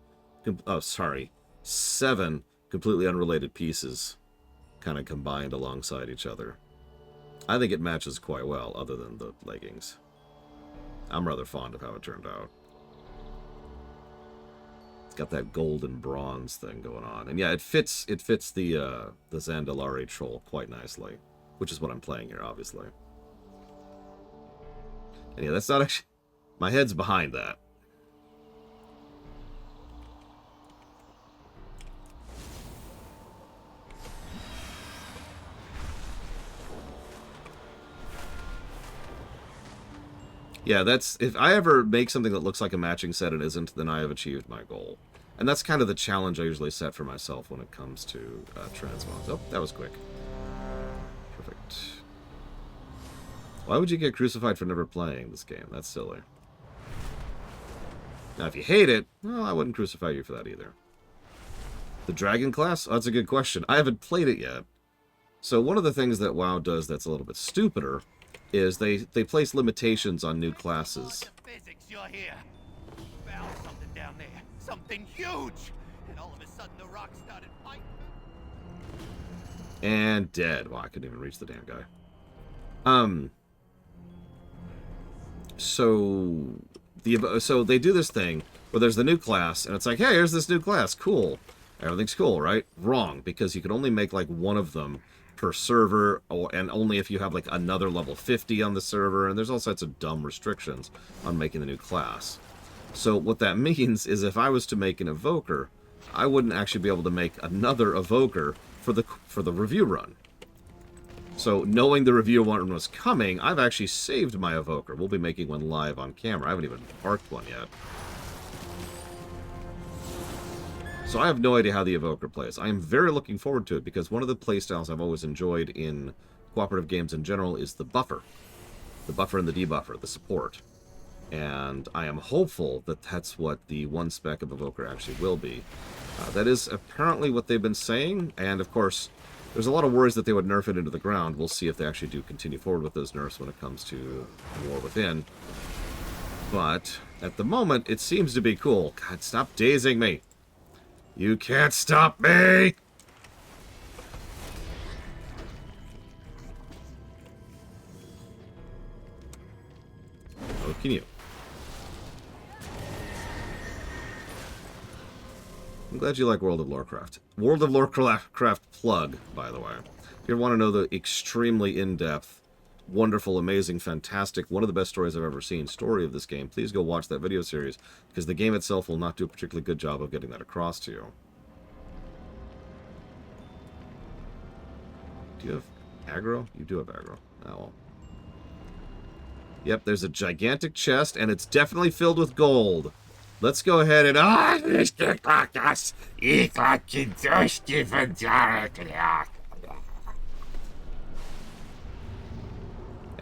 Oh, sorry, 7 completely unrelated pieces kind of combined alongside each other. I think it matches quite well, other than the leggings. I'm rather fond of how it turned out. It's got that gold and bronze thing going on, and yeah, it fits the Zandalari troll quite nicely, which is what I'm playing here, obviously. And yeah, that's not actually... My head's behind that. Yeah, that's... If I ever make something that looks like a matching set and isn't, then I have achieved my goal. And that's kind of the challenge I usually set for myself when it comes to transmods. Oh, that was quick. Perfect. Why would you get crucified for never playing this game? That's silly. Now, if you hate it, well, I wouldn't crucify you for that either. The Dragon class? Oh, that's a good question. I haven't played it yet. So one of the things that WoW does that's a little bit stupider is they place limitations on new classes. Physics, you're here. Found something down there. Something huge. And all of a sudden the rock started fighting. And dead. Well, I couldn't even reach the damn guy. So they do this thing where there's the new class, and it's like, hey, here's this new class. Cool. Everything's cool, right? Wrong, because you can only make like one of them per server, and only if you have like another level 50 on the server, and there's all sorts of dumb restrictions on making the new class. So what that means is if I was to make an evoker, I wouldn't actually be able to make another evoker for the review run. So, knowing the review of one was coming, I've actually saved my Evoker. We'll be making one live on camera. I haven't even parked one yet. So I have no idea how the Evoker plays. I am very looking forward to it, because one of the playstyles I've always enjoyed in cooperative games in general is the buffer. The buffer and the debuffer, the support. And I am hopeful that that's what the one spec of Evoker actually will be. That is apparently what they've been saying, and of course, there's a lot of worries that they would nerf it into the ground. We'll see if they actually do continue forward with those nerfs when it comes to War Within. But, at the moment, it seems to be cool. God, stop dazing me! You can't stop me! Oh, can you? I'm glad you like World of Lorecraft. World of Lorecraft plug, by the way. If you ever want to know the extremely in-depth, wonderful, amazing, fantastic, one of the best stories I've ever seen story of this game, please go watch that video series, because the game itself will not do a particularly good job of getting that across to you. Do you have aggro? You do have aggro. Oh, well. Yep, there's a gigantic chest, and it's definitely filled with gold. Let's go ahead and... And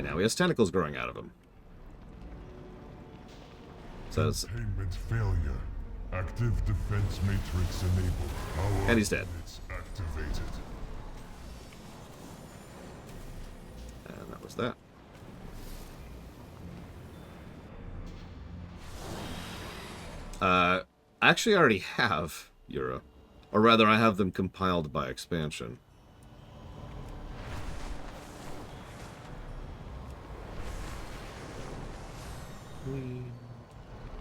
now he has tentacles growing out of him. Says... Containment failure. Active defense matrix enabled. Power And he's dead. units activated. And that was that. Actually, I already have Euro. Or rather, I have them compiled by expansion.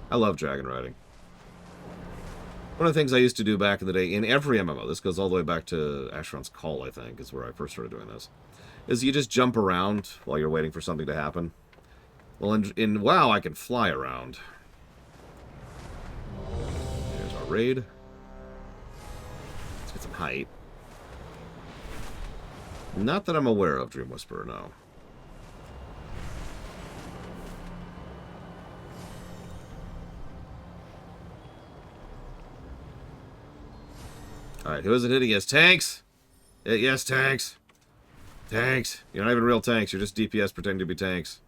I love dragon riding. One of the things I used to do back in the day, in every MMO, this goes all the way back to Asheron's Call, I think, is where I first started doing this, is you just jump around while you're waiting for something to happen. Well, in WoW, I can fly around. There's our raid. Let's get some height. Not that I'm aware of, Dream Whisperer, no. Alright, who is it hitting? Yes, tanks! Yes, tanks! Tanks! You're not even real tanks, you're just DPS pretending to be tanks.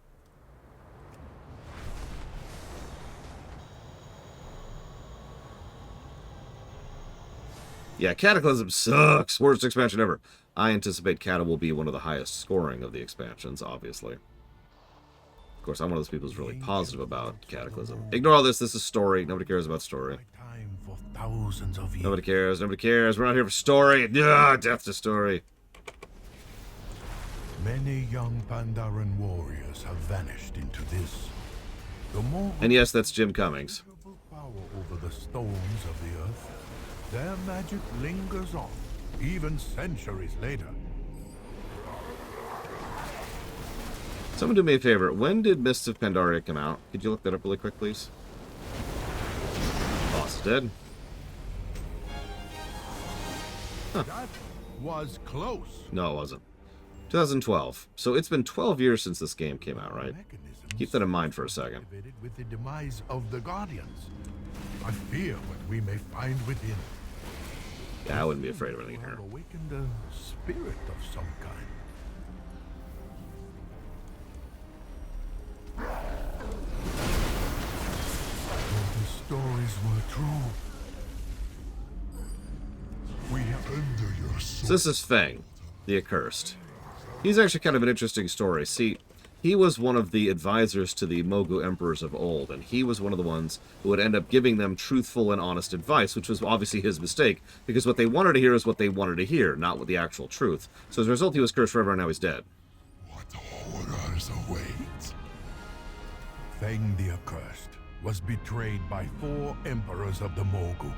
Yeah, Cataclysm sucks! Worst expansion ever. I anticipate Cata will be one of the highest scoring of the expansions, obviously. Of course, I'm one of those people who's really positive about Cataclysm. Ignore all this, this is story. Nobody cares about story. Time for thousands of years. Nobody cares, nobody cares. We're not here for story. Yeah, death to story. Many young Pandaren warriors have vanished into this. The more And yes, that's Jim Cummings. power over the stones of the earth, their magic lingers on, even centuries later. Someone do me a favor. When did Mists of Pandaria come out? Could you look that up really quick, please? Boss is dead. That was close. No, it wasn't. 2012. So it's been 12 years since this game came out, right? Mechanisms Keep that in mind for a second. activated with the demise of the Guardians. I fear what we may find within. Yeah, I wouldn't be afraid of anything Will here. have awakened a spirit of some kind. If the stories were true, we have under your So soul. this is Feng, the Accursed. He's actually kind of an interesting story. See, he was one of the advisors to the Mogu emperors of old, and he was one of the ones who would end up giving them truthful and honest advice, which was obviously his mistake, because what they wanted to hear is what they wanted to hear, not what the actual truth. So as a result, he was cursed forever, and now he's dead. What horrors await? Feng the Accursed was betrayed by 4 emperors of the Mogu.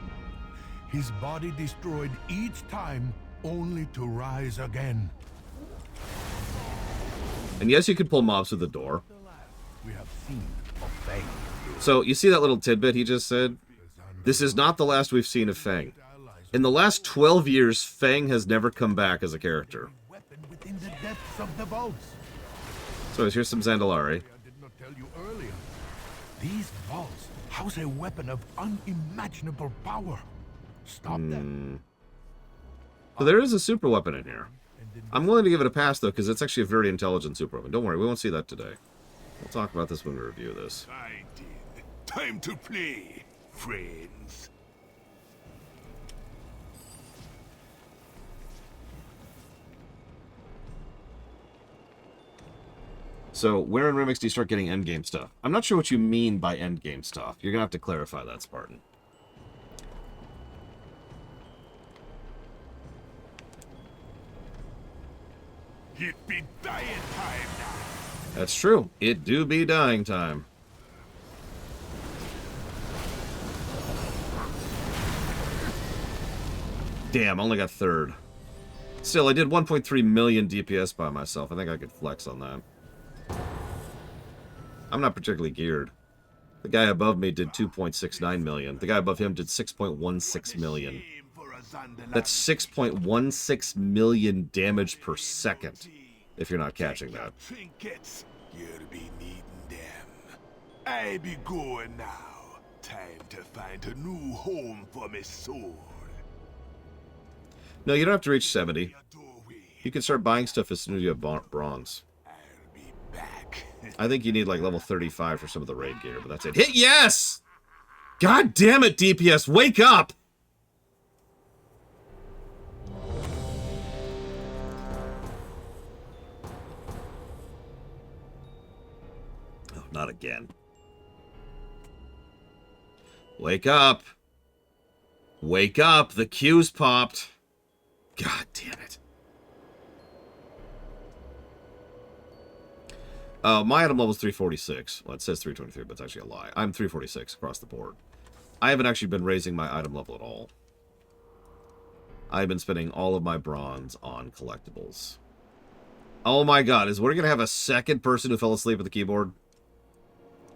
His body destroyed each time, only to rise again. And yes, you could pull mobs through the door. We have seen of Feng. So, you see that little tidbit he just said? This is not the last we've seen of Feng. In the last 12 years, Feng has never come back as a character. Weapon with kept in the depths of the vaults. So here's some Zandalari. I did not tell you earlier. These vaults house a weapon of unimaginable power. Stop them. So there is a super weapon in here. I'm willing to give it a pass, though, because it's actually a very intelligent super weapon. Don't worry, we won't see that today. We'll talk about this when we review this. I did. Time to play, friends. So, where in Remix do you start getting endgame stuff? I'm not sure what you mean by endgame stuff. You're going to have to clarify that, Spartan. It be dying time now. That's true. It do be dying time. Damn, only got third. Still, I did 1.3 million DPS by myself. I think I could flex on that. I'm not particularly geared. The guy above me did 2.69 million. The guy above him did 6.16 million. That's 6.16 million damage per second, if you're not catching that. Trinkets, you'll be needing them. I be going now. Time to find a new home for me soul. No, you don't have to reach 70. You can start buying stuff as soon as you have bronze. I'll be back. I think you need like level 35 for some of the raid gear, but that's it. Hit yes! God damn it, DPS, wake up! Oh, not again. Wake up! Wake up! The queue's popped! God damn it. My item level is 346. Well, it says 323, but it's actually a lie. I'm 346 across the board. I haven't actually been raising my item level at all. I've been spending all of my bronze on collectibles. Oh my god, is we're going to have a second person who fell asleep at the keyboard?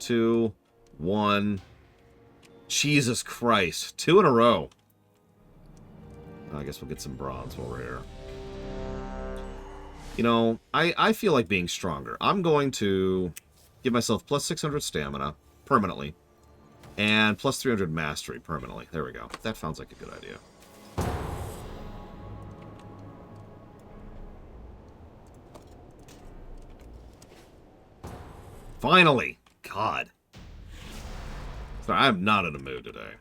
2, 1. Jesus Christ. 2 in a row. I guess we'll get some bronze while we're here. You know, I feel like being stronger. I'm going to give myself plus 600 stamina permanently. And plus 300 mastery permanently. There we go. That sounds like a good idea. Finally! God. Sorry, I'm not in a mood today.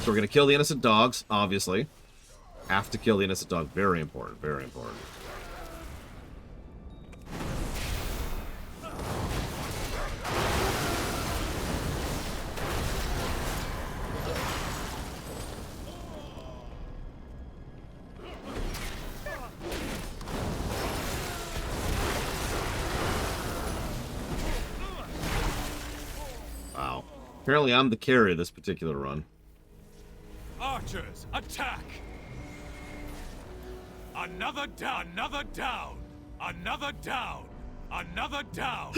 So we're going to kill the innocent dogs, obviously. Have to kill the innocent dog. Very important, very important. Wow. Apparently I'm the carry of this particular run. Archers, attack! Another down, another down, another down, another down.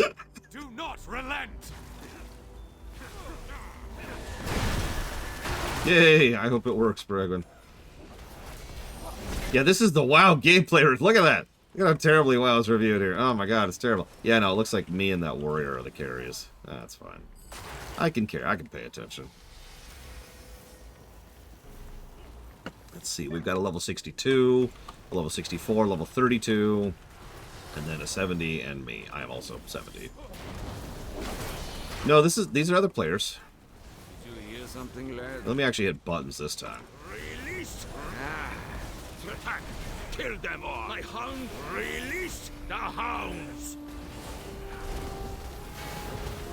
Do not relent. Yay! I hope it works, Bregman. Yeah, this is the WoW gameplay. Look at that. Look at how terribly WoW's reviewed here. Oh my god, it's terrible. Yeah, no, it looks like me and that warrior are the carriers. That's fine. I can carry. I can pay attention. Let's see. We've got a level 62, a level 64, level 32, and then a 70, and me. I am also 70. No, these are other players. Did you hear something, lad? Let me actually hit buttons this time. Release! Attack! Kill them all! My hound! Release the hounds!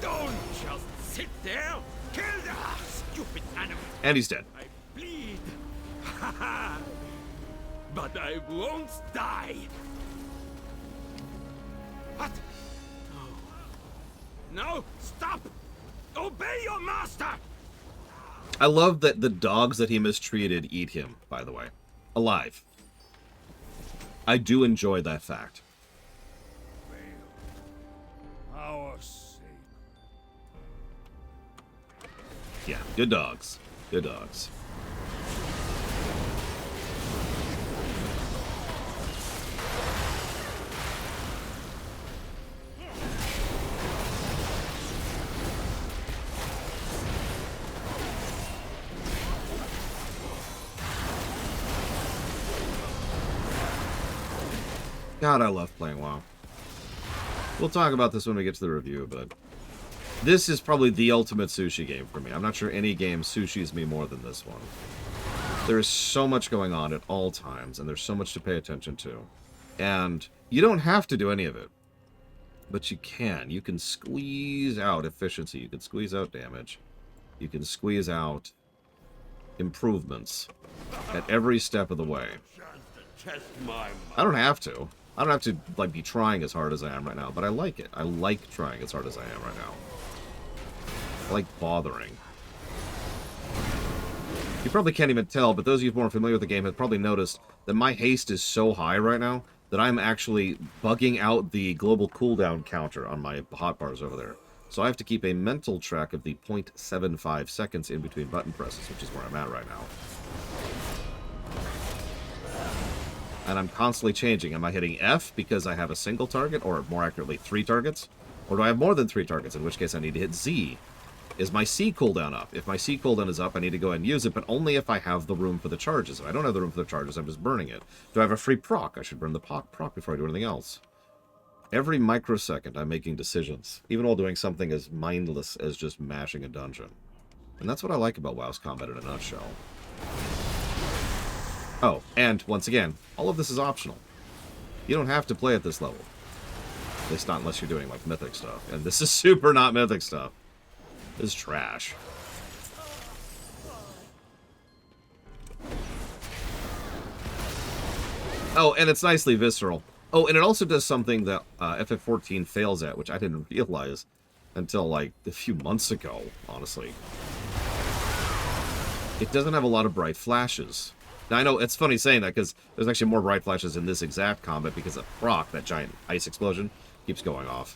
Don't just sit there! Kill the stupid animal! And he's dead. I bleed! But I won't die! What? No. No! Stop! Obey your master! I love that the dogs that he mistreated eat him, by the way. Alive. I do enjoy that fact. Our savior. Yeah, good dogs. Good dogs. God, I love playing WoW. We'll talk about this when we get to the review, but this is probably the ultimate sushi game for me. I'm not sure any game sushis me more than this one. There is so much going on at all times, and there's so much to pay attention to. And you don't have to do any of it. But you can. You can squeeze out efficiency. You can squeeze out damage. You can squeeze out improvements at every step of the way. I don't have to. I don't have to like be trying as hard as I am right now, but I like it. I like trying as hard as I am right now. I like bothering. You probably can't even tell, but those of you more familiar with the game have probably noticed that my haste is so high right now that I'm actually bugging out the global cooldown counter on my hotbars over there. So I have to keep a mental track of the 0.75 seconds in between button presses, which is where I'm at right now. And I'm constantly changing. Am I hitting F because I have a single target, or more accurately, 3 targets? Or do I have more than 3 targets, in which case I need to hit Z? Is my C cooldown up? If my C cooldown is up, I need to go ahead and use it, but only if I have the room for the charges. If I don't have the room for the charges, I'm just burning it. Do I have a free proc? I should burn the proc before I do anything else. Every microsecond, I'm making decisions, even while doing something as mindless as just mashing a dungeon. And that's what I like about WoW's combat in a nutshell. Oh, and, once again, all of this is optional. You don't have to play at this level. At least not unless you're doing, like, mythic stuff. And this is super not mythic stuff. This is trash. Oh, and it's nicely visceral. Oh, and it also does something that FF14 fails at, which I didn't realize until, like, a few months ago, honestly. It doesn't have a lot of bright flashes. Now, I know it's funny saying that, because there's actually more bright flashes in this exact combat, because of proc, that giant ice explosion, keeps going off.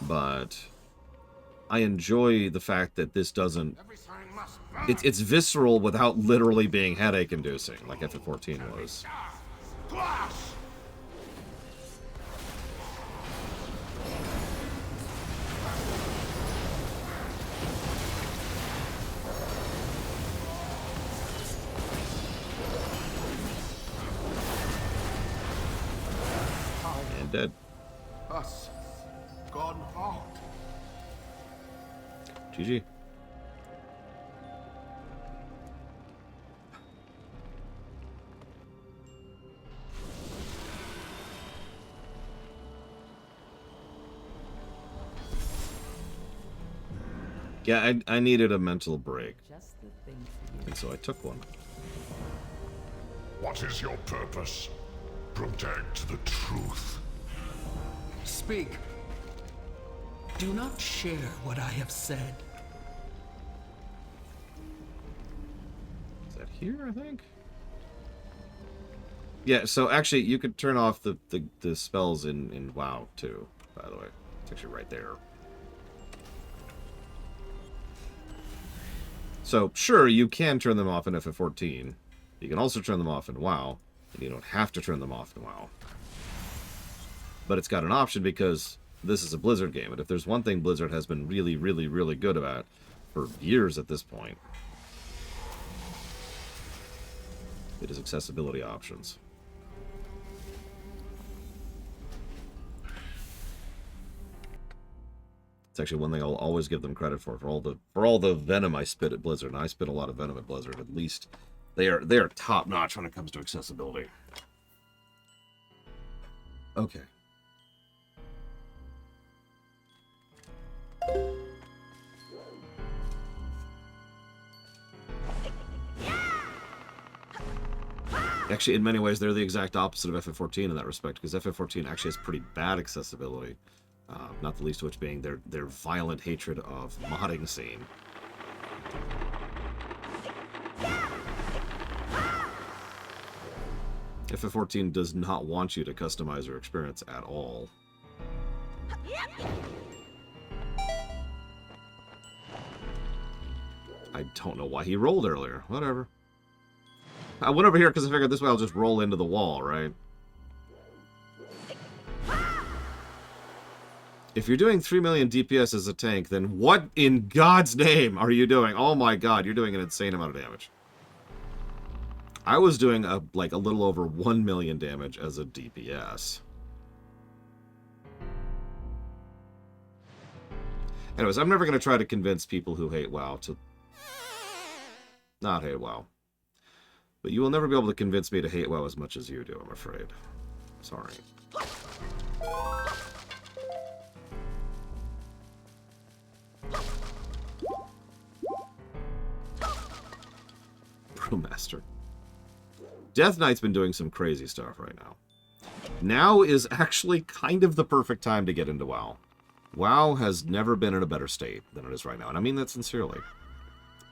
But I enjoy the fact that this doesn't... It's visceral without literally being headache-inducing, like FF14 was. And dead. Us, gone hard. GG. Yeah, I needed a mental break, Just the thing for you. and so I took one. What is your purpose? Protect the truth. Speak. Do not share what I have said. Is that here, I think? Yeah, so actually, you could turn off the spells in WoW, too, by the way. It's actually right there. So, sure, you can turn them off in FF14. You can also turn them off in WoW, and you don't have to turn them off in WoW. But it's got an option because this is a Blizzard game, and if there's one thing Blizzard has been really, really, really good about for years at this point, it is accessibility options. It's actually one thing I'll always give them credit for all the venom I spit at Blizzard, and I spit a lot of venom at Blizzard. At least they are top notch when it comes to accessibility. Okay. Actually, in many ways, they're the exact opposite of FF14 in that respect, because FF14 actually has pretty bad accessibility. Not the least of which being their violent hatred of modding scene. FF14 does not want you to customize your experience at all. I don't know why he rolled earlier. Whatever. I went over here because I figured this way I'll just roll into the wall, right? If you're doing 3 million DPS as a tank, then what in God's name are you doing? Oh my god, you're doing an insane amount of damage. I was doing like a little over 1 million damage as a DPS. Anyways, I'm never going to try to convince people who hate WoW to not hate WoW. But you will never be able to convince me to hate WoW as much as you do, I'm afraid. Sorry. Brewmaster. Death Knight's been doing some crazy stuff right now. Now is actually kind of the perfect time to get into WoW. WoW has never been in a better state than it is right now, and I mean that sincerely.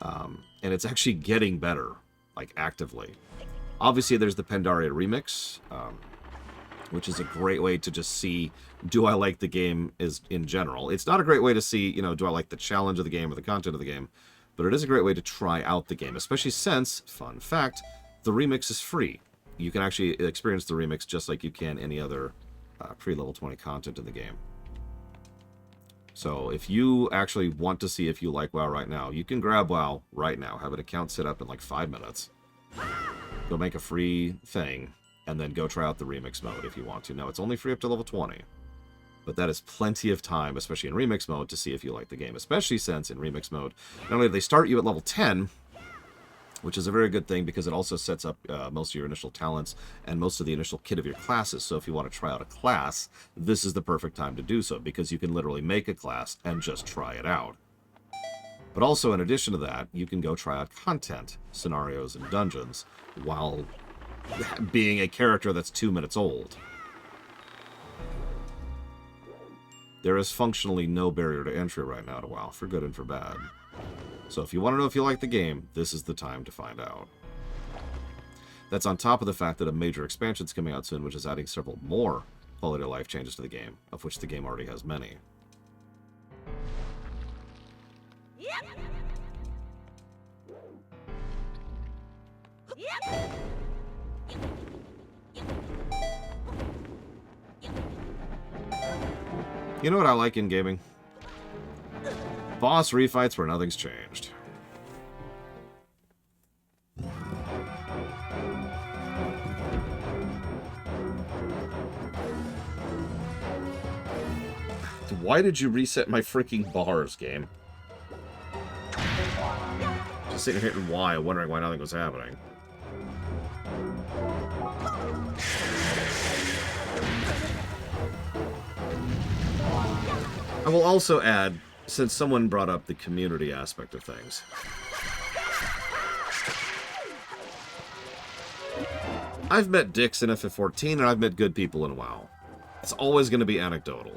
And it's actually getting better, like, actively. Obviously, there's the Pandaria remix, which is a great way to just see, do I like the game in general. It's not a great way to see, you know, do I like the challenge of the game or the content of the game, but it is a great way to try out the game, especially since, fun fact, the remix is free. You can actually experience the remix just like you can any other pre-level 20 content in the game. So if you actually want to see if you like WoW right now, you can grab WoW right now, have an account set up in like 5 minutes, go make a free thing, and then go try out the remix mode if you want to. Now, it's only free up to level 20, but that is plenty of time, especially in remix mode, to see if you like the game, especially since in remix mode, not only do they start you at level 10, which is a very good thing because it also sets up most of your initial talents and most of the initial kit of your classes. So if you want to try out a class, this is the perfect time to do so because you can literally make a class and just try it out. But also, in addition to that, you can go try out content, scenarios, and dungeons while being a character that's 2 minutes old. There is functionally no barrier to entry right now to WoW, for good and for bad. So if you want to know if you like the game, this is the time to find out. That's on top of the fact that a major expansion is coming out soon, which is adding several more quality of life changes to the game, of which the game already has many. You know what I like in gaming? Boss refights where nothing's changed. Why did you reset my freaking bars, game? Just sitting here hitting Y, wondering why nothing was happening. I will also add, since someone brought up the community aspect of things, I've met dicks in FF14 and I've met good people in WoW. It's always going to be anecdotal.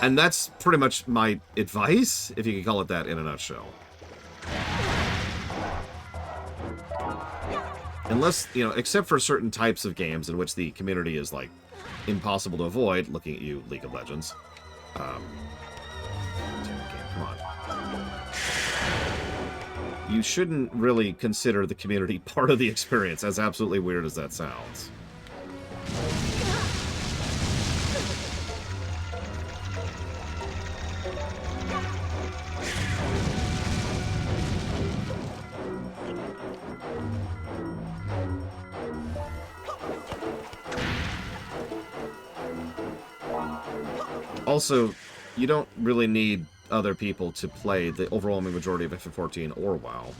And that's pretty much my advice, if you can call it that in a nutshell. Unless, you know, except for certain types of games in which the community is, like, impossible to avoid, looking at you, League of Legends. Come on. You shouldn't really consider the community part of the experience, as absolutely weird as that sounds. Also, you don't really need other people to play the overwhelming majority of FF14 or WoW.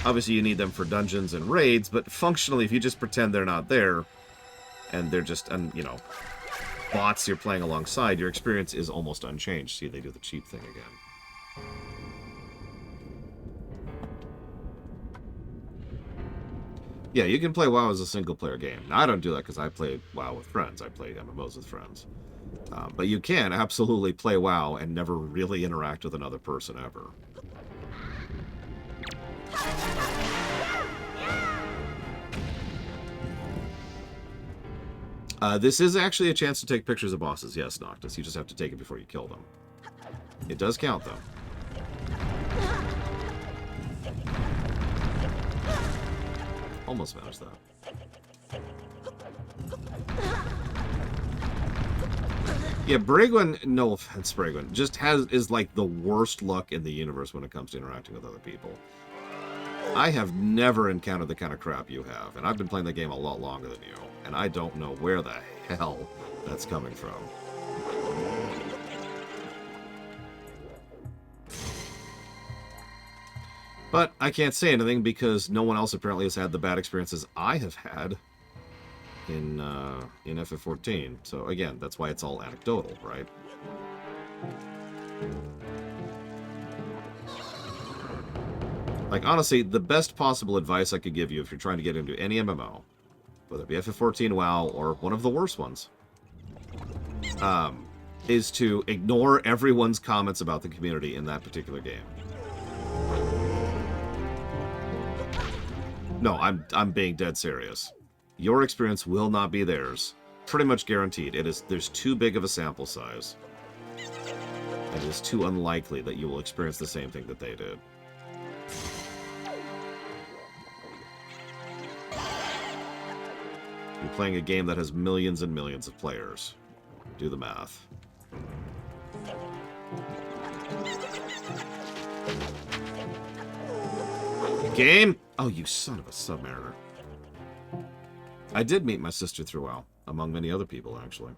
Obviously, you need them for dungeons and raids, but functionally, if you just pretend they're not there, and they're just, you know, bots you're playing alongside, your experience is almost unchanged. See, they do the cheap thing again. Yeah, you can play WoW as a single-player game. Now, I don't do that because I play WoW with friends. I play MMOs with friends. But you can absolutely play WoW and never really interact with another person ever. This is actually a chance to take pictures of bosses. Yes, Noctis. You just have to take it before you kill them. It does count, though. Almost managed that. Yeah, Brigwin, no offense, Brigwin, just is like the worst luck in the universe when it comes to interacting with other people. I have never encountered the kind of crap you have, and I've been playing the game a lot longer than you, and I don't know where the hell that's coming from. But I can't say anything because no one else apparently has had the bad experiences I have had in FF14. So again, that's why it's all anecdotal, right? Like, honestly, the best possible advice I could give you if you're trying to get into any MMO, whether it be FF14, WoW, or one of the worst ones, is to ignore everyone's comments about the community in that particular game. No, I'm being dead serious. Your experience will not be theirs. Pretty much guaranteed. There's too big of a sample size. It is too unlikely that you will experience the same thing that they did. You're playing a game that has millions and millions of players. Do the math. Game? Oh, you son of a submariner. I did meet my sister through WoW, among many other people, actually.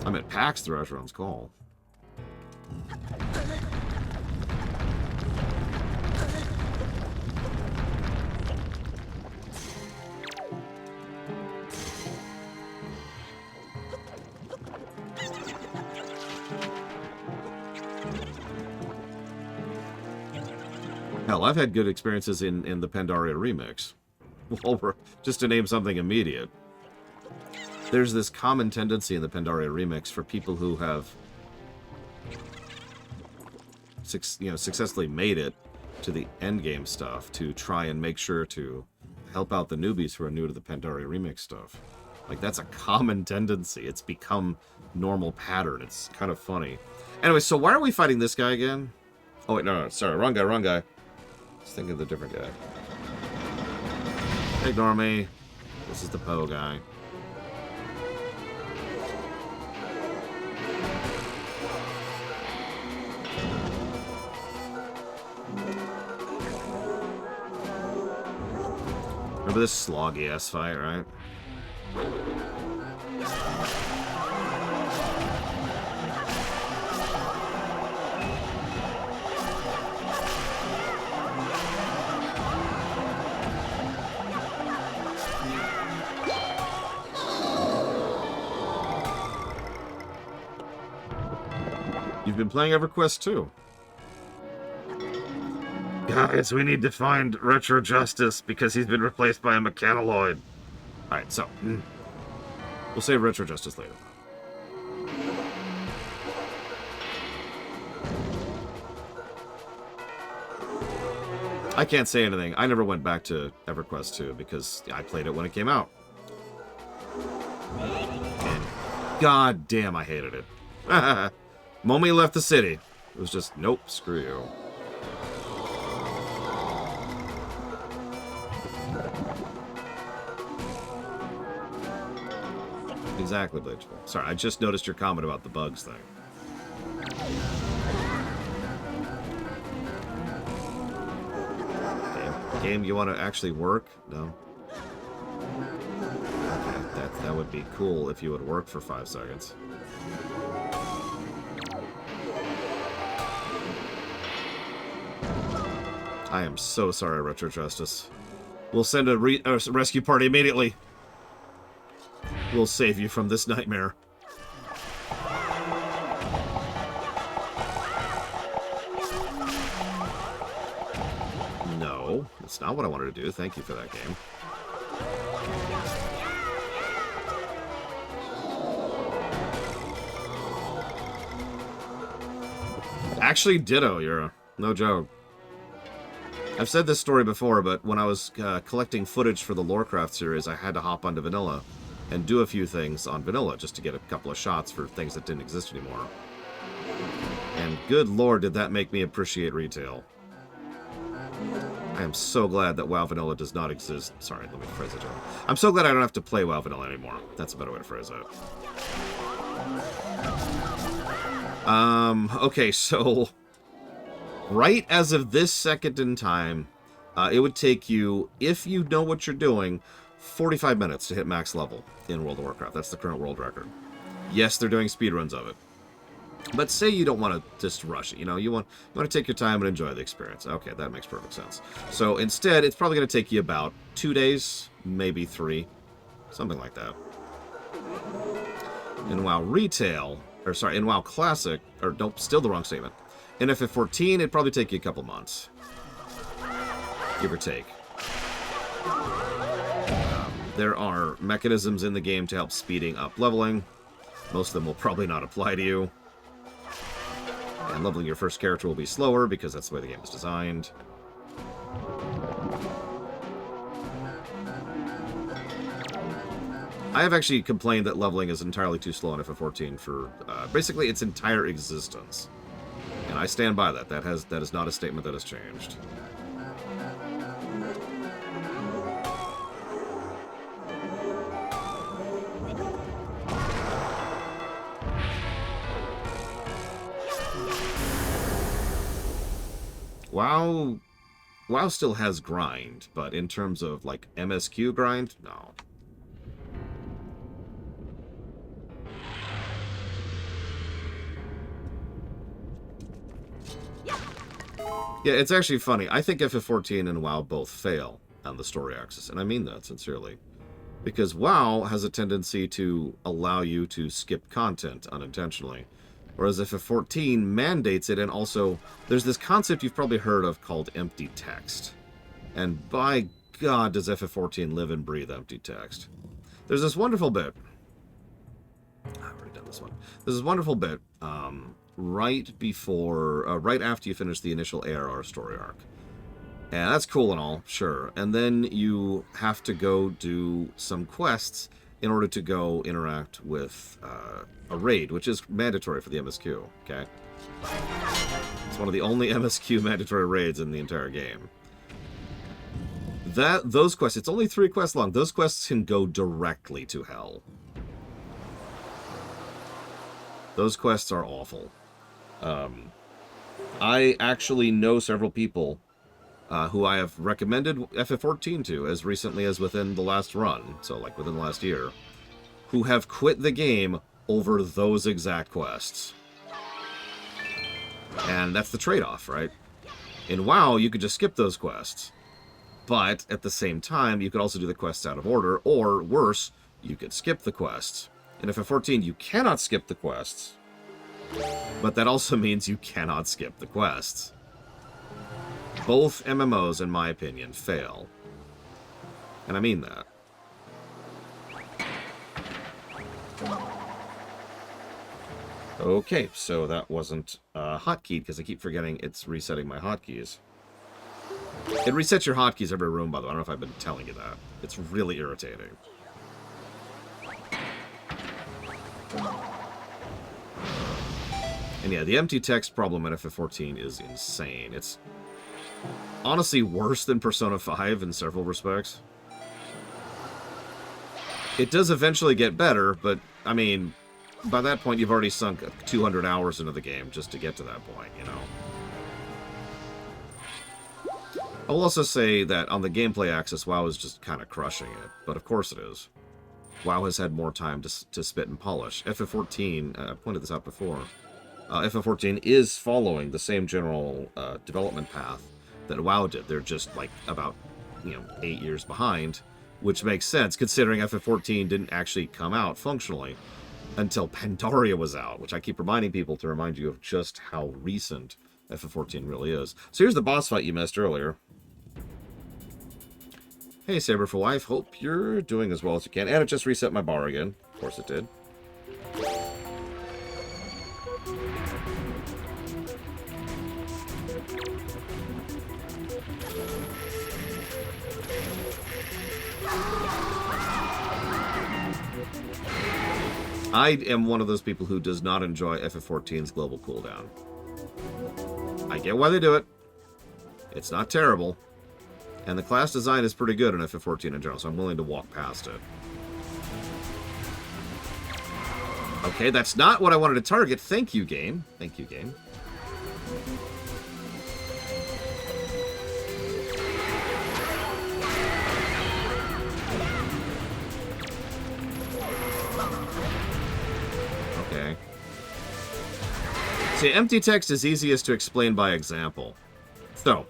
I met Pax through Asheron's Call. Hell, I've had good experiences in the Pandaria remix. Well, just to name something immediate. There's this common tendency in the Pandaria remix for people who have successfully made it to the endgame stuff to try and make sure to help out the newbies who are new to the Pandaria remix stuff. Like, that's a common tendency. It's become normal pattern. It's kind of funny. Anyway, so why are we fighting this guy again? Oh, wait, no, sorry. Wrong guy, wrong guy. I was thinking of the different guy. Ignore me. This is the Poe guy. Remember this sloggy-ass fight, right? You've been playing EverQuest 2. Guys, we need to find Retro Justice because he's been replaced by a mechanaloid. Alright, so we'll save Retro Justice later. I can't say anything. I never went back to EverQuest 2 because I played it when it came out. And god damn, I hated it. Moment he left the city, it was just, nope, screw you. Exactly, Bleach. Sorry, I just noticed your comment about the bugs thing. Game, you want to actually work? No? Okay, that would be cool if you would work for 5 seconds. I am so sorry, Retro Justice. We'll send a rescue party immediately. We'll save you from this nightmare. No, that's not what I wanted to do. Thank you for that game. Actually, ditto, Yura. No joke. I've said this story before, but when I was collecting footage for the Lorecraft series, I had to hop onto Vanilla and do a few things on Vanilla just to get a couple of shots for things that didn't exist anymore. And good lord, did that make me appreciate retail. I am so glad that WoW Vanilla does not exist. Sorry, let me phrase it. I'm so glad I don't have to play WoW Vanilla anymore. That's a better way to phrase it. Okay, so Right as of this second in time, it would take you, if you know what you're doing, 45 minutes to hit max level in World of Warcraft. That's the current world record. Yes, they're doing speedruns of it. But say you don't want to just rush it. You know, you want to take your time and enjoy the experience. Okay, that makes perfect sense. So instead, it's probably going to take you about 2 days, maybe 3. Something like that. In WoW Retail, or sorry, in WoW Classic, or nope, still the wrong statement. In FF14, it'd probably take you a couple months. Give or take. There are mechanisms in the game to help speeding up leveling. Most of them will probably not apply to you. And leveling your first character will be slower because that's the way the game is designed. I have actually complained that leveling is entirely too slow in FF14 for basically its entire existence. And I stand by that. That is not a statement that has changed. WoW still has grind, but in terms of like MSQ grind, no. Yeah, it's actually funny. I think FF14 and WoW both fail on the story axis, and I mean that sincerely. Because WoW has a tendency to allow you to skip content unintentionally, whereas FF14 mandates it, and also there's this concept you've probably heard of called empty text. And by God, does FF14 live and breathe empty text. There's this wonderful bit. I've already done this one. There's this wonderful bit right after you finish the initial ARR story arc. And that's cool and all, sure. And then you have to go do some quests in order to go interact with a raid, which is mandatory for the MSQ, okay? It's one of the only MSQ mandatory raids in the entire game. Those quests, it's only 3 quests long. Those quests can go directly to hell. Those quests are awful. I actually know several people who I have recommended FF14 to as recently as within the last run, so like within the last year, who have quit the game over those exact quests. And that's the trade-off, right? In WoW, you could just skip those quests. But at the same time, you could also do the quests out of order, or worse, you could skip the quests. In FF14, you cannot skip the quests. But that also means you cannot skip the quests. Both MMOs, in my opinion, fail. And I mean that. Okay, so that wasn't hotkeyed because I keep forgetting it's resetting my hotkeys. It resets your hotkeys every room, by the way. I don't know if I've been telling you that. It's really irritating. And yeah, the empty text problem in FF14 is insane. It's honestly worse than Persona 5 in several respects. It does eventually get better, but, I mean, by that point you've already sunk 200 hours into the game just to get to that point, you know? I will also say that on the gameplay axis, WoW is just kind of crushing it, but of course it is. WoW has had more time to spit and polish. FF14, I pointed this out before, FF14 is following the same general development path that WoW did. They're just like about 8 years behind, which makes sense considering FF14 didn't actually come out functionally until Pandaria was out, which I keep reminding people to remind you of just how recent FF14 really is. So here's the boss fight you missed earlier. Hey, Saber for Life, hope you're doing as well as you can. And it just reset my bar again. Of course it did. I am one of those people who does not enjoy FF14's global cooldown. I get why they do it. It's not terrible. And the class design is pretty good in FF14 in general, so I'm willing to walk past it. Okay, that's not what I wanted to target. Thank you, game. Thank you, game. See, empty text is easiest to explain by example. So,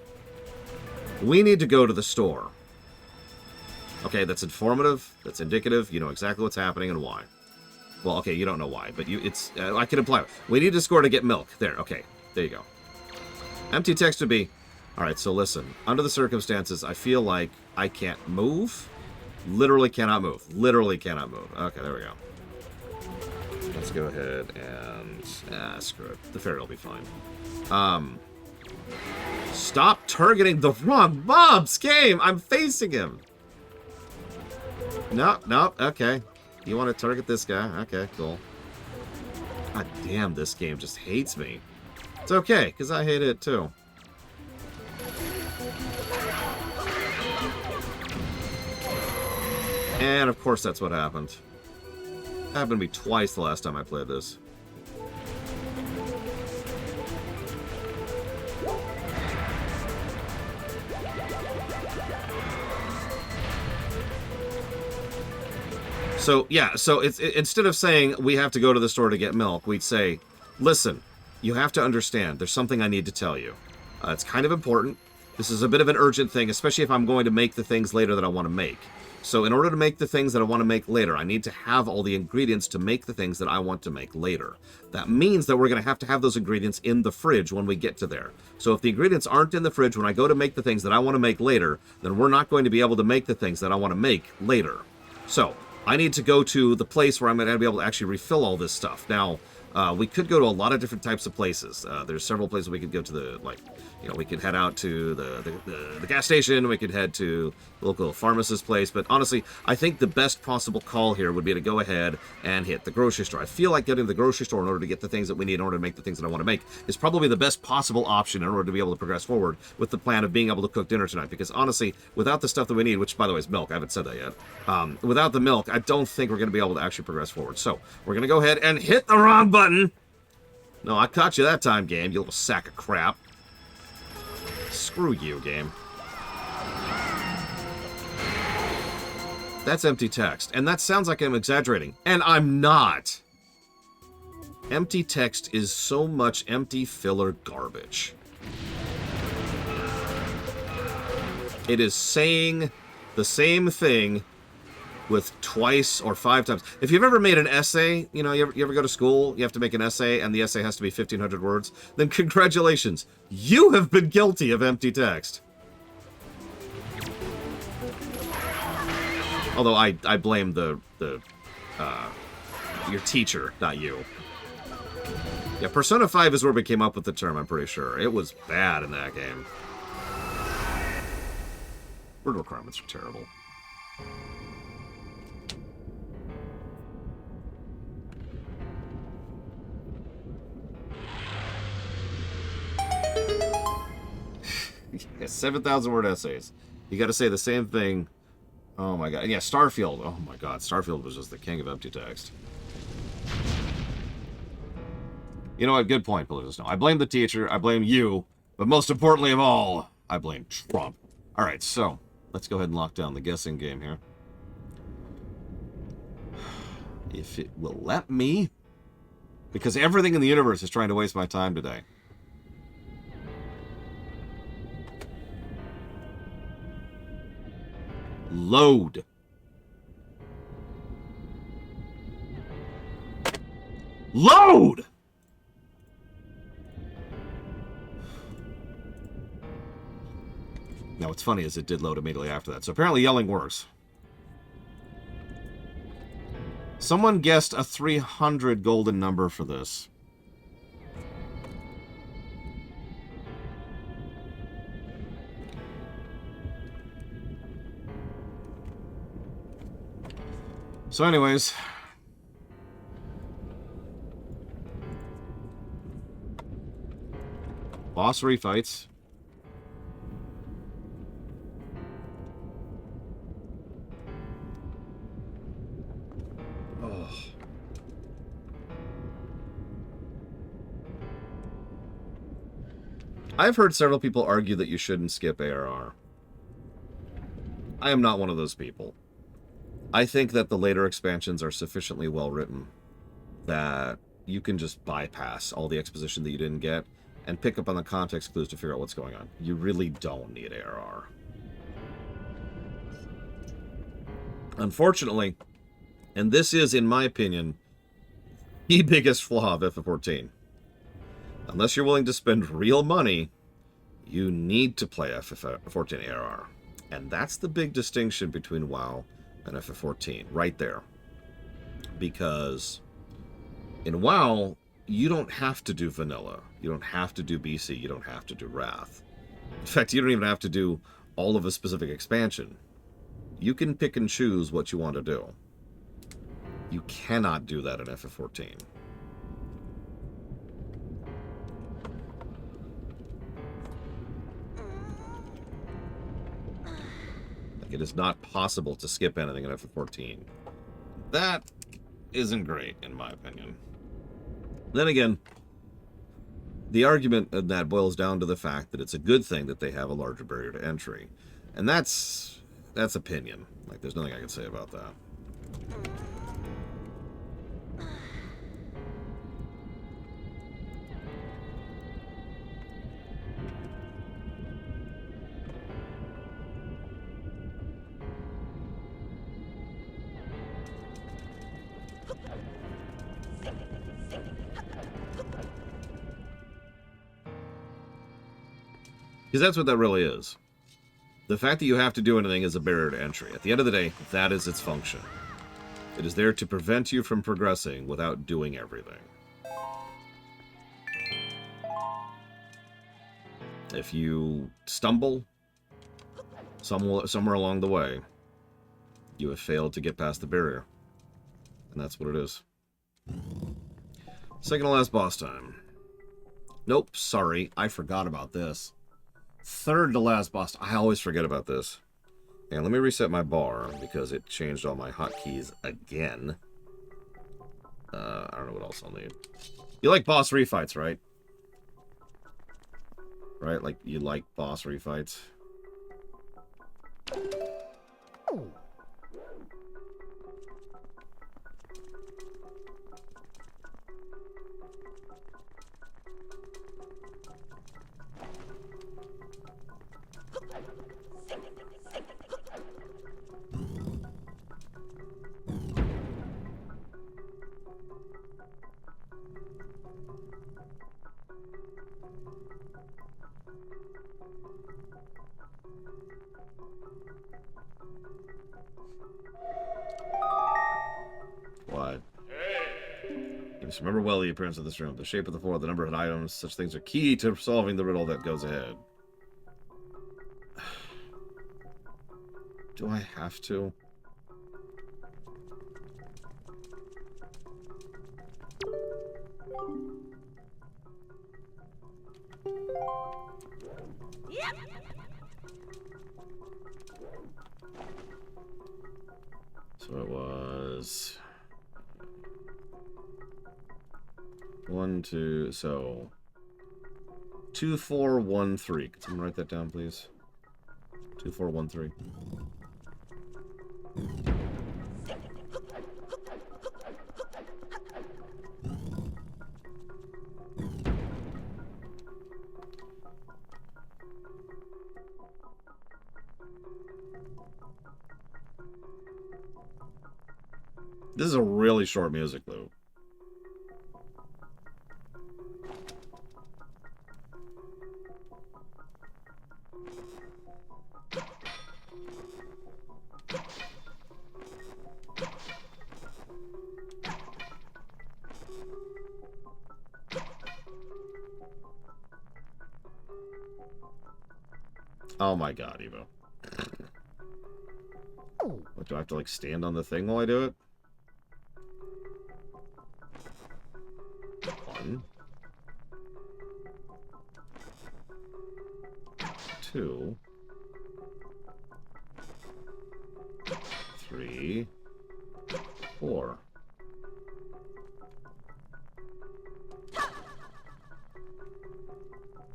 we need to go to the store. Okay, that's informative, that's indicative, you know exactly what's happening and why. Well, okay, you don't know why, but I can imply it. We need to score to get milk. There, okay, there you go. Empty text would be, alright, so listen, under the circumstances, I feel like I can't move. Literally cannot move. Literally cannot move. Okay, there we go. Let's go ahead and... screw it. The ferret will be fine. Stop targeting the wrong mobs, game! I'm facing him! No, okay. You want to target this guy? Okay, cool. God damn, this game just hates me. It's okay, because I hate it too. And of course that's what happened. Happened to me twice the last time I played this. So, yeah, so instead of saying we have to go to the store to get milk, we'd say, listen, you have to understand, there's something I need to tell you. It's kind of important. This is a bit of an urgent thing, especially if I'm going to make the things later that I want to make. So in order to make the things that I want to make later, I need to have all the ingredients to make the things that I want to make later. That means that we're going to have those ingredients in the fridge when we get to there. So if the ingredients aren't in the fridge when I go to make the things that I want to make later, then we're not going to be able to make the things that I want to make later. So I need to go to the place where I'm going to be able to actually refill all this stuff. Now, we could go to a lot of different types of places. There's several places we could go to we could head out to the gas station, we could head to the local pharmacist's place, but honestly, I think the best possible call here would be to go ahead and hit the grocery store. I feel like getting to the grocery store in order to get the things that we need in order to make the things that I want to make is probably the best possible option in order to be able to progress forward with the plan of being able to cook dinner tonight, because honestly, without the stuff that we need, which by the way is milk, I haven't said that yet, without the milk, I don't think we're going to be able to actually progress forward. So, we're going to go ahead and hit the wrong button! No, I caught you that time, game, you little sack of crap. Screw you, game. That's empty text, and that sounds like I'm exaggerating, and I'm not. Empty text is so much empty filler garbage. It is saying the same thing with twice or 5 times. If you've ever made an essay, you know, you ever go to school, you have to make an essay, and the essay has to be 1,500 words, then congratulations. You have been guilty of empty text. Although I blame your teacher, not you. Yeah, Persona 5 is where we came up with the term, I'm pretty sure. It was bad in that game. Word requirements are terrible. Yeah, 7,000 word essays. You got to say the same thing. Oh my god. Yeah, Starfield. Oh my god. Starfield was just the king of empty text. You know what? Good point, Palooza Snow. I blame the teacher. I blame you. But most importantly of all, I blame Trump. Alright, so let's go ahead and lock down the guessing game here. If it will let me. Because everything in the universe is trying to waste my time today. Load. Load! Now, what's funny is it did load immediately after that. So apparently yelling works. Someone guessed a 300 golden number for this. So anyways, boss refights. Oh. I've heard several people argue that you shouldn't skip ARR. I am not one of those people. I think that the later expansions are sufficiently well written that you can just bypass all the exposition that you didn't get and pick up on the context clues to figure out what's going on. You really don't need ARR. Unfortunately, and this is, in my opinion, the biggest flaw of FF14. Unless you're willing to spend real money, you need to play FF14 ARR. And that's the big distinction between WoW and FF14, right there. Because in WoW, you don't have to do vanilla. You don't have to do BC. You don't have to do Wrath. In fact, you don't even have to do all of a specific expansion. You can pick and choose what you want to do. You cannot do that in FF14. Like, it is not possible to skip anything in FF14. That isn't great, in my opinion. Then again, the argument of that boils down to the fact that it's a good thing that they have a larger barrier to entry. And that's opinion. Like, there's nothing I can say about that. Because that's what that really is. The fact that you have to do anything is a barrier to entry. At the end of the day, that is its function. It is there to prevent you from progressing without doing everything. If you stumble somewhere along the way, you have failed to get past the barrier. And that's what it is. Second to last boss time. Nope, sorry, I forgot about this. Third to last boss. I always forget about this. And let me reset my bar because it changed all my hotkeys again. I don't know what else I'll need. You like boss refights, right? Right? Like, you like boss refights? What? You must remember well the appearance of this room. The shape of the floor, the number of items, such things are key to solving the riddle that goes ahead. Do I have to? Yep. So it was 1, 2, so 2413. Could someone write that down, please? 2413. This is a really short music loop. Oh my god, Evo. What, do I have to, like, stand on the thing while I do it? 1, 2, 3, 4.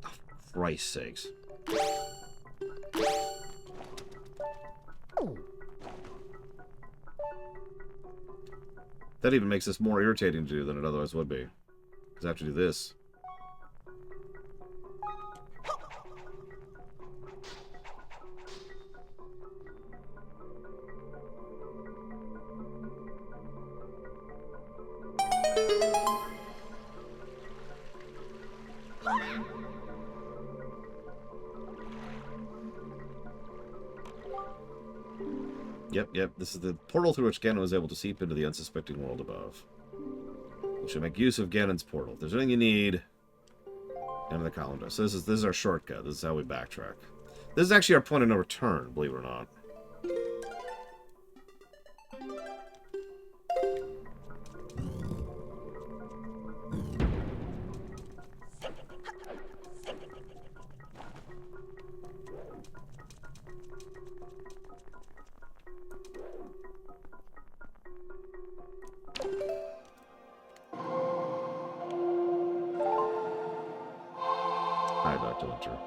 Oh, Christ's sakes. That even makes this more irritating to do than it otherwise would be. Because I have to do this. Yep. This is the portal through which Ganon was able to seep into the unsuspecting world above. We should make use of Ganon's portal. If there's anything you need, enter the column. So this is our shortcut. This is how we backtrack. This is actually our point of no return, believe it or not. Hi, Dr. Winter.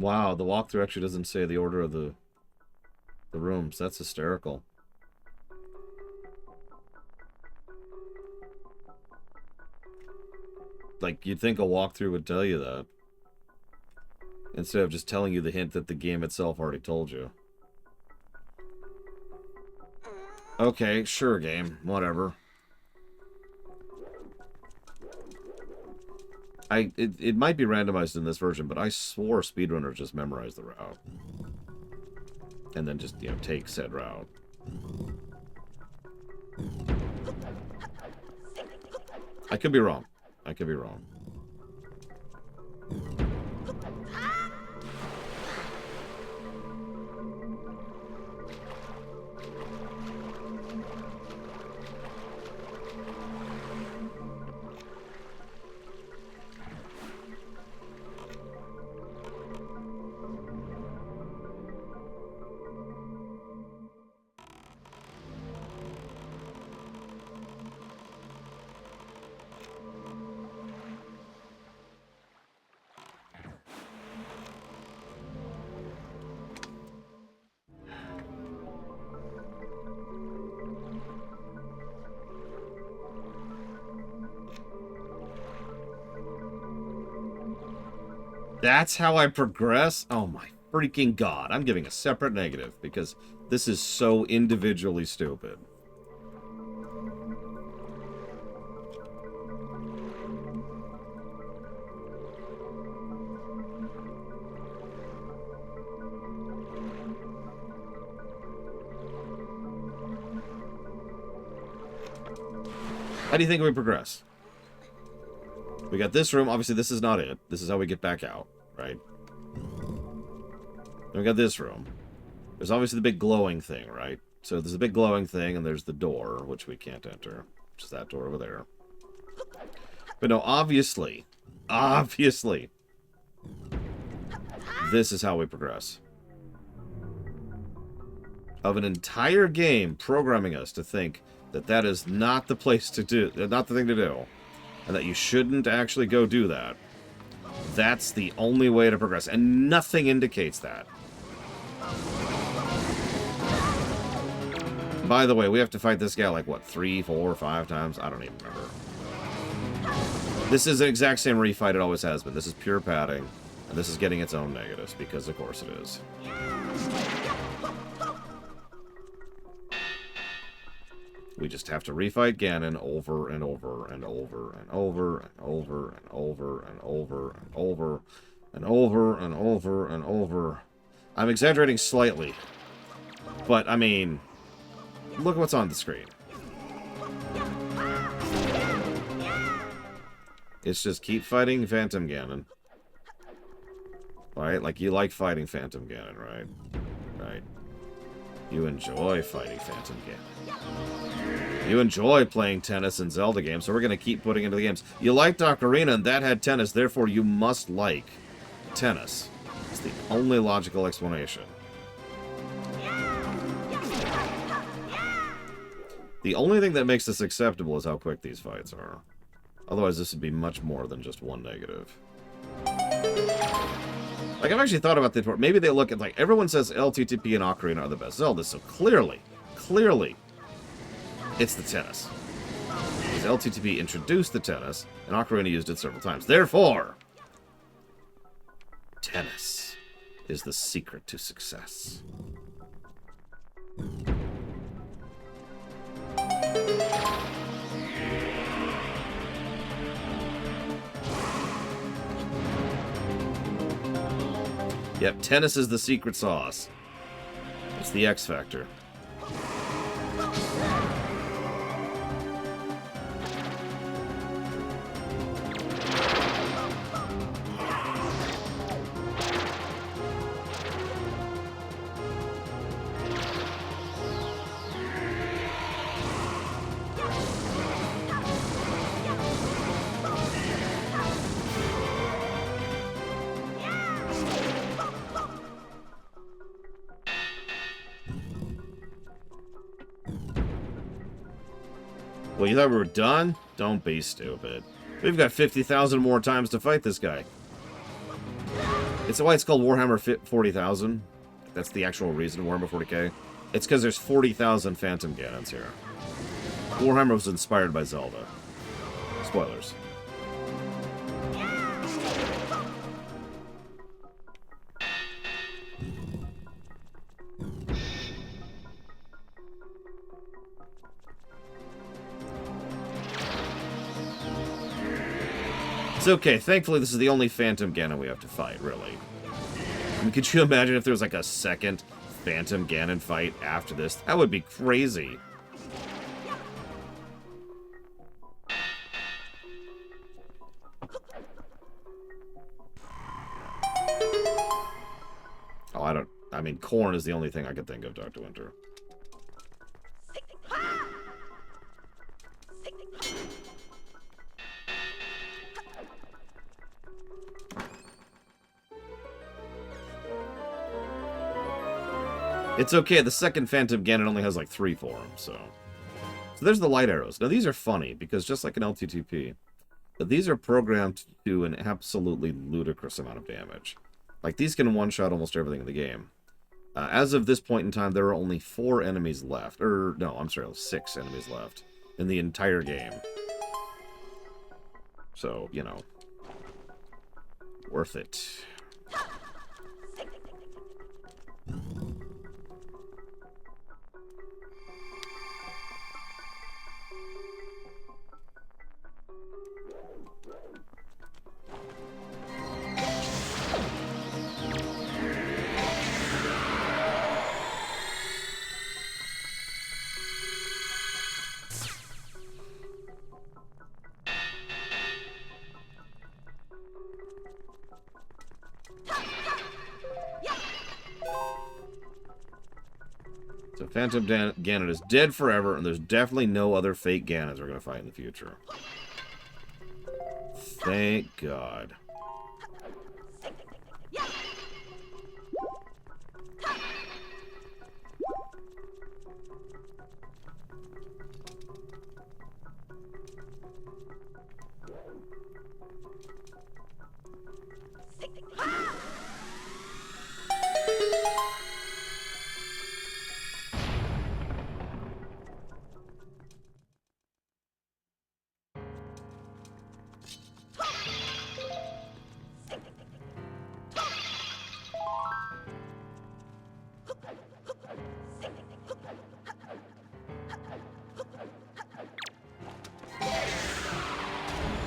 Wow, the walkthrough actually doesn't say the order of the rooms. That's hysterical. Like, you'd think a walkthrough would tell you that. Instead of just telling you the hint that the game itself already told you. Okay, sure, game. Whatever. It might be randomized in this version, but I swore speedrunners just memorize the route. And then just, you know, take said route. I could be wrong. I could be wrong. That's how I progress? Oh my freaking god. I'm giving a separate negative because this is so individually stupid. How do you think we progress? We got this room. Obviously, this is not it. This is how we get back out, right? Then we got this room. There's obviously the big glowing thing, right? So there's a big glowing thing, and there's the door, which we can't enter. Which is that door over there. But no, obviously, this is how we progress. Of an entire game programming us to think that that is not the place to do, not the thing to do. And that you shouldn't actually go do that. That's the only way to progress. And nothing indicates that. By the way, we have to fight this guy like, what, 3, 4, 5 times? I don't even remember. This is the exact same refight it always has been. This is pure padding. And this is getting its own negatives, because of course it is. We just have to refight Ganon over and over and over and over and over and over and over and over and over and over and over. I'm exaggerating slightly, but I mean, look at what's on the screen. It's just keep fighting Phantom Ganon. Right? Like you like fighting Phantom Ganon, right? Right. You enjoy fighting Phantom Ganon. You enjoy playing tennis in Zelda games, so we're going to keep putting into the games. You liked Ocarina, and that had tennis, therefore you must like tennis. It's the only logical explanation. The only thing that makes this acceptable is how quick these fights are. Otherwise, this would be much more than just one negative. Like, I've actually thought about this. Maybe they look at, like, everyone says LTTP and Ocarina are the best Zelda, so clearly, it's the tennis. Because LTTP introduced the tennis, and Ocarina used it several times. Therefore, tennis is the secret to success. Yep, tennis is the secret sauce. It's the X factor. Well, you thought we were done? Don't be stupid. We've got 50,000 more times to fight this guy. It's why it's called Warhammer 40,000. That's the actual reason, Warhammer 40k. It's because there's 40,000 Phantom Ganons here. Warhammer was inspired by Zelda. Spoilers. It's okay. Thankfully, this is the only Phantom Ganon we have to fight, really. I mean, could you imagine if there was like a second Phantom Ganon fight after this? That would be crazy. Oh, I mean, corn is the only thing I could think of, Dr. Winter. It's okay, the second Phantom Ganon only has like 3 forms, so... So there's the light arrows. Now these are funny, because just like an LTTP, but these are programmed to do an absolutely ludicrous amount of damage. Like, these can one-shot almost everything in the game. As of this point in time, there are only 4 enemies left. No, I'm sorry, 6 enemies left in the entire game. So, you know, worth it. So Phantom Ganon is dead forever, and there's definitely no other fake Ganons we're going to fight in the future. Thank God.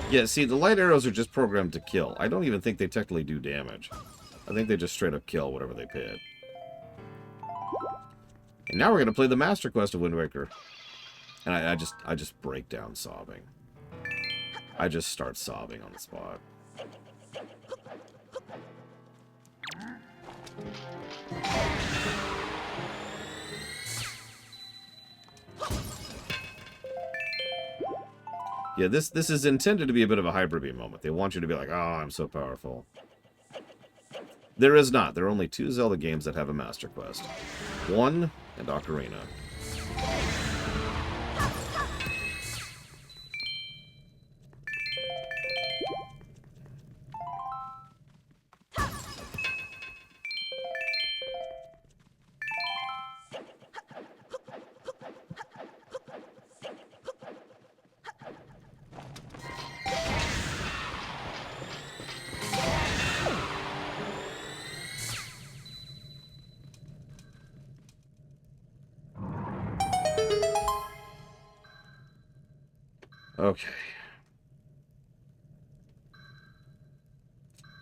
Yeah, see, the light arrows are just programmed to kill. I don't even think they technically do damage. I think they just straight up kill whatever they hit. And now we're gonna play the Master Quest of Wind Waker. And I just break down sobbing. I just start sobbing on the spot. Yeah, this is intended to be a bit of a Hyper-Beam moment. They want you to be like, oh, I'm so powerful. There is not. There are only 2 Zelda games that have a Master Quest. 1 and Ocarina. Okay.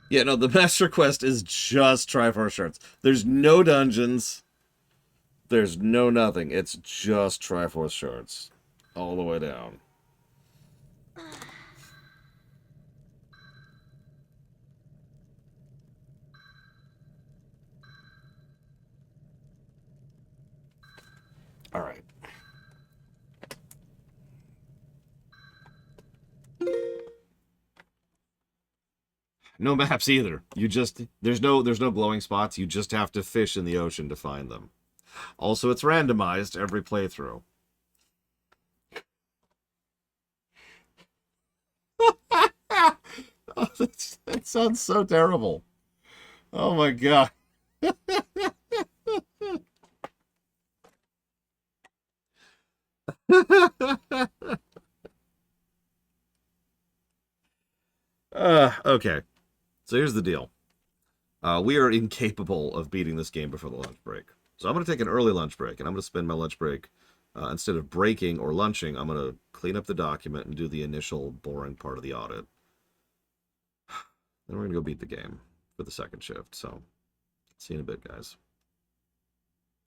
Yeah, no, the Master Quest is just Triforce Shards. There's no dungeons. There's no nothing. It's just Triforce Shards. All the way down. Alright. No maps either. You just there's no glowing spots. You just have to fish in the ocean to find them. Also, it's randomized every playthrough. Oh, that sounds so terrible. Oh my god. Okay. So here's the deal. We are incapable of beating this game before the lunch break. So I'm going to take an early lunch break, and I'm going to spend my lunch break, instead of breaking or lunching, I'm going to clean up the document and do the initial boring part of the audit. Then we're going to go beat the game for the second shift. So see you in a bit, guys.